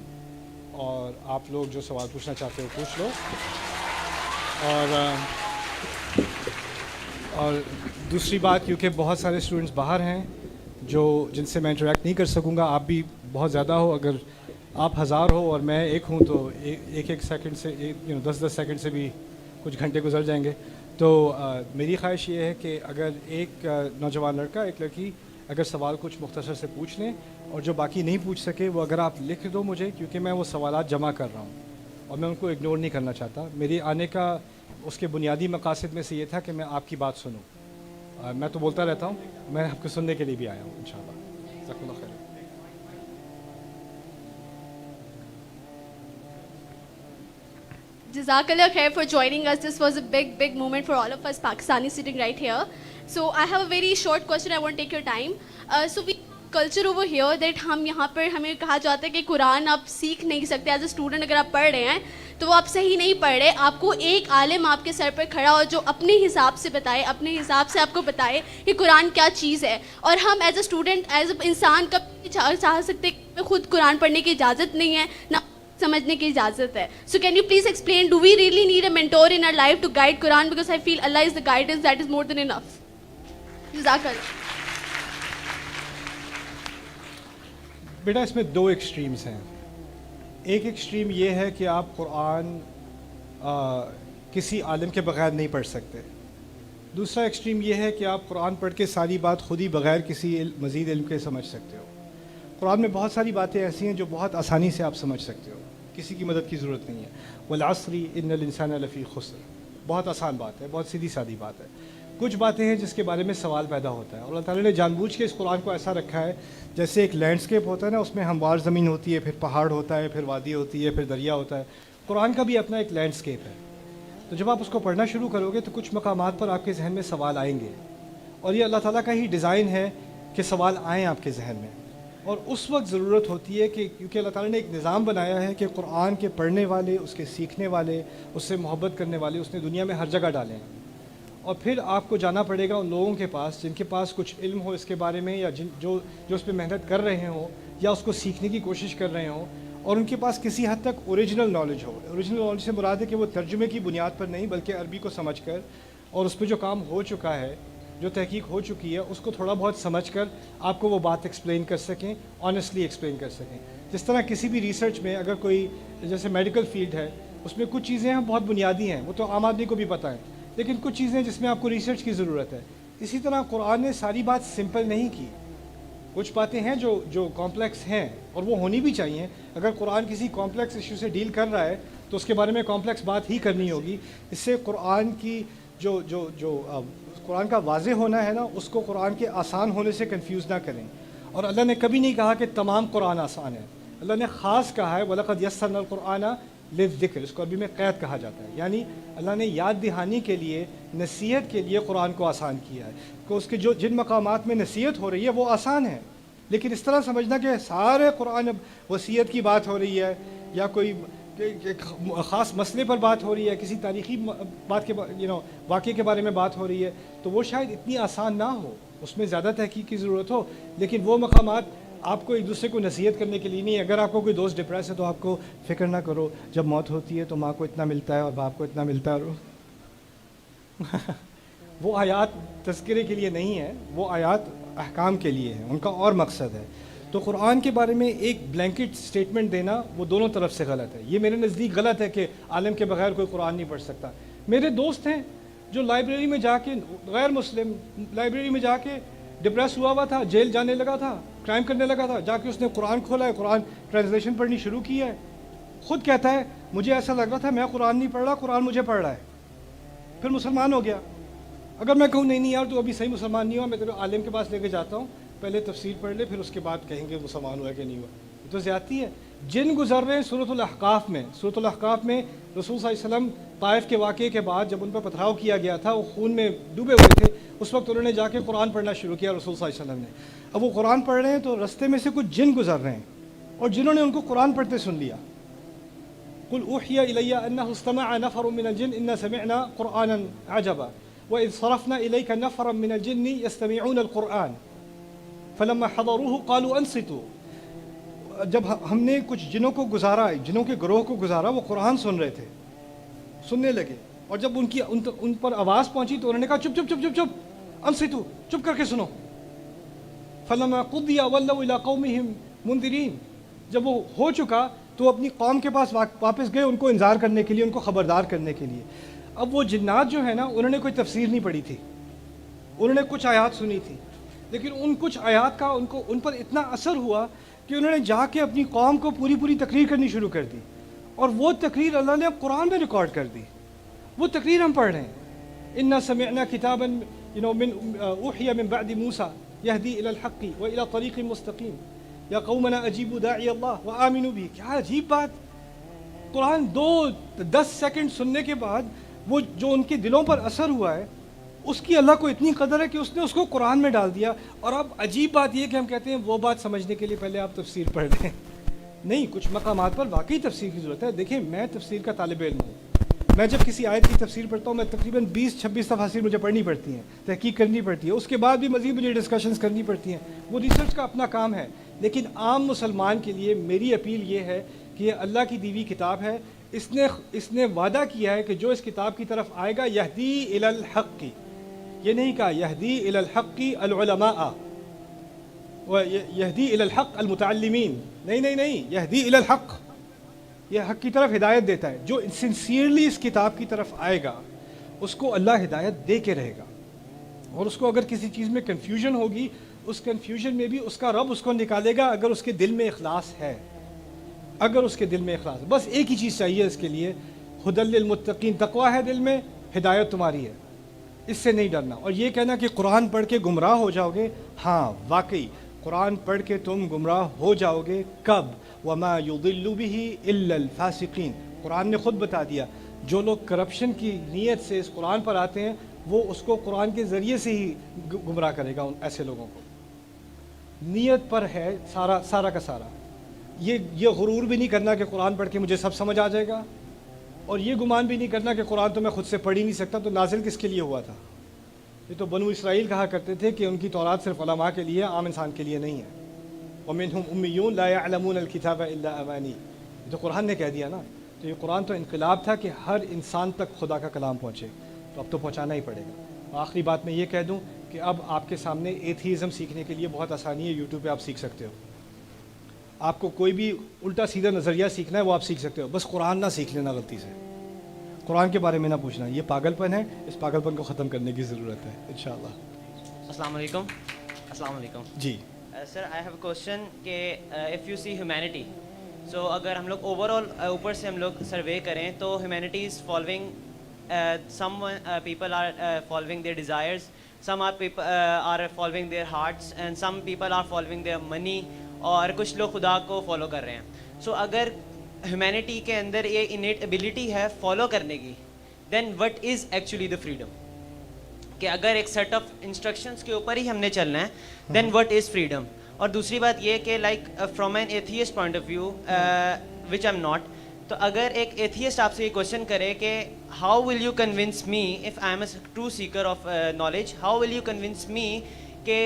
اور آپ لوگ جو سوال پوچھنا چاہتے ہو پوچھ لو۔ اور دوسری بات، کیونکہ بہت سارے اسٹوڈنٹس باہر ہیں جن سے میں انٹریکٹ نہیں کر سکوں گا، آپ بھی بہت زیادہ ہو، اگر آپ 1000 ہو اور میں ایک ہوں تو ایک سیکنڈ سے 10 سیکنڈ سے بھی کچھ گھنٹے گزر جائیں گے۔ تو میری خواہش یہ ہے کہ اگر ایک نوجوان لڑکا، ایک لڑکی اگر سوال کچھ مختصر سے پوچھ لیں، اور جو باقی نہیں پوچھ سکے وہ اگر آپ لکھ دو مجھے، کیونکہ میں وہ سوالات جمع کر رہا ہوں اور میں ان کو اگنور نہیں کرنا چاہتا۔ میری آنے کا اس کے بنیادی مقاصد میں سے یہ تھا کہ میں آپ کی بات سنوں۔ میں تو بولتا رہتا ہوں، میں آپ کو سننے کے لیے بھی آیا ہوں انشاءاللہ۔ جزاک اللہ خیر۔ Jazakallah khair for joining us. This was a big moment for all of us Pakistanis sitting right here. So I have a very short question. I won't take your time. So we culture over here that ہم یہاں پر ہمیں کہا جاتا ہے کہ قرآن آپ سیکھ نہیں سکتے ایز اے اسٹوڈنٹ، اگر آپ پڑھ رہے ہیں تو وہ آپ صحیح نہیں پڑھ رہے۔ آپ کو ایک عالم آپ کے سر پر کھڑا ہو جو اپنے حساب سے بتائے، اپنے حساب سے آپ کو بتائے کہ قرآن کیا چیز ہے، اور ہم as a student, as a انسان کبھی چاہ سکتے کہ خود قرآن پڑھنے کی اجازت نہیں ہے، نہ سمجھنے کی اجازت ہے۔ So can you please explain, do we really need a mentor in our life to guide Quran, because I feel Allah is the guidance, that is more than enough. جزاک اللہ۔ بیٹا اس میں 2 ایکسٹریمز ہیں۔ ایک ایکسٹریم یہ ہے کہ آپ قرآن کسی عالم کے بغیر نہیں پڑھ سکتے۔ دوسرا ایکسٹریم یہ ہے کہ آپ قرآن پڑھ کے ساری بات خود ہی بغیر کسی مزید علم کے سمجھ سکتے ہو۔ قرآن میں بہت ساری باتیں ایسی ہیں جو بہت آسانی سے آپ سمجھ سکتے ہو، کسی کی مدد کی ضرورت نہیں ہے۔ والعصر ان الانسان لفی خسر، بہت آسان بات ہے، بہت سیدھی سادی بات ہے۔ کچھ باتیں ہیں جس کے بارے میں سوال پیدا ہوتا ہے، اور اللہ تعالیٰ نے جان بوجھ کے اس قرآن کو ایسا رکھا ہے جیسے ایک لینڈسکیپ ہوتا ہے نا، اس میں ہموار زمین ہوتی ہے، پھر پہاڑ ہوتا ہے، پھر وادی ہوتی ہے، پھر دریا ہوتا ہے۔ قرآن کا بھی اپنا ایک لینڈسکیپ ہے۔ تو جب آپ اس کو پڑھنا شروع کرو گے تو کچھ مقامات پر آپ کے ذہن میں سوال آئیں گے، اور یہ اللہ تعالیٰ کا ہی ڈیزائن ہے کہ سوال آئیں آپ کے ذہن میں، اور اس وقت ضرورت ہوتی ہے کہ کیونکہ اللہ تعالیٰ نے ایک نظام بنایا ہے کہ قرآن کے پڑھنے والے، اس کے سیکھنے والے، اس سے محبت کرنے والے اس نے دنیا میں ہر جگہ ڈالے ہیں، اور پھر آپ کو جانا پڑے گا ان لوگوں کے پاس جن کے پاس کچھ علم ہو اس کے بارے میں، یا جو اس پہ محنت کر رہے ہوں یا اس کو سیکھنے کی کوشش کر رہے ہوں، اور ان کے پاس کسی حد تک اوریجنل نالج ہو. اوریجنل نالج سے مراد ہے کہ وہ ترجمے کی بنیاد پر نہیں بلکہ عربی کو سمجھ کر اور اس پہ جو کام ہو چکا ہے, جو تحقیق ہو چکی ہے, اس کو تھوڑا بہت سمجھ کر آپ کو وہ بات ایکسپلین کر سکیں, آنیسٹلی ایکسپلین کر سکیں. جس طرح کسی بھی ریسرچ میں اگر کوئی جیسے میڈیکل فیلڈ ہے, اس میں کچھ چیزیں ہیں بہت بنیادی ہیں, وہ تو عام آدمی کو بھی پتہ ہے, لیکن کچھ چیزیں جس میں آپ کو ریسرچ کی ضرورت ہے. اسی طرح قرآن نے ساری بات سمپل نہیں کی. کچھ باتیں ہیں جو کمپلیکس ہیں اور وہ ہونی بھی چاہیے. اگر قرآن کسی کمپلیکس ایشو سے ڈیل کر رہا ہے تو اس کے بارے میں کمپلیکس بات ہی کرنی ہوگی. اس سے قرآن کی جو قرآن کا واضح ہونا ہے نا, اس کو قرآن کے آسان ہونے سے کنفیوز نہ کریں. اور اللہ نے کبھی نہیں کہا کہ تمام قرآن آسان ہے. اللہ نے خاص کہا ہے وَلَقَدْ يَسَّرْنَا الْقُرْآنَ لِلذِّكْرِ, اس کو عربی میں قید کہا جاتا ہے. یعنی اللہ نے یاد دہانی کے لیے, نصیحت کے لیے قرآن کو آسان کیا ہے کہ اس کے جن مقامات میں نصیحت ہو رہی ہے وہ آسان ہے. لیکن اس طرح سمجھنا کہ سارے قرآن اب وصیت کی بات ہو رہی ہے یا کوئی خاص مسئلے پر بات ہو رہی ہے, کسی تاریخی بات کے واقعے کے بارے میں بات ہو رہی ہے, تو وہ شاید اتنی آسان نہ ہو, اس میں زیادہ تحقیق کی ضرورت ہو. لیکن وہ مقامات آپ کو ایک دوسرے کو نصیحت کرنے کے لیے نہیں. اگر آپ کو کوئی دوست ڈپریس ہے تو آپ کو فکر نہ کرو, جب موت ہوتی ہے تو ماں کو اتنا ملتا ہے اور باپ کو اتنا ملتا ہے. اور وہ آیات تذکرے کے لیے نہیں ہے, وہ آیات احکام کے لیے ہیں, ان کا اور مقصد ہے. تو قرآن کے بارے میں ایک بلینکٹ سٹیٹمنٹ دینا وہ دونوں طرف سے غلط ہے. یہ میرے نزدیک غلط ہے کہ عالم کے بغیر کوئی قرآن نہیں پڑھ سکتا. میرے دوست ہیں جو لائبریری میں جا کے, غیر مسلم لائبریری میں جا کے ڈپریس ہوا ہوا تھا, جیل جانے لگا تھا, کرائم کرنے لگا تھا, جا کے اس نے قرآن کھولا ہے, قرآن ٹرانسلیشن پڑھنی شروع کی ہے. خود کہتا ہے مجھے ایسا لگ رہا تھا میں قرآن نہیں پڑھ رہا, قرآن مجھے پڑھ رہا ہے. پھر مسلمان ہو گیا. اگر میں کہوں نہیں یار تو ابھی صحیح مسلمان نہیں ہوا, میں تیرے عالم کے پاس لے کے جاتا ہوں, پہلے تفسیر پڑھ لے, پھر اس کے بعد کہیں گے مسلمان ہوا کہ نہیں ہوا. یہ تو زیادتی ہے. جن گزر رہے ہیں سورۃ الاحقاف میں, سورۃ الاحقاف میں رسول صلی اللہ علیہ وسلم طائف کے واقعے کے بعد جب ان پر پتھراؤ کیا گیا تھا, وہ خون میں ڈوبے ہوئے تھے, اس وقت انہوں نے جا کے قرآن پڑھنا شروع کیا رسول صلی اللہ علیہ وسلم نے. اب وہ قرآن پڑھ رہے ہیں تو رستے میں سے کچھ جن گزر رہے ہیں اور جنہوں نے ان کو قرآن پڑھتے سن لیا. قل اوحی الی انہ استمع نفر من الجن انا سمعنا قرآنا عجبا وَإِذْ صَرَفْنَا إِلَيْكَ نَفَرًا مِنَ الْجِنِّ يَسْتَمِعُونَ الْقُرْآنَ فَلَمَّا حَضَرُوهُ قَالُوا أَنصِتُوا. جب ہم نے کچھ جنوں کو گزارا, جنوں کے گروہ کو گزارا, وہ قرآن سن رہے تھے, سننے لگے, اور جب ان پر آواز پہنچی تو انہوں نے کہا چپ چپ چپ چپ چپ, انصتوا, چپ کر کے سنو. فَلَمَّا قُضِيَ وَلَّوْا إِلَىٰ قَوْمِهِمْ مُنذِرِينَ. جب وہ ہو چکا تو اپنی قوم کے پاس واپس گئے, ان کو انذار کرنے کے لیے, ان کو خبردار کرنے کے لیے. اب وہ جنات جو ہے نا, انہوں نے کوئی تفسیر نہیں پڑھی تھی, انہوں نے کچھ آیات سنی تھی, لیکن ان کچھ آیات کا ان پر اتنا اثر ہوا کہ انہوں نے جا کے اپنی قوم کو پوری تقریر کرنی شروع کر دی, اور وہ تقریر اللہ نے قرآن میں ریکارڈ کر دی. وہ تقریر ہم پڑھ رہے ہیں, انا سمعنا کتابا من اوحی من بعد موسیٰ یہدی الی الحق والی طریق مستقیم یا قومنا اجیبوا داعی اللہ وآمنوا بہ. کیا عجیب بات, قرآن 10 سیکنڈ سننے کے بعد وہ جو ان کے دلوں پر اثر ہوا ہے, اس کی اللہ کو اتنی قدر ہے کہ اس نے اس کو قرآن میں ڈال دیا. اور اب عجیب بات یہ کہ ہم کہتے ہیں وہ بات سمجھنے کے لیے پہلے آپ تفسیر پڑھ لیں. نہیں, کچھ مقامات پر واقعی تفسیر کی ضرورت ہے. دیکھیں, میں تفسیر کا طالب علم ہوں. میں جب کسی آیت کی تفسیر پڑھتا ہوں, میں تقریباً 20-26 تفاسیر مجھے پڑھنی پڑتی ہیں, تحقیق کرنی پڑتی ہے, اس کے بعد بھی مزید مجھے ڈسکشنز کرنی پڑتی ہیں. وہ ریسرچ کا اپنا کام ہے. لیکن عام مسلمان کے لیے میری اپیل یہ ہے کہ یہ اللہ کی دی ہوئی کتاب ہے. اس نے وعدہ کیا ہے کہ جو اس کتاب کی طرف آئے گا یہدی الی الحق. یہ نہیں کہا یہدی الی الحق العلماء و یہدی الی الحق المتعلمین, نہیں, یہدی الی الحق, یہ حق کی طرف ہدایت دیتا ہے. جو سنسیئرلی اس کتاب کی طرف آئے گا اس کو اللہ ہدایت دے کے رہے گا, اور اس کو اگر کسی چیز میں کنفیوژن ہوگی, اس کنفیوژن میں بھی اس کا رب اس کو نکالے گا اگر اس کے دل میں اخلاص ہے. اگر اس کے دل میں اخلاص, بس ایک ہی چیز چاہیے اس کے لیے, ہدی للمتقین, تقویٰ ہے دل میں, ہدایت تمہاری ہے, اس سے نہیں ڈرنا. اور یہ کہنا کہ قرآن پڑھ کے گمراہ ہو جاؤ گے, ہاں واقعی قرآن پڑھ کے تم گمراہ ہو جاؤ گے. کب؟ وما یضل بہ الا الفاسقین. قرآن نے خود بتا دیا, جو لوگ کرپشن کی نیت سے اس قرآن پر آتے ہیں وہ اس کو قرآن کے ذریعے سے ہی گمراہ کرے گا. ان ایسے لوگوں کو نیت پر ہے سارا کا سارا. یہ غرور بھی نہیں کرنا کہ قرآن پڑھ کے مجھے سب سمجھ آ جائے گا, اور یہ گمان بھی نہیں کرنا کہ قرآن تو میں خود سے پڑھ ہی نہیں سکتا, تو نازل کس کے لیے ہوا تھا؟ یہ تو بنو اسرائیل کہا کرتے تھے کہ ان کی تورات صرف علماء کے لیے, عام انسان کے لیے نہیں ہے. وَمِنْهُمْ أُمِّيُّونَ لَا يَعْلَمُونَ الْكِتَابَ إِلَّا أَمَانِيَّ. یہ تو قرآن نے کہہ دیا نا. تو یہ قرآن تو انقلاب تھا کہ ہر انسان تک خدا کا کلام پہنچے, تو اب تو پہنچانا ہی پڑے گا. آخری بات میں یہ کہہ دوں کہ اب آپ کے سامنے ایتھیزم سیکھنے کے لیے بہت آسانی ہے, یوٹیوب پہ آپ سیکھ سکتے ہو. آپ کو کوئی بھی الٹا سیدھا نظریہ سیکھنا ہے وہ آپ سیکھ سکتے ہو, بس قرآن نہ سیکھ لینا غلطی سے, قرآن کے بارے میں نہ پوچھنا. یہ پاگل پن ہے, اس پاگل پن کو ختم کرنے کی ضرورت ہے انشاءاللہ. السلام علیکم. السلام علیکم جی سر, آئی ہیو اے کوشچن کہ اف یو سی ہیومینٹی, سو اگر ہم لوگ اوور آل اوپر سے ہم لوگ سروے کریں تو humanity is following some people are following their desires, some are following their hearts, and some people are following their money, اور کچھ لوگ خدا کو فالو کر رہے ہیں. سو اگر ہیومینٹی کے اندر یہ انیٹ ایبلٹی ہے فالو کرنے کی, then what is actually the freedom? کہ اگر ایک سیٹ آف انسٹرکشنس کے اوپر ہی ہم نے چلنا ہے دین وٹ از فریڈم؟ اور دوسری بات یہ کہ like from an atheist point of view which I am not, تو اگر ایک ایتھیسٹ آپ سے یہ کوشچن کرے کہ how will you convince me if I am a true seeker of knowledge, how will you convince me کہ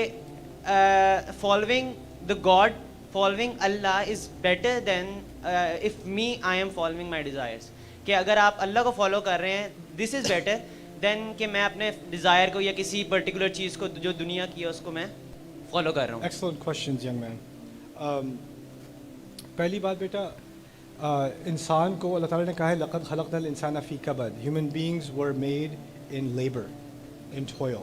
following the God, following Allah is better than if me I am following my desires, کہ اگر آپ اللہ کو follow کر رہے ہیں دس از better دین کہ میں اپنے ڈیزائر کو یا کسی پرٹیکولر چیز کو جو دنیا کی ہے اس کو میں فالو کر رہا ہوں. Excellent questions young man. پہلی بات بیٹا, انسان کو اللہ تعالیٰ نے کہا ہے لقد خلقنا الانسان فی کبد, human beings were made in labour, in toil.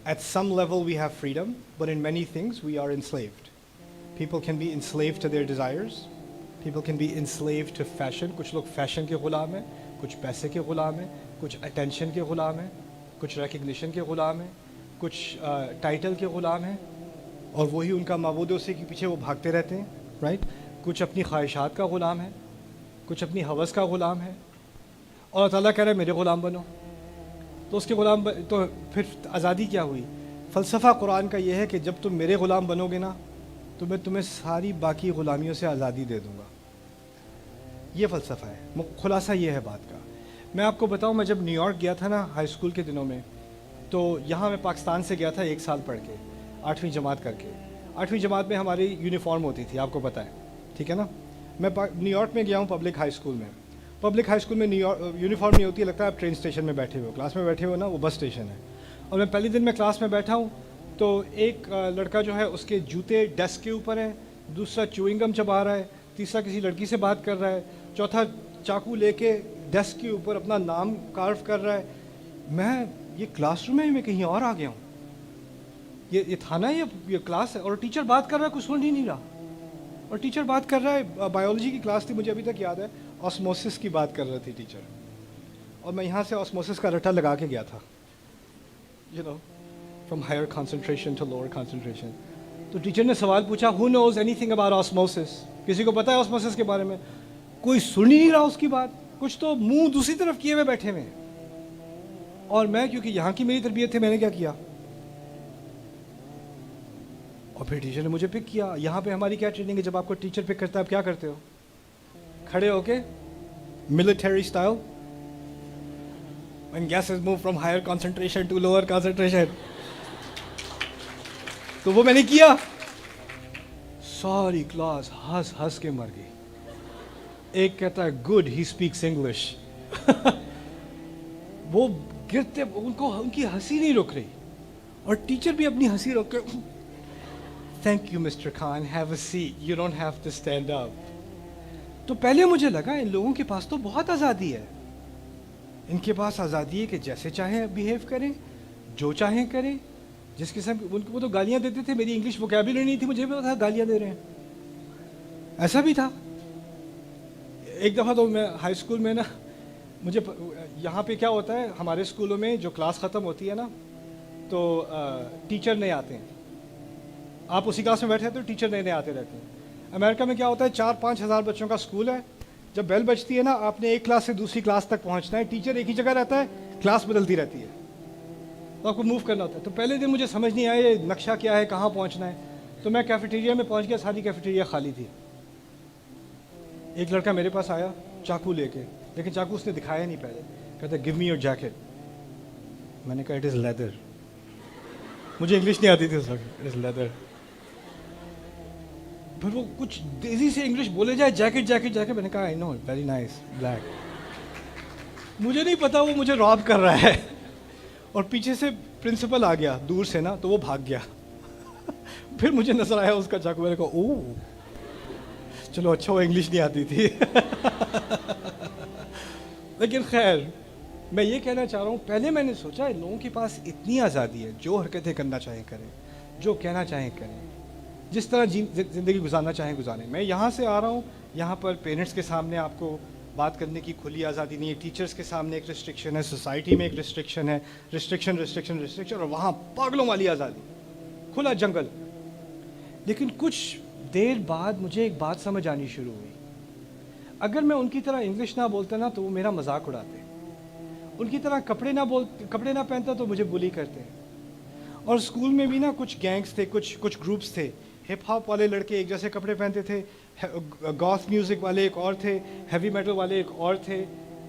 At some level we have freedom, but in many things we are enslaved. People can be enslaved to their desires, people can be enslaved to fashion. کچھ لوگ fashion کے غلام ہیں, کچھ پیسے کے غلام ہیں, کچھ attention کے غلام ہیں, کچھ ریکگنیشن کے غلام ہیں, کچھ ٹائٹل کے غلام ہیں, اور وہی ان کا معبود اسی کے پیچھے وہ بھاگتے رہتے ہیں, رائٹ. کچھ اپنی خواہشات کا غلام ہے, کچھ اپنی ہوس کا غلام ہے, اور اللہ تعالیٰ کہہ رہا ہے میرے غلام بنو. تو اس کے غلام تو پھر آزادی کیا ہوئی؟ فلسفہ قرآن کا یہ ہے کہ جب تم میرے غلام بنو گے نا تو میں تمہیں ساری باقی غلامیوں سے آزادی دے دوں گا. یہ فلسفہ ہے, خلاصہ یہ ہے بات کا. میں آپ کو بتاؤں, میں جب نیو یارک گیا تھا نا ہائی اسکول کے دنوں میں, تو یہاں میں پاکستان سے گیا تھا 1 سال پڑھ کے, 8ویں جماعت کر کے. 8ویں جماعت میں ہماری یونیفارم ہوتی تھی, آپ کو پتہ ہے, ٹھیک ہے نا. میں نیو یارک میں گیا ہوں پبلک ہائی اسکول میں. پبلک ہائی اسکول میں یونیفارم نہیں ہوتی ہے, لگتا ہے آپ ٹرین اسٹیشن میں بیٹھے ہوئے, کلاس میں بیٹھے ہوئے نا, وہ بس اسٹیشن ہے. اور میں پہلے دن میں کلاس میں بیٹھا ہوں تو ایک لڑکا جو ہے اس کے جوتے ڈیسک کے اوپر ہیں, دوسرا چوئنگ گم چبا رہا ہے, تیسرا کسی لڑکی سے بات کر رہا ہے, چوتھا چاقو لے کے ڈیسک کے اوپر اپنا نام کارو کر رہا ہے. میں یہ کلاس روم ہے, میں کہیں اور آ گیا ہوں, یہ تھا نا, یہ کلاس ہے, اور ٹیچر بات کر رہا ہے, کچھ سن ہی نہیں رہا. اور ٹیچر بات کر رہا ہے, بایولوجی کی کلاس تھی, مجھے ابھی تک یاد ہے, آسموسس کی بات کر رہی تھی ٹیچر, اور میں یہاں سے آسموسس کا رٹا لگا کے گیا تھا, you know, from higher concentration to lower concentration. تو ٹیچر نے سوال پوچھا, who knows anything about osmosis? کسی کو پتہ ہے آسموسس کے بارے میں؟ کوئی سن ہی نہیں رہا اس کی بات, کچھ تو منہ دوسری طرف کیے ہوئے بیٹھے ہوئے. اور میں کیونکہ یہاں کی میری تربیت تھی, میں نے کیا کیا, اور پھر ٹیچر نے مجھے پک کیا. یہاں پہ ہماری کیا ٹریننگ ہے, جب آپ کو ٹیچر پک کرتا ہے آپ کیا کرتے ہو؟ کھڑے ہو کے military style, when gases move from higher concentration to lower concentration. تو وہ میں نے کیا, ساری کلاس ہنس ہنس کے مر گئی. ایک کہتا ہے گڈ ہی اسپیکس انگلش. وہ گرتے, ان کی ہنسی نہیں رک رہی, اور ٹیچر بھی اپنی ہنسی روک کے, thank you Mr Khan, have a seat, you don't have to stand up. تو پہلے مجھے لگا ان لوگوں کے پاس تو بہت آزادی ہے, ان کے پاس آزادی ہے کہ جیسے چاہیں بیہیو کریں, جو چاہیں کریں, جس قسم ان کو. وہ تو گالیاں دیتے تھے, میری انگلش ووکیبلری نہیں تھی, مجھے بھی پتا گالیاں دے رہے ہیں, ایسا بھی تھا. ایک دفعہ تو میں ہائی اسکول میں نا, مجھے یہاں پہ کیا ہوتا ہے ہمارے اسکولوں میں, جو کلاس ختم ہوتی ہے نا تو ٹیچر نئے آتے ہیں, آپ اسی کلاس میں بیٹھے تو ٹیچر نئے آتے رہتے ہیں. امریکہ میں کیا ہوتا ہے, 4-5 ہزار بچوں کا اسکول ہے, جب بیل بجتی ہے نا آپ نے ایک کلاس سے دوسری کلاس تک پہنچنا ہے, ٹیچر ایک ہی جگہ رہتا ہے, کلاس بدلتی رہتی ہے, تو آپ کو موو کرنا ہوتا ہے. تو پہلے دن مجھے سمجھ نہیں آیا یہ نقشہ کیا ہے, کہاں پہنچنا ہے. تو میں کیفیٹیریا میں پہنچ گیا, ساری کیفیٹیریا خالی تھی. ایک لڑکا میرے پاس آیا چاقو لے کے, لیکن چاقو اس نے دکھایا نہیں پہلے, کہتا گیو می یور جیکٹ. میں نے کہا اٹ از لیدر, مجھے انگلش نہیں آتی تھی اس وقت, اٹ از لیدر. پھر وہ کچھ تیزی سے انگلش بولے جائے, جیکٹ جیکٹ جیکٹ, میں نے کہا آئی نو ویری نائس بلیک. مجھے نہیں پتا وہ مجھے راب کر رہا ہے, اور پیچھے سے پرنسپل آ گیا دور سے نا, تو وہ بھاگ گیا. پھر مجھے نظر آیا اس کا چاقو, میں نے کہا اوہ چلو اچھا وہ انگلش نہیں آتی تھی. لیکن خیر, میں یہ کہنا چاہ رہا ہوں, پہلے میں نے سوچا لوگوں کے پاس اتنی آزادی ہے, جو حرکتیں کرنا چاہیں کریں, جو کہنا چاہیں کریں, جس طرح زندگی گزارنا چاہیں گزاریں. میں یہاں سے آ رہا ہوں, یہاں پر پیرنٹس کے سامنے آپ کو بات کرنے کی کھلی آزادی نہیں ہے, ٹیچرس کے سامنے ایک ریسٹرکشن ہے, سوسائٹی میں ایک ریسٹرکشن ہے, ریسٹرکشن, اور وہاں پاگلوں والی آزادی, کھلا جنگل. لیکن کچھ دیر بعد مجھے ایک بات سمجھ آنی شروع ہوئی. اگر میں ان کی طرح انگلش نہ بولتا نا تو وہ میرا مذاق اڑاتے, ان کی طرح کپڑے نہ پہنتا تو مجھے بلی کرتے. اور اسکول میں بھی نا کچھ گینگس تھے, کچھ گروپس تھے. ہپ ہاپ والے لڑکے ایک جیسے کپڑے پہنتے تھے, گوتھ میوزک والے ایک اور تھے, ہیوی میٹل والے ایک اور تھے.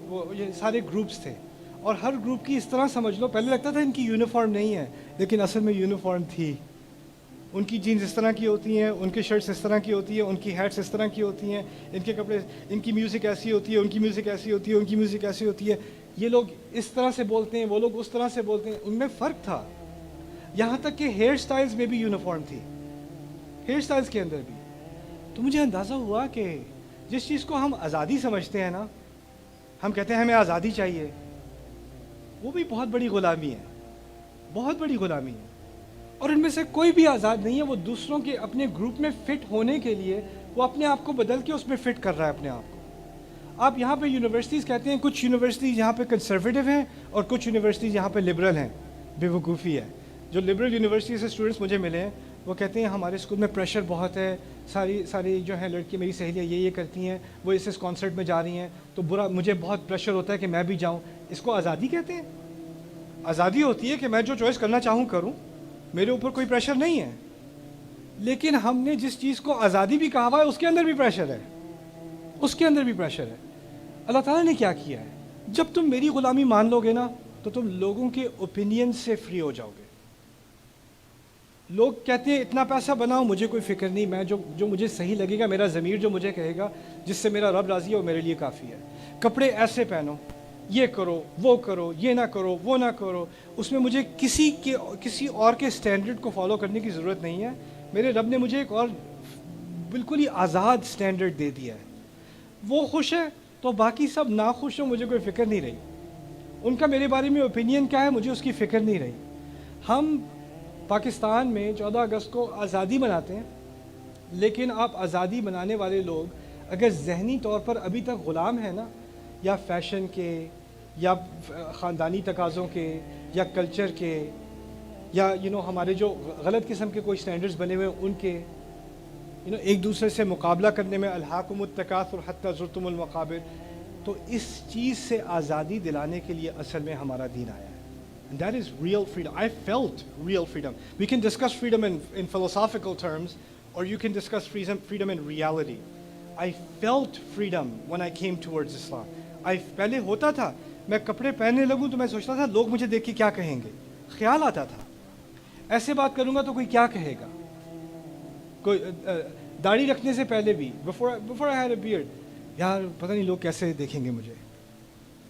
وہ یہ سارے گروپس تھے, اور ہر گروپ کی اس طرح سمجھ لو, پہلے لگتا تھا ان کی یونیفارم نہیں ہے, لیکن اصل میں یونیفارم تھی. ان کی جینز اس طرح کی ہوتی ہیں, ان کی شرٹس اس طرح کی ہوتی ہیں, ان کی ہیٹس اس طرح کی ہوتی ہیں, ان کے کپڑے, ان کی میوزک ایسی ہوتی ہے, ان کی میوزک ایسی ہوتی ہے, ان کی میوزک ایسی ہوتی ہے. یہ لوگ اس طرح سے بولتے ہیں, وہ لوگ اس طرح سے بولتے ہیں. ان میں فرق تھا. یہاں تک کہ ہیئر سٹائلز میں بھی یونیفارم تھی, ہیئر سٹائلز کے اندر بھی. تو مجھے اندازہ ہوا کہ جس چیز کو ہم آزادی سمجھتے ہیں نا, ہم کہتے ہیں ہمیں آزادی چاہیے, وہ بھی بہت بڑی غلامی ہے, بہت بڑی غلامی ہے. اور ان میں سے کوئی بھی آزاد نہیں ہے. وہ دوسروں کے اپنے گروپ میں فٹ ہونے کے لیے وہ اپنے آپ کو بدل کے اس میں فٹ کر رہا ہے اپنے آپ کو. آپ یہاں پہ یونیورسٹیز کہتے ہیں, کچھ یونیورسٹیز یہاں پہ کنسرویٹو ہیں اور کچھ یونیورسٹیز یہاں پہ لبرل ہیں. بے وقوفی ہے. جو لبرل یونیورسٹیز سے اسٹوڈنٹس مجھے ملے ہیں وہ کہتے ہیں ہمارے اسکول میں پریشر بہت ہے, ساری جو ہیں لڑکی میری سہیلیاں یہ کرتی ہیں, وہ اس کانسرٹ میں جا رہی ہیں تو برا, مجھے بہت پریشر ہوتا ہے کہ میں بھی جاؤں. اس کو آزادی کہتے ہیں؟ آزادی ہوتی ہے کہ میں جو چوائس کرنا چاہوں کروں, میرے اوپر کوئی پریشر نہیں ہے. لیکن ہم نے جس چیز کو آزادی بھی کہا ہوا ہے اس کے اندر بھی پریشر ہے, اس کے اندر بھی پریشر ہے. اللہ تعالیٰ نے کیا کیا ہے, جب تم میری غلامی مان لو گے نا تو تم لوگوں کے اوپینین سے فری ہو جاؤ گے. لوگ کہتے ہیں اتنا پیسہ بناؤ, مجھے کوئی فکر نہیں, میں جو مجھے صحیح لگے گا, میرا ضمیر جو مجھے کہے گا, جس سے میرا رب راضی ہے, وہ میرے لیے کافی ہے. کپڑے ایسے پہنو, یہ کرو, وہ کرو, یہ نہ کرو, وہ نہ کرو, اس میں مجھے کسی اور کے سٹینڈرڈ کو فالو کرنے کی ضرورت نہیں ہے. میرے رب نے مجھے ایک اور بالکل ہی آزاد سٹینڈرڈ دے دیا ہے. وہ خوش ہے تو باقی سب ناخوش ہوں, مجھے کوئی فکر نہیں رہی. ان کا میرے بارے میں اوپینین کیا ہے, مجھے اس کی فکر نہیں رہی. ہم پاکستان میں 14 اگست کو آزادی مناتے ہیں, لیکن آپ آزادی منانے والے لوگ اگر ذہنی طور پر ابھی تک غلام ہیں نا, یا فیشن کے, یا خاندانی تقاضوں کے, یا کلچر کے, یا ہمارے جو غلط قسم کے کوئی سٹینڈرڈز بنے ہوئے ان کے, ایک دوسرے سے مقابلہ کرنے میں الہاکم التکاثر حتی زرتم المقابر, تو اس چیز سے آزادی دلانے کے لیے اصل میں ہمارا دین آیا ہے. And that is real freedom. I felt real freedom. We can discuss freedom in philosophical terms, or you can discuss freedom in reality. I felt freedom when I came towards Islam. پہلے ہوتا تھا, میں کپڑے پہننے لگوں تو میں سوچتا تھا لوگ مجھے دیکھ کے کیا کہیں گے. خیال آتا تھا ایسے بات کروں گا تو کوئی کیا کہے گا. کوئی داڑھی رکھنے سے پہلے بھی, before I had a beard, یار پتہ نہیں لوگ کیسے دیکھیں گے مجھے.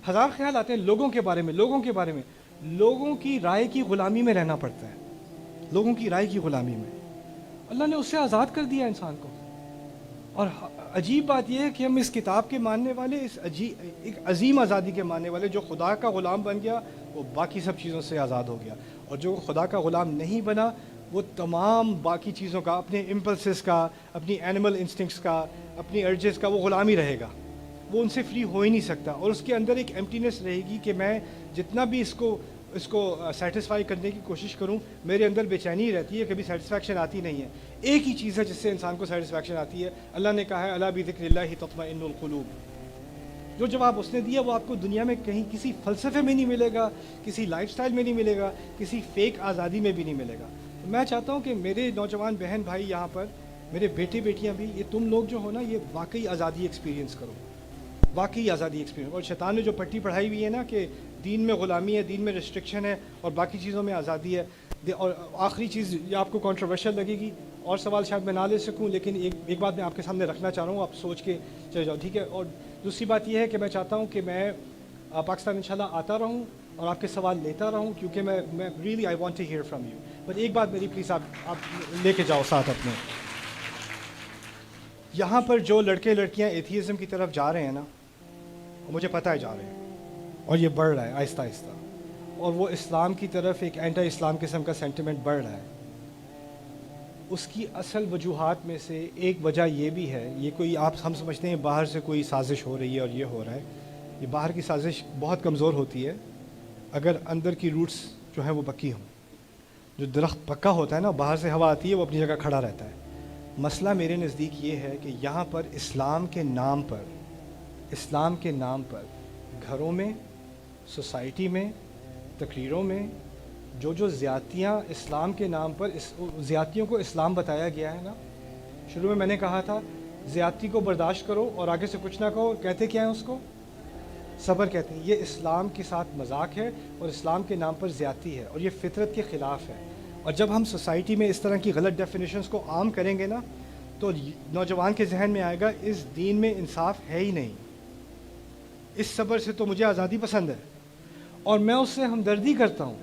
ہزار خیال آتے ہیں لوگوں کے بارے میں. لوگوں کی رائے کی غلامی میں رہنا پڑتا ہے, لوگوں کی رائے کی غلامی میں. اللہ نے اس سے آزاد کر دیا انسان کو. اور عجیب بات یہ ہے کہ ہم اس کتاب کے ماننے والے, ایک عظیم آزادی کے ماننے والے, جو خدا کا غلام بن گیا وہ باقی سب چیزوں سے آزاد ہو گیا, اور جو خدا کا غلام نہیں بنا وہ تمام باقی چیزوں کا, اپنے امپلسز کا, اپنی اینیمل انسٹنکٹس کا, اپنی ارجز کا, وہ غلام ہی رہے گا. وہ ان سے فری ہو ہی نہیں سکتا, اور اس کے اندر ایک ایمٹینس رہے گی کہ میں جتنا بھی اس کو سیٹسفائی کرنے کی کوشش کروں, میرے اندر بے چینی رہتی ہے, کبھی سیٹسفیکشن آتی نہیں ہے. ایک ہی چیز ہے جس سے انسان کو سیٹسفیکشن آتی ہے, اللہ نے کہا ہے الا بذکر اللہ تطمئن القلوب. جو جواب اس نے دیا وہ آپ کو دنیا میں کہیں کسی فلسفے میں نہیں ملے گا, کسی لائف سٹائل میں نہیں ملے گا, کسی فیک آزادی میں بھی نہیں ملے گا. میں چاہتا ہوں کہ میرے نوجوان بہن بھائی یہاں پر, میرے بیٹے بیٹیاں بھی, یہ تم لوگ جو ہو نا, یہ واقعی آزادی ایکسپیرینس کرو, واقعی آزادی ایکسپیرینس. اور شیطان نے جو پٹی پڑھائی ہوئی ہے نا کہ دین میں غلامی ہے, دین میں ریسٹرکشن ہے, اور باقی چیزوں میں آزادی ہے. اور آخری چیز یہ آپ کو کنٹروورشل لگے گی, اور سوال شاید میں نہ لے سکوں، لیکن ایک بات میں آپ کے سامنے رکھنا چاہ رہا ہوں، آپ سوچ کے چلے جاؤ، ٹھیک ہے؟ اور دوسری بات یہ ہے کہ میں چاہتا ہوں کہ میں پاکستان انشاءاللہ آتا رہوں اور آپ کے سوال لیتا رہوں، کیونکہ میں really I want to hear from you. But ایک بات میری پلیز آپ لے کے جاؤ ساتھ اپنے. یہاں پر جو لڑکے لڑکیاں ایتھیزم کی طرف جا رہے ہیں نا، مجھے پتہ ہے جا رہے ہیں، اور یہ بڑھ رہا ہے آہستہ آہستہ، اور وہ اسلام کی طرف ایک اینٹی اسلام قسم کا سینٹیمنٹ بڑھ رہا ہے. اس کی اصل وجوہات میں سے ایک وجہ یہ بھی ہے، یہ کوئی ہم سمجھتے ہیں باہر سے کوئی سازش ہو رہی ہے اور یہ ہو رہا ہے. یہ باہر کی سازش بہت کمزور ہوتی ہے اگر اندر کی روٹس جو ہیں وہ پکی ہوں. جو درخت پکا ہوتا ہے نا، باہر سے ہوا آتی ہے وہ اپنی جگہ کھڑا رہتا ہے. مسئلہ میرے نزدیک یہ ہے کہ یہاں پر اسلام کے نام پر گھروں میں، سوسائٹی میں، تقریروں میں جو زیادتیاں اسلام کے نام پر زیادتیوں کو اسلام بتایا گیا ہے نا. شروع میں نے کہا تھا زیادتی کو برداشت کرو اور آگے سے کچھ نہ کہو، کہتے کیا ہیں اس کو؟ صبر کہتے ہیں. یہ اسلام کے ساتھ مذاق ہے اور اسلام کے نام پر زیادتی ہے، اور یہ فطرت کے خلاف ہے. اور جب ہم سوسائٹی میں اس طرح کی غلط ڈیفینیشنز کو عام کریں گے نا، تو نوجوان کے ذہن میں آئے گا اس دین میں انصاف ہے ہی نہیں. اس صبر سے تو مجھے آزادی پسند ہے، اور میں اس سے ہمدردی کرتا ہوں،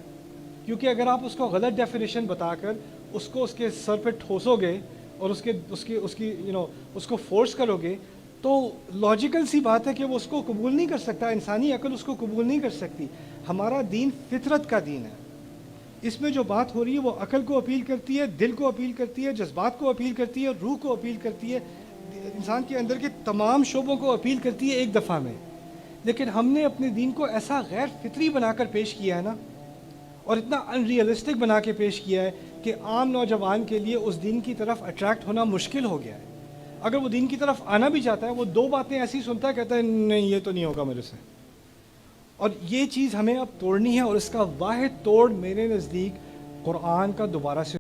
کیونکہ اگر آپ اس کو غلط ڈیفینیشن بتا کر اس کو اس کے سر پہ ٹھوسو گے اور اس کو فورس کرو گے، تو لاجیکل سی بات ہے کہ وہ اس کو قبول نہیں کر سکتا. انسانی عقل اس کو قبول نہیں کر سکتی. ہمارا دین فطرت کا دین ہے. اس میں جو بات ہو رہی ہے وہ عقل کو اپیل کرتی ہے، دل کو اپیل کرتی ہے، جذبات کو اپیل کرتی ہے، روح کو اپیل کرتی ہے، انسان کے اندر کے تمام شعبوں کو اپیل کرتی ہے ایک دفعہ میں. لیکن ہم نے اپنے دین کو ایسا غیر فطری بنا کر پیش کیا ہے نا، اور اتنا ان ریئلسٹک بنا کے پیش کیا ہے کہ عام نوجوان کے لیے اس دین کی طرف اٹریکٹ ہونا مشکل ہو گیا ہے. اگر وہ دین کی طرف آنا بھی چاہتا ہے، وہ دو باتیں ایسی سنتا ہے، کہتا ہے نہیں یہ تو نہیں ہوگا میرے سے. اور یہ چیز ہمیں اب توڑنی ہے، اور اس کا واحد توڑ میرے نزدیک قرآن کا دوبارہ سے